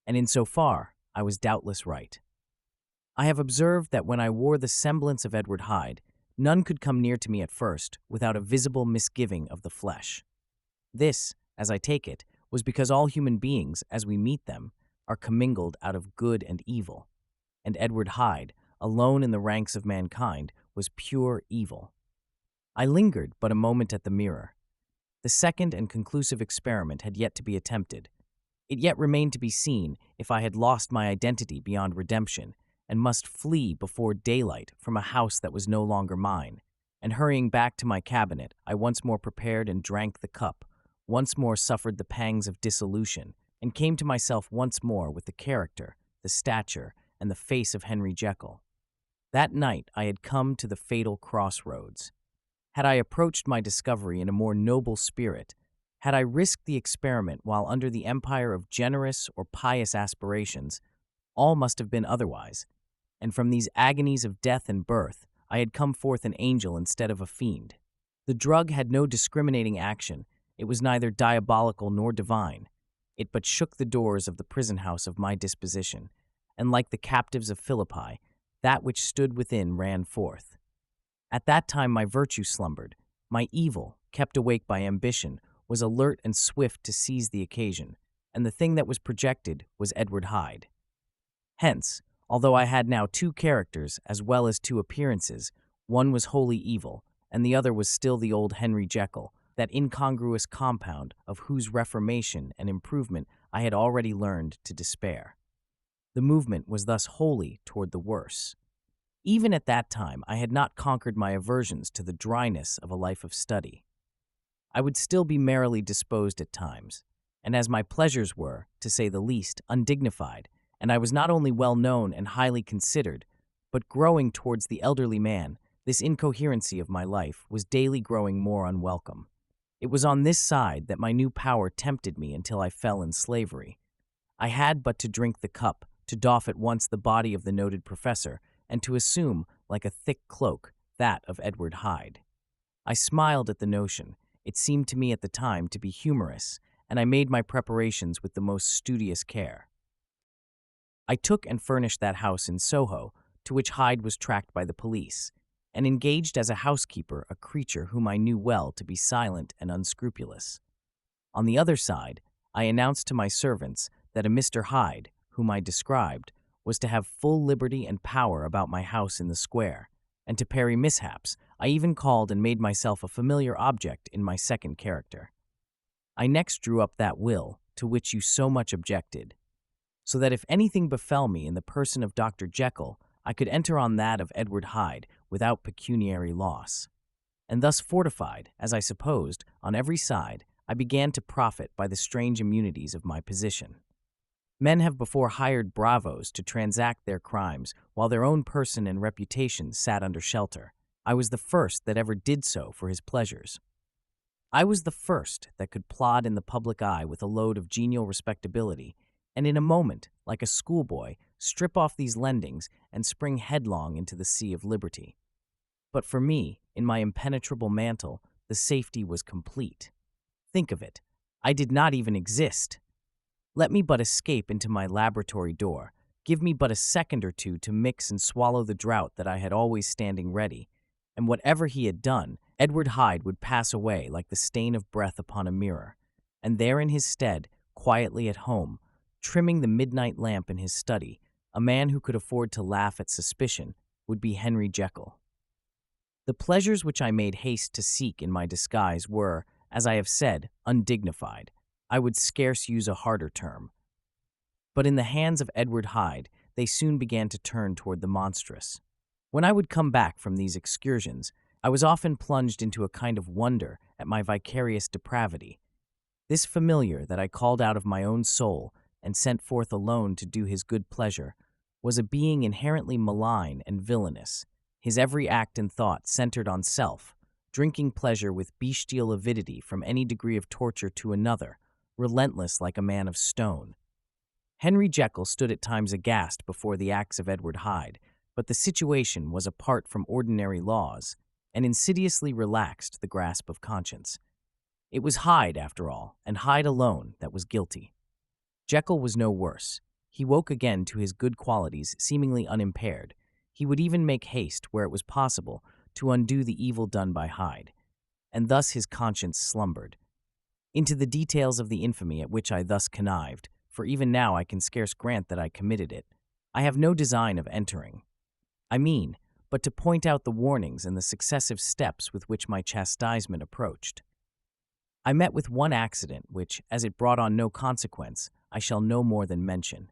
And in so far, I was doubtless right. I have observed that when I wore the semblance of Edward Hyde, none could come near to me at first without a visible misgiving of the flesh. This, as I take it, was because all human beings, as we meet them, are commingled out of good and evil, and Edward Hyde, alone in the ranks of mankind, was pure evil. I lingered but a moment at the mirror. The second and conclusive experiment had yet to be attempted. It yet remained to be seen if I had lost my identity beyond redemption, and must flee before daylight from a house that was no longer mine, and hurrying back to my cabinet, I once more prepared and drank the cup, once more suffered the pangs of dissolution, and came to myself once more with the character, the stature, and the face of Henry Jekyll. That night I had come to the fatal crossroads. Had I approached my discovery in a more noble spirit, had I risked the experiment while under the empire of generous or pious aspirations, all must have been otherwise, and from these agonies of death and birth I had come forth an angel instead of a fiend. The drug had no discriminating action. It was neither diabolical nor divine. It but shook the doors of the prison house of my disposition, and like the captives of Philippi, that which stood within ran forth. At that time my virtue slumbered. My evil, kept awake by ambition, was alert and swift to seize the occasion, and the thing that was projected was Edward Hyde. Hence, although I had now two characters as well as two appearances, one was wholly evil, and the other was still the old Henry Jekyll, that incongruous compound of whose reformation and improvement I had already learned to despair. The movement was thus wholly toward the worse. Even at that time, I had not conquered my aversions to the dryness of a life of study. I would still be merrily disposed at times, and as my pleasures were, to say the least, undignified, and I was not only well known and highly considered, but growing towards the elderly man, this incoherency of my life was daily growing more unwelcome. It was on this side that my new power tempted me until I fell in slavery. I had but to drink the cup, to doff at once the body of the noted professor, and to assume, like a thick cloak, that of Edward Hyde. I smiled at the notion. It seemed to me at the time to be humorous, and I made my preparations with the most studious care. I took and furnished that house in Soho, to which Hyde was tracked by the police, and engaged as a housekeeper a creature whom I knew well to be silent and unscrupulous. On the other side, I announced to my servants that a Mr. Hyde, whom I described, was to have full liberty and power about my house in the square, and to parry mishaps, I even called and made myself a familiar object in my second character. I next drew up that will to which you so much objected, so that if anything befell me in the person of Dr. Jekyll, I could enter on that of Edward Hyde without pecuniary loss. And thus fortified, as I supposed, on every side, I began to profit by the strange immunities of my position. Men have before hired bravos to transact their crimes, while their own person and reputation sat under shelter. I was the first that ever did so for his pleasures. I was the first that could plod in the public eye with a load of genial respectability, and in a moment, like a schoolboy, strip off these lendings and spring headlong into the sea of liberty. But for me, in my impenetrable mantle, the safety was complete. Think of it. I did not even exist. Let me but escape into my laboratory door. Give me but a second or two to mix and swallow the draught that I had always standing ready, and whatever he had done, Edward Hyde would pass away like the stain of breath upon a mirror, and there in his stead, quietly at home, trimming the midnight lamp in his study, a man who could afford to laugh at suspicion, would be Henry Jekyll. The pleasures which I made haste to seek in my disguise were, as I have said, undignified. I would scarce use a harder term. But in the hands of Edward Hyde, they soon began to turn toward the monstrous. When I would come back from these excursions, I was often plunged into a kind of wonder at my vicarious depravity. This familiar that I called out of my own soul and sent forth alone to do his good pleasure was a being inherently malign and villainous. His every act and thought centered on self, drinking pleasure with bestial avidity from any degree of torture to another, relentless like a man of stone. Henry Jekyll stood at times aghast before the acts of Edward Hyde, but the situation was apart from ordinary laws, and insidiously relaxed the grasp of conscience. It was Hyde, after all, and Hyde alone, that was guilty. Jekyll was no worse. He woke again to his good qualities, seemingly unimpaired. He would even make haste, where it was possible, to undo the evil done by Hyde, and thus his conscience slumbered. Into the details of the infamy at which I thus connived, for even now I can scarce grant that I committed it, I have no design of entering. I mean, but to point out the warnings and the successive steps with which my chastisement approached. I met with one accident which, as it brought on no consequence, I shall no more than mention.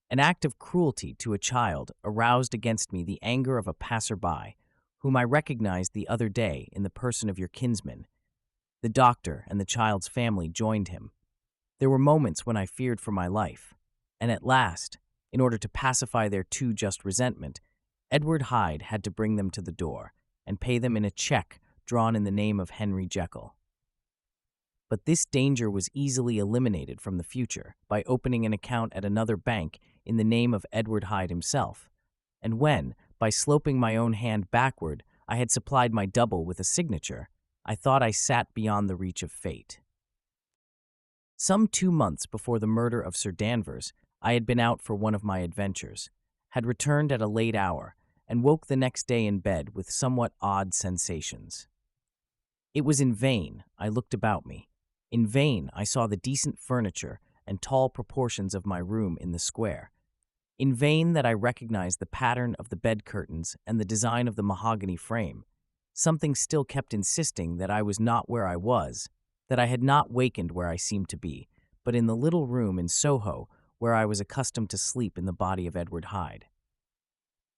An act of cruelty to a child aroused against me the anger of a passer-by, whom I recognized the other day in the person of your kinsman. The doctor and the child's family joined him. There were moments when I feared for my life, and at last, in order to pacify their too just resentment, Edward Hyde had to bring them to the door and pay them in a check drawn in the name of Henry Jekyll. But this danger was easily eliminated from the future by opening an account at another bank in the name of Edward Hyde himself, and when, by sloping my own hand backward, I had supplied my double with a signature, I thought I sat beyond the reach of fate. Some 2 months before the murder of Sir Danvers, I had been out for one of my adventures, had returned at a late hour, and woke the next day in bed with somewhat odd sensations. It was in vain I looked about me. In vain I saw the decent furniture and tall proportions of my room in the square. In vain that I recognized the pattern of the bed curtains and the design of the mahogany frame. Something still kept insisting that I was not where I was, that I had not wakened where I seemed to be, but in the little room in Soho where I was accustomed to sleep in the body of Edward Hyde.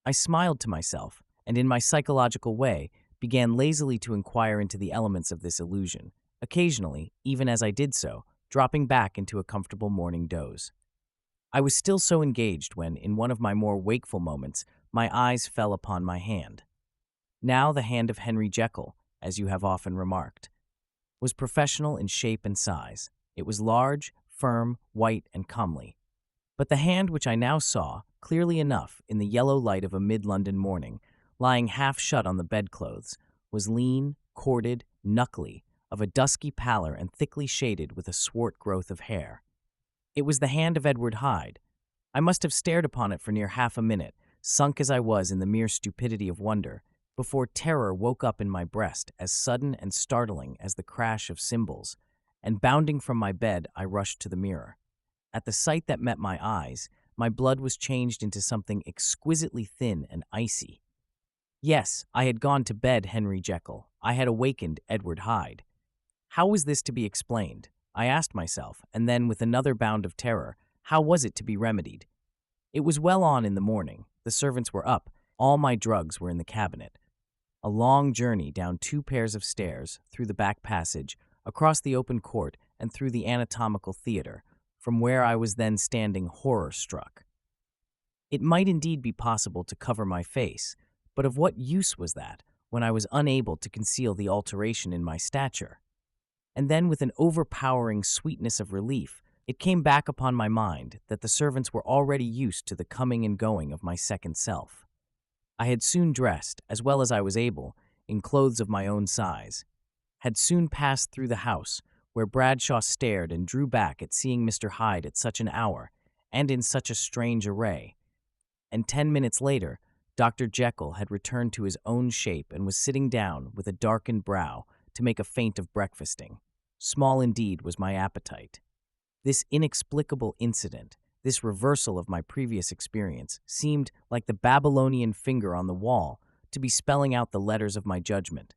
I smiled to myself, and in my psychological way, began lazily to inquire into the elements of this illusion, occasionally, even as I did so, dropping back into a comfortable morning doze. I was still so engaged when, in one of my more wakeful moments, my eyes fell upon my hand. Now the hand of Henry Jekyll, as you have often remarked, was professional in shape and size. It was large, firm, white, and comely. But the hand which I now saw, clearly enough in the yellow light of a mid-London morning, lying half shut on the bedclothes, was lean, corded, knuckly, of a dusky pallor and thickly shaded with a swart growth of hair. It was the hand of Edward Hyde. I must have stared upon it for near half a minute, sunk as I was in the mere stupidity of wonder, before terror woke up in my breast as sudden and startling as the crash of cymbals, and bounding from my bed I rushed to the mirror. At the sight that met my eyes, my blood was changed into something exquisitely thin and icy. Yes, I had gone to bed Henry Jekyll. I had awakened Edward Hyde. How was this to be explained? I asked myself, and then, with another bound of terror, how was it to be remedied? It was well on in the morning. The servants were up. All my drugs were in the cabinet. A long journey down 2 pairs of stairs, through the back passage, across the open court, and through the anatomical theater, from where I was then standing horror-struck. It might indeed be possible to cover my face, but of what use was that when I was unable to conceal the alteration in my stature? And then, with an overpowering sweetness of relief, it came back upon my mind that the servants were already used to the coming and going of my second self. I had soon dressed, as well as I was able, in clothes of my own size, had soon passed through the house, where Bradshaw stared and drew back at seeing Mr. Hyde at such an hour, and in such a strange array, and 10 minutes later, Dr. Jekyll had returned to his own shape and was sitting down, with a darkened brow, to make a feint of breakfasting. Small indeed was my appetite. This inexplicable incident, this reversal of my previous experience, seemed, like the Babylonian finger on the wall, to be spelling out the letters of my judgment.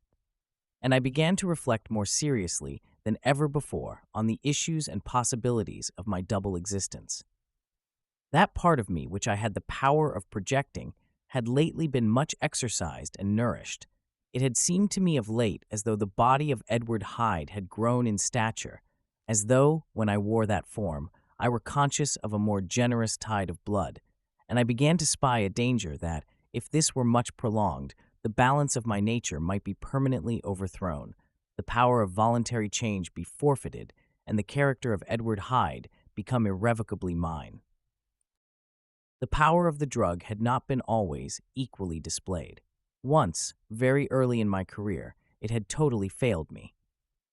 And I began to reflect more seriously than ever before on the issues and possibilities of my double existence. That part of me which I had the power of projecting had lately been much exercised and nourished. It had seemed to me of late as though the body of Edward Hyde had grown in stature, as though, when I wore that form, I were conscious of a more generous tide of blood, and I began to spy a danger that, if this were much prolonged, the balance of my nature might be permanently overthrown, the power of voluntary change be forfeited, and the character of Edward Hyde become irrevocably mine. The power of the drug had not been always equally displayed. Once, very early in my career, it had totally failed me.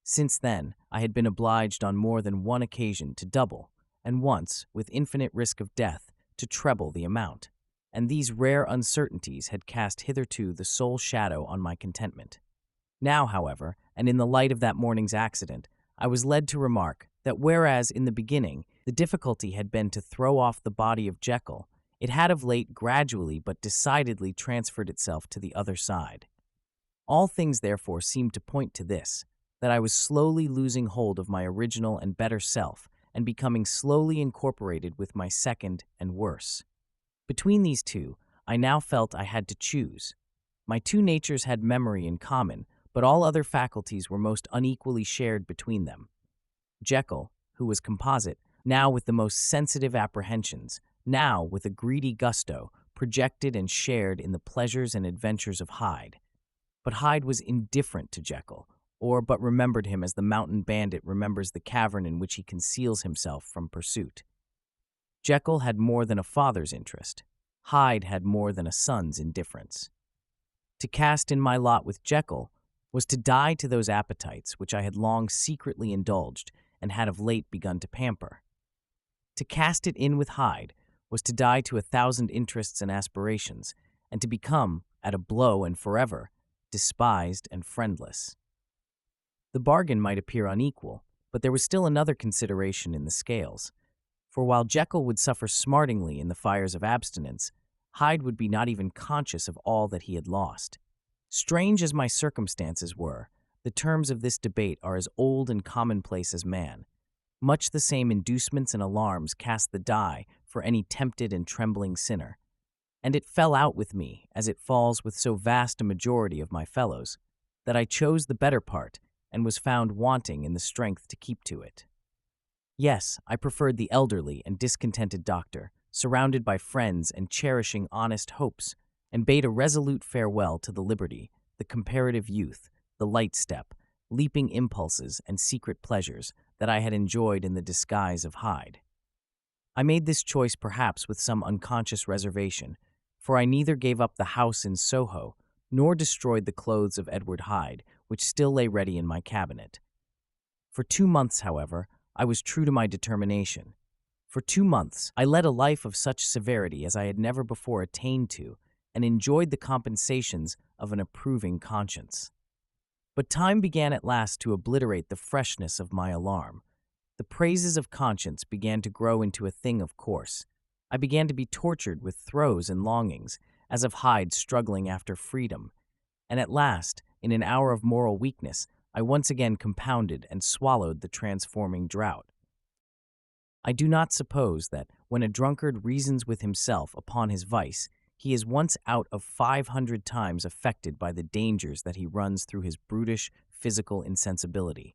Since then, I had been obliged on more than one occasion to double, and once, with infinite risk of death, to treble the amount. And these rare uncertainties had cast hitherto the sole shadow on my contentment. Now, however, and in the light of that morning's accident, I was led to remark that whereas in the beginning the difficulty had been to throw off the body of Jekyll, it had of late gradually but decidedly transferred itself to the other side. All things therefore seemed to point to this, that I was slowly losing hold of my original and better self and becoming slowly incorporated with my second and worse. Between these two, I now felt I had to choose. My two natures had memory in common, but all other faculties were most unequally shared between them. Jekyll, who was composite, now with the most sensitive apprehensions, now with a greedy gusto, projected and shared in the pleasures and adventures of Hyde. But Hyde was indifferent to Jekyll, or but remembered him as the mountain bandit remembers the cavern in which he conceals himself from pursuit. Jekyll had more than a father's interest. Hyde had more than a son's indifference. To cast in my lot with Jekyll was to die to those appetites which I had long secretly indulged and had of late begun to pamper. To cast it in with Hyde was to die to 1,000 interests and aspirations, and to become, at a blow and forever, despised and friendless. The bargain might appear unequal, but there was still another consideration in the scales. For while Jekyll would suffer smartingly in the fires of abstinence, Hyde would be not even conscious of all that he had lost. Strange as my circumstances were, the terms of this debate are as old and commonplace as man. Much the same inducements and alarms cast the die for any tempted and trembling sinner. And it fell out with me, as it falls with so vast a majority of my fellows, that I chose the better part and was found wanting in the strength to keep to it. Yes, I preferred the elderly and discontented doctor, surrounded by friends and cherishing honest hopes, and bade a resolute farewell to the liberty, the comparative youth, the light step, leaping impulses and secret pleasures that I had enjoyed in the disguise of Hyde. I made this choice perhaps with some unconscious reservation, for I neither gave up the house in Soho nor destroyed the clothes of Edward Hyde, which still lay ready in my cabinet. For 2 months, however, I was true to my determination. For 2 months, I led a life of such severity as I had never before attained to, and enjoyed the compensations of an approving conscience. But time began at last to obliterate the freshness of my alarm. The praises of conscience began to grow into a thing of course. I began to be tortured with throes and longings, as of Hyde struggling after freedom. And at last, in an hour of moral weakness, I once again compounded and swallowed the transforming draught. I do not suppose that, when a drunkard reasons with himself upon his vice, he is once out of 500 times affected by the dangers that he runs through his brutish physical insensibility.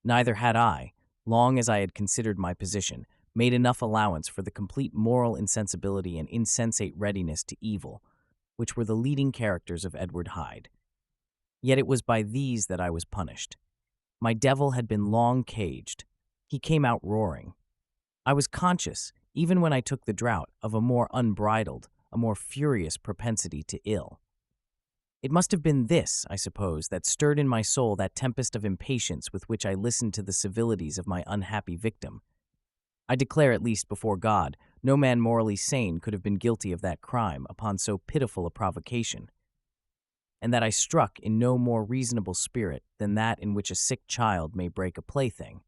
Neither had I, long as I had considered my position, made enough allowance for the complete moral insensibility and insensate readiness to evil, which were the leading characters of Edward Hyde. Yet it was by these that I was punished. My devil had been long caged. He came out roaring. I was conscious, even when I took the draught, of a more unbridled, a more furious propensity to ill. It must have been this, I suppose, that stirred in my soul that tempest of impatience with which I listened to the civilities of my unhappy victim. I declare, at least before God, no man morally sane could have been guilty of that crime upon so pitiful a provocation, and that I struck in no more reasonable spirit than that in which a sick child may break a plaything.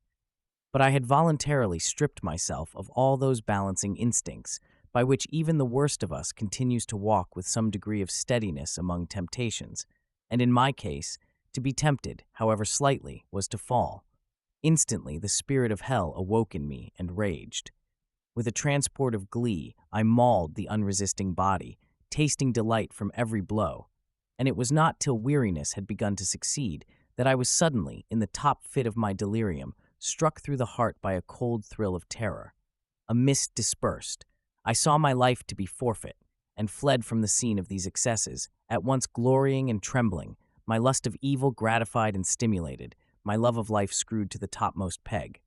But I had voluntarily stripped myself of all those balancing instincts by which even the worst of us continues to walk with some degree of steadiness among temptations, and in my case, to be tempted, however slightly, was to fall. Instantly the spirit of hell awoke in me and raged. With a transport of glee, I mauled the unresisting body, tasting delight from every blow, and it was not till weariness had begun to succeed that I was suddenly, in the top fit of my delirium, struck through the heart by a cold thrill of terror. A mist dispersed. I saw my life to be forfeit, and fled from the scene of these excesses, at once glorying and trembling, my lust of evil gratified and stimulated, my love of life screwed to the topmost peg.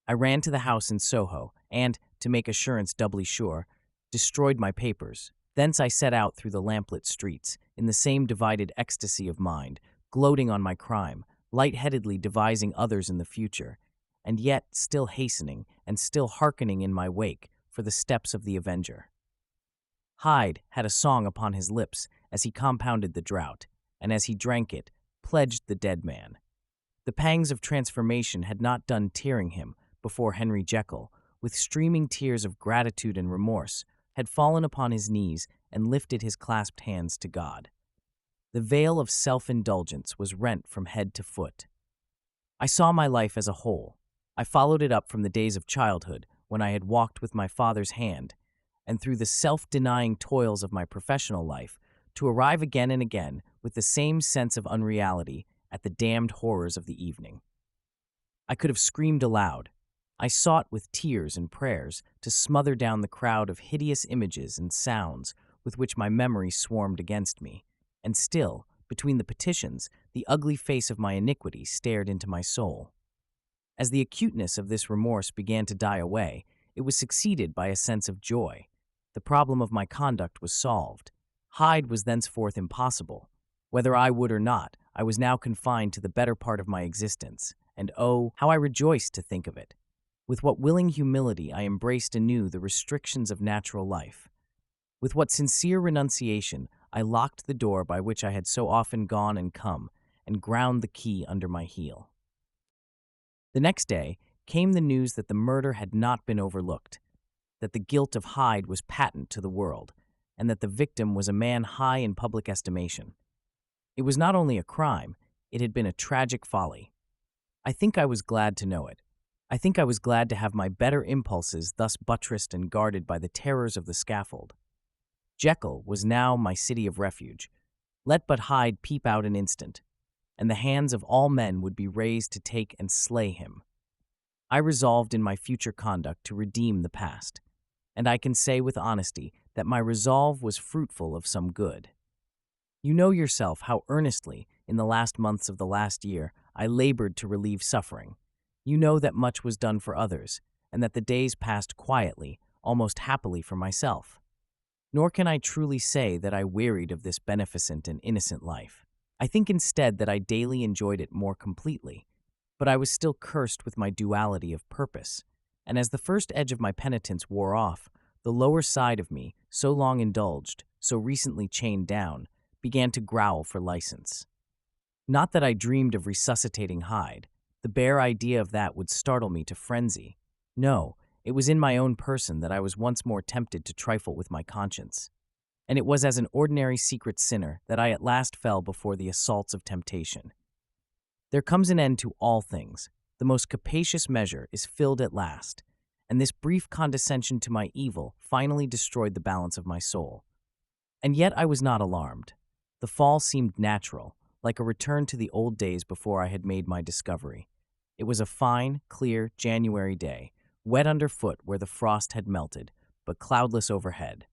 I ran to the house in Soho, and, to make assurance doubly sure, destroyed my papers. Thence I set out through the lamplit streets, in the same divided ecstasy of mind, gloating on my crime, light-headedly devising others in the future, and yet still hastening and still hearkening in my wake for the steps of the avenger. Hyde had a song upon his lips as he compounded the draught, and as he drank it, pledged the dead man. The pangs of transformation had not done tearing him before Henry Jekyll, with streaming tears of gratitude and remorse, had fallen upon his knees and lifted his clasped hands to God. The veil of self-indulgence was rent from head to foot. I saw my life as a whole. I followed it up from the days of childhood, when I had walked with my father's hand, and through the self-denying toils of my professional life, to arrive again and again with the same sense of unreality at the damned horrors of the evening. I could have screamed aloud. I sought with tears and prayers to smother down the crowd of hideous images and sounds with which my memory swarmed against me. And still, between the petitions, the ugly face of my iniquity stared into my soul. As the acuteness of this remorse began to die away, it was succeeded by a sense of joy. The problem of my conduct was solved. Hyde was thenceforth impossible. Whether I would or not, I was now confined to the better part of my existence, and oh, how I rejoiced to think of it! With what willing humility I embraced anew the restrictions of natural life. With what sincere renunciation I locked the door by which I had so often gone and come, and ground the key under my heel. The next day came the news that the murder had not been overlooked, that the guilt of Hyde was patent to the world, and that the victim was a man high in public estimation. It was not only a crime, it had been a tragic folly. I think I was glad to know it. I think I was glad to have my better impulses thus buttressed and guarded by the terrors of the scaffold. Jekyll was now my city of refuge. Let but Hyde peep out an instant, and the hands of all men would be raised to take and slay him. I resolved in my future conduct to redeem the past, and I can say with honesty that my resolve was fruitful of some good. You know yourself how earnestly, in the last months of the last year, I labored to relieve suffering. You know that much was done for others, and that the days passed quietly, almost happily for myself. Nor can I truly say that I wearied of this beneficent and innocent life. I think instead that I daily enjoyed it more completely, but I was still cursed with my duality of purpose, and as the first edge of my penitence wore off, the lower side of me, so long indulged, so recently chained down, began to growl for license. Not that I dreamed of resuscitating Hyde. The bare idea of that would startle me to frenzy. No, it was in my own person that I was once more tempted to trifle with my conscience. and it was as an ordinary secret sinner that I at last fell before the assaults of temptation. There comes an end to all things. The most capacious measure is filled at last, and this brief condescension to my evil finally destroyed the balance of my soul. And yet I was not alarmed. The fall seemed natural, like a return to the old days before I had made my discovery. It was a fine, clear January day, wet underfoot where the frost had melted, but cloudless overhead.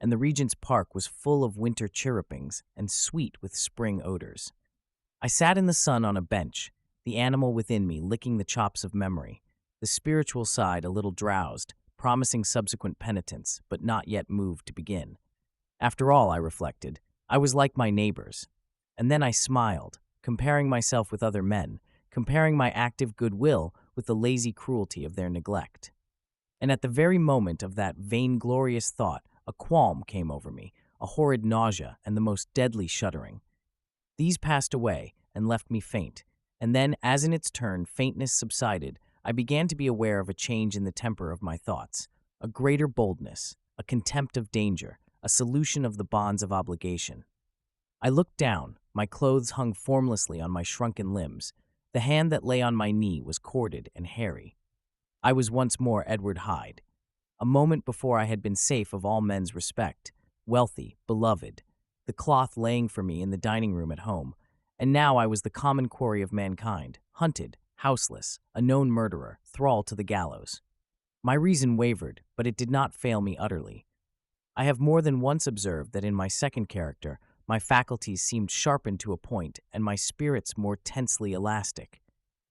And the Regent's Park was full of winter chirrupings and sweet with spring odors. I sat in the sun on a bench, the animal within me licking the chops of memory, the spiritual side a little drowsed, promising subsequent penitence, but not yet moved to begin. After all, I reflected, I was like my neighbors. And then I smiled, comparing myself with other men, comparing my active goodwill with the lazy cruelty of their neglect. And at the very moment of that vainglorious thought, a qualm came over me, a horrid nausea, and the most deadly shuddering. These passed away and left me faint, and then, as in its turn faintness subsided, I began to be aware of a change in the temper of my thoughts, a greater boldness, a contempt of danger, a solution of the bonds of obligation. I looked down, my clothes hung formlessly on my shrunken limbs, the hand that lay on my knee was corded and hairy. I was once more Edward Hyde. A moment before I had been safe of all men's respect, wealthy, beloved, the cloth laying for me in the dining room at home, and now I was the common quarry of mankind, hunted, houseless, a known murderer, thrall to the gallows. My reason wavered, but it did not fail me utterly. I have more than once observed that in my second character, my faculties seemed sharpened to a point and my spirits more tensely elastic.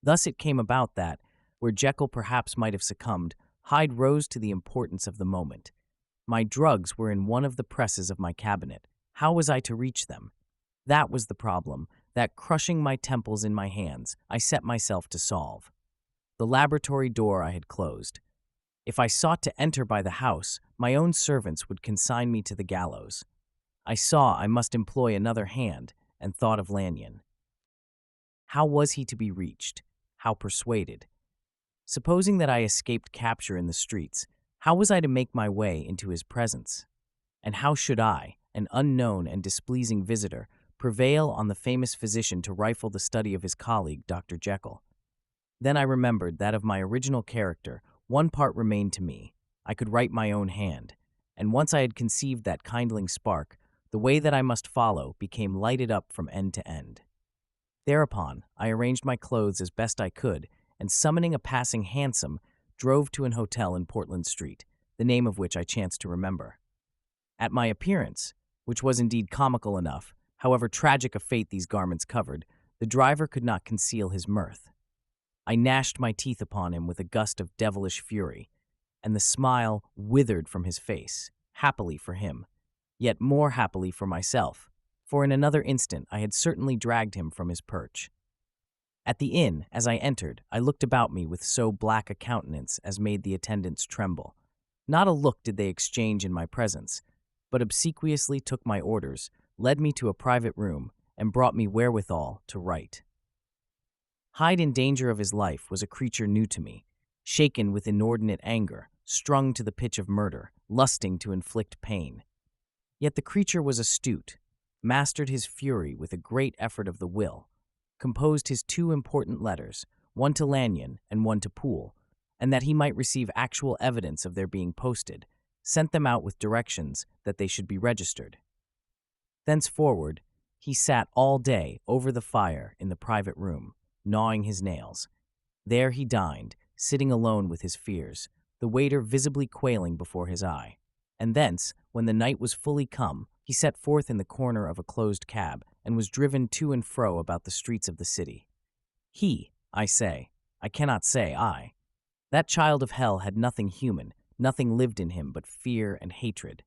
Thus it came about that, where Jekyll perhaps might have succumbed, Hyde rose to the importance of the moment. My drugs were in one of the presses of my cabinet. How was I to reach them? That was the problem, that crushing my temples in my hands, I set myself to solve. The laboratory door I had closed. If I sought to enter by the house, my own servants would consign me to the gallows. I saw I must employ another hand, and thought of Lanyon. How was he to be reached? How persuaded? Supposing that I escaped capture in the streets, how was I to make my way into his presence? And how should I, an unknown and displeasing visitor, prevail on the famous physician to rifle the study of his colleague, Dr. Jekyll? Then I remembered that of my original character, one part remained to me. I could write my own hand, and once I had conceived that kindling spark, the way that I must follow became lighted up from end to end. Thereupon, I arranged my clothes as best I could, and summoning a passing hansom, drove to an hotel in Portland Street, the name of which I chanced to remember. At my appearance, which was indeed comical enough, however tragic a fate these garments covered, the driver could not conceal his mirth. I gnashed my teeth upon him with a gust of devilish fury, and the smile withered from his face, happily for him, yet more happily for myself, for in another instant I had certainly dragged him from his perch. At the inn, as I entered, I looked about me with so black a countenance as made the attendants tremble. Not a look did they exchange in my presence, but obsequiously took my orders, led me to a private room, and brought me wherewithal to write. Hyde in danger of his life was a creature new to me, shaken with inordinate anger, strung to the pitch of murder, lusting to inflict pain. Yet the creature was astute, mastered his fury with a great effort of the will, composed his two important letters, one to Lanyon and one to Poole, and that he might receive actual evidence of their being posted, sent them out with directions that they should be registered. Thenceforward, he sat all day over the fire in the private room, gnawing his nails. There he dined, sitting alone with his fears, the waiter visibly quailing before his eye. And thence, when the night was fully come, he set forth in the corner of a closed cab, and was driven to and fro about the streets of the city. He, I say, I cannot say I. That child of hell had nothing human, nothing lived in him but fear and hatred.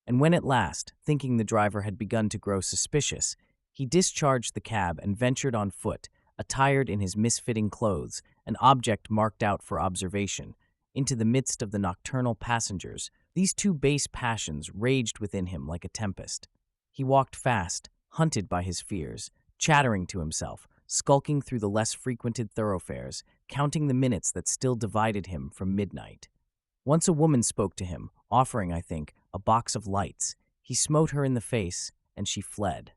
And when at last, thinking the driver had begun to grow suspicious, he discharged the cab and ventured on foot, attired in his misfitting clothes, an object marked out for observation, into the midst of the nocturnal passengers, these two base passions raged within him like a tempest. He walked fast, hunted by his fears, chattering to himself, skulking through the less frequented thoroughfares, counting the minutes that still divided him from midnight. Once a woman spoke to him, offering, I think, a box of lights. He smote her in the face, and she fled.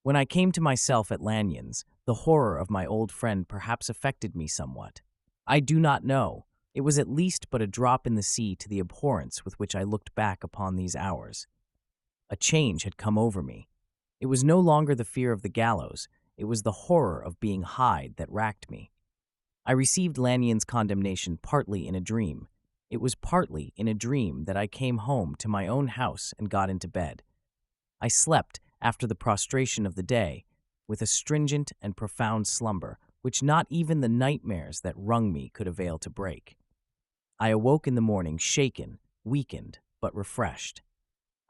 When I came to myself at Lanyon's, the horror of my old friend perhaps affected me somewhat. I do not know. It was at least but a drop in the sea to the abhorrence with which I looked back upon these hours. A change had come over me. It was no longer the fear of the gallows, it was the horror of being Hyde that racked me. I received Lanyon's condemnation partly in a dream. It was partly in a dream that I came home to my own house and got into bed. I slept, after the prostration of the day, with a stringent and profound slumber, which not even the nightmares that wrung me could avail to break. I awoke in the morning shaken, weakened, but refreshed.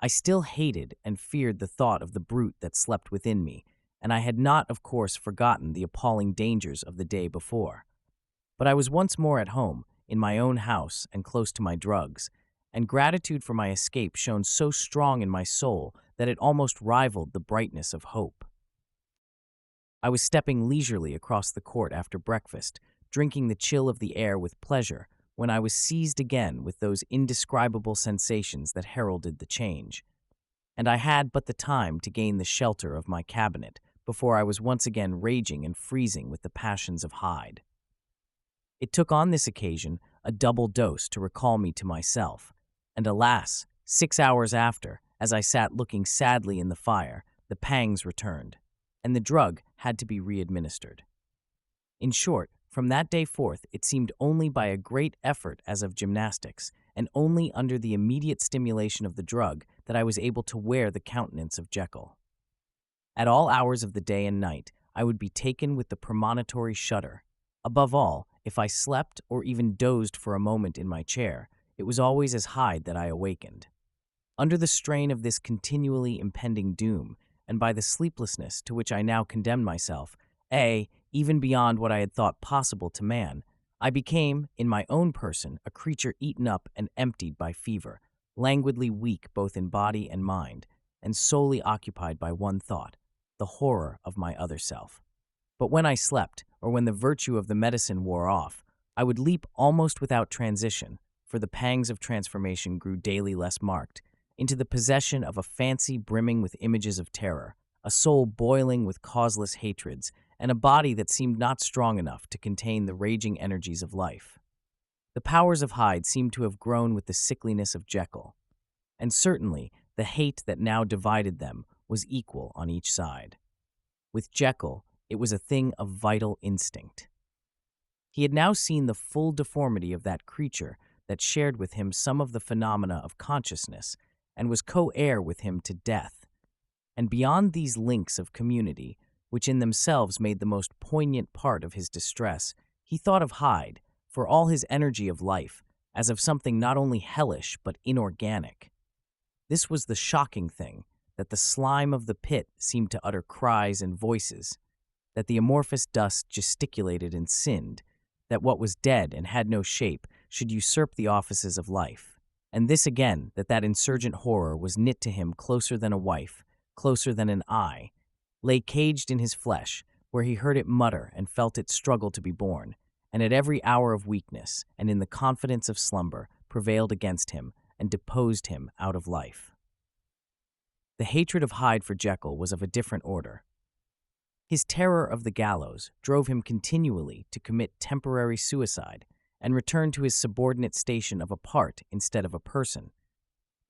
I still hated and feared the thought of the brute that slept within me, and I had not, of course, forgotten the appalling dangers of the day before. But I was once more at home, in my own house and close to my drugs, and gratitude for my escape shone so strong in my soul that it almost rivaled the brightness of hope. I was stepping leisurely across the court after breakfast, drinking the chill of the air with pleasure, when I was seized again with those indescribable sensations that heralded the change. And I had but the time to gain the shelter of my cabinet before I was once again raging and freezing with the passions of Hyde. It took on this occasion a double dose to recall me to myself, and alas, 6 hours after, as I sat looking sadly in the fire, the pangs returned, and the drug had to be re-administered. In short, from that day forth, it seemed only by a great effort as of gymnastics, and only under the immediate stimulation of the drug, that I was able to wear the countenance of Jekyll. At all hours of the day and night, I would be taken with the premonitory shudder. Above all, if I slept or even dozed for a moment in my chair, it was always as Hyde that I awakened. Under the strain of this continually impending doom, and by the sleeplessness to which I now condemned myself, even beyond what I had thought possible to man, I became, in my own person, a creature eaten up and emptied by fever, languidly weak both in body and mind, and solely occupied by one thought, the horror of my other self. But when I slept, or when the virtue of the medicine wore off, I would leap almost without transition, for the pangs of transformation grew daily less marked, into the possession of a fancy brimming with images of terror, a soul boiling with causeless hatreds, and a body that seemed not strong enough to contain the raging energies of life. The powers of Hyde seemed to have grown with the sickliness of Jekyll, and certainly the hate that now divided them was equal on each side. With Jekyll, it was a thing of vital instinct. He had now seen the full deformity of that creature that shared with him some of the phenomena of consciousness, and was co-heir with him to death. And beyond these links of community, which in themselves made the most poignant part of his distress, he thought of Hyde, for all his energy of life, as of something not only hellish but inorganic. This was the shocking thing, that the slime of the pit seemed to utter cries and voices, that the amorphous dust gesticulated and sinned, that what was dead and had no shape should usurp the offices of life. And this again, that insurgent horror was knit to him closer than a wife, closer than an eye, lay caged in his flesh, where he heard it mutter and felt it struggle to be born, and at every hour of weakness and in the confidence of slumber prevailed against him and deposed him out of life. The hatred of Hyde for Jekyll was of a different order. His terror of the gallows drove him continually to commit temporary suicide and return to his subordinate station of a part instead of a person.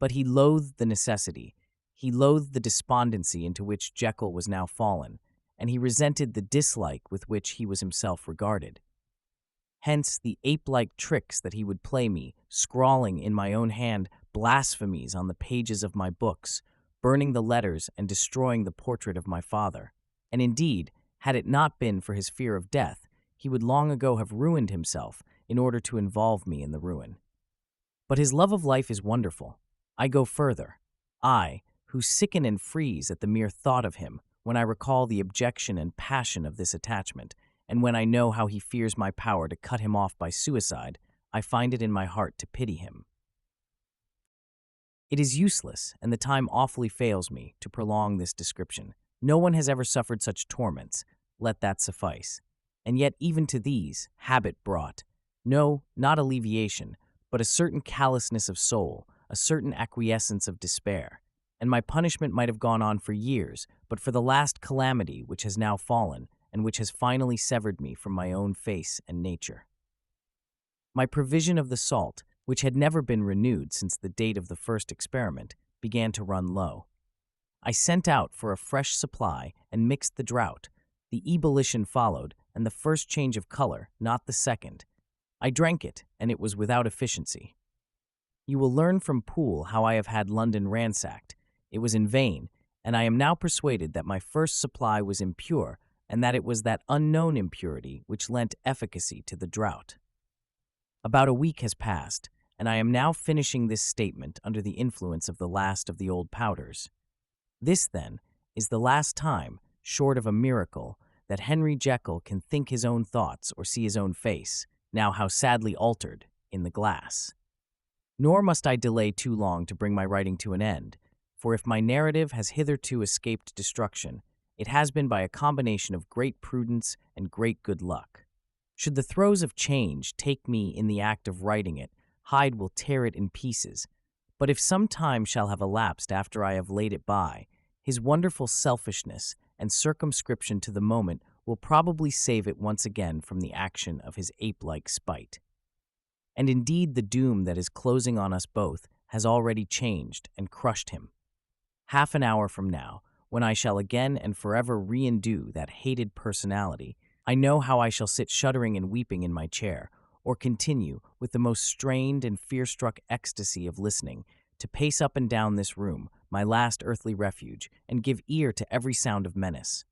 But he loathed the necessity, he loathed the despondency into which Jekyll was now fallen, and he resented the dislike with which he was himself regarded. Hence the ape-like tricks that he would play me, scrawling in my own hand blasphemies on the pages of my books, burning the letters and destroying the portrait of my father. And indeed, had it not been for his fear of death, he would long ago have ruined himself in order to involve me in the ruin. But his love of life is wonderful. I go further. I, who sicken and freeze at the mere thought of him when I recall the abjection and passion of this attachment, and when I know how he fears my power to cut him off by suicide, I find it in my heart to pity him. It is useless, and the time awfully fails me, to prolong this description. No one has ever suffered such torments, let that suffice. And yet even to these, habit brought, no, not alleviation, but a certain callousness of soul, a certain acquiescence of despair. and my punishment might have gone on for years, but for the last calamity which has now fallen, and which has finally severed me from my own face and nature. My provision of the salt, which had never been renewed since the date of the first experiment, began to run low. I sent out for a fresh supply and mixed the draught. The ebullition followed, and the first change of color, not the second. I drank it, and it was without efficiency. You will learn from Poole how I have had London ransacked. It was in vain, and I am now persuaded that my first supply was impure, and that it was that unknown impurity which lent efficacy to the draught. About a week has passed, and I am now finishing this statement under the influence of the last of the old powders. This, then, is the last time, short of a miracle, that Henry Jekyll can think his own thoughts or see his own face, now how sadly altered, in the glass. Nor must I delay too long to bring my writing to an end, for if my narrative has hitherto escaped destruction, it has been by a combination of great prudence and great good luck. Should the throes of change take me in the act of writing it, Hyde will tear it in pieces, but if some time shall have elapsed after I have laid it by, his wonderful selfishness and circumscription to the moment will probably save it once again from the action of his ape-like spite. And indeed the doom that is closing on us both has already changed and crushed him. Half an hour from now, when I shall again and forever re-endue that hated personality, I know how I shall sit shuddering and weeping in my chair, or continue, with the most strained and fear-struck ecstasy of listening, to pace up and down this room, my last earthly refuge, and give ear to every sound of menace.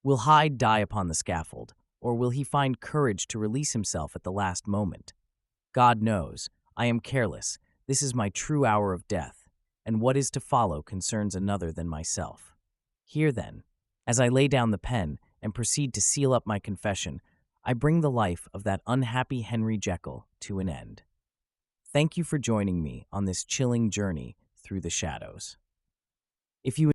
Will Hyde die upon the scaffold, or will he find courage to release himself at the last moment? God knows, I am careless. This is my true hour of death, and what is to follow concerns another than myself. Here, then, as I lay down the pen and proceed to seal up my confession, I bring the life of that unhappy Henry Jekyll to an end. Thank you for joining me on this chilling journey through the shadows. If you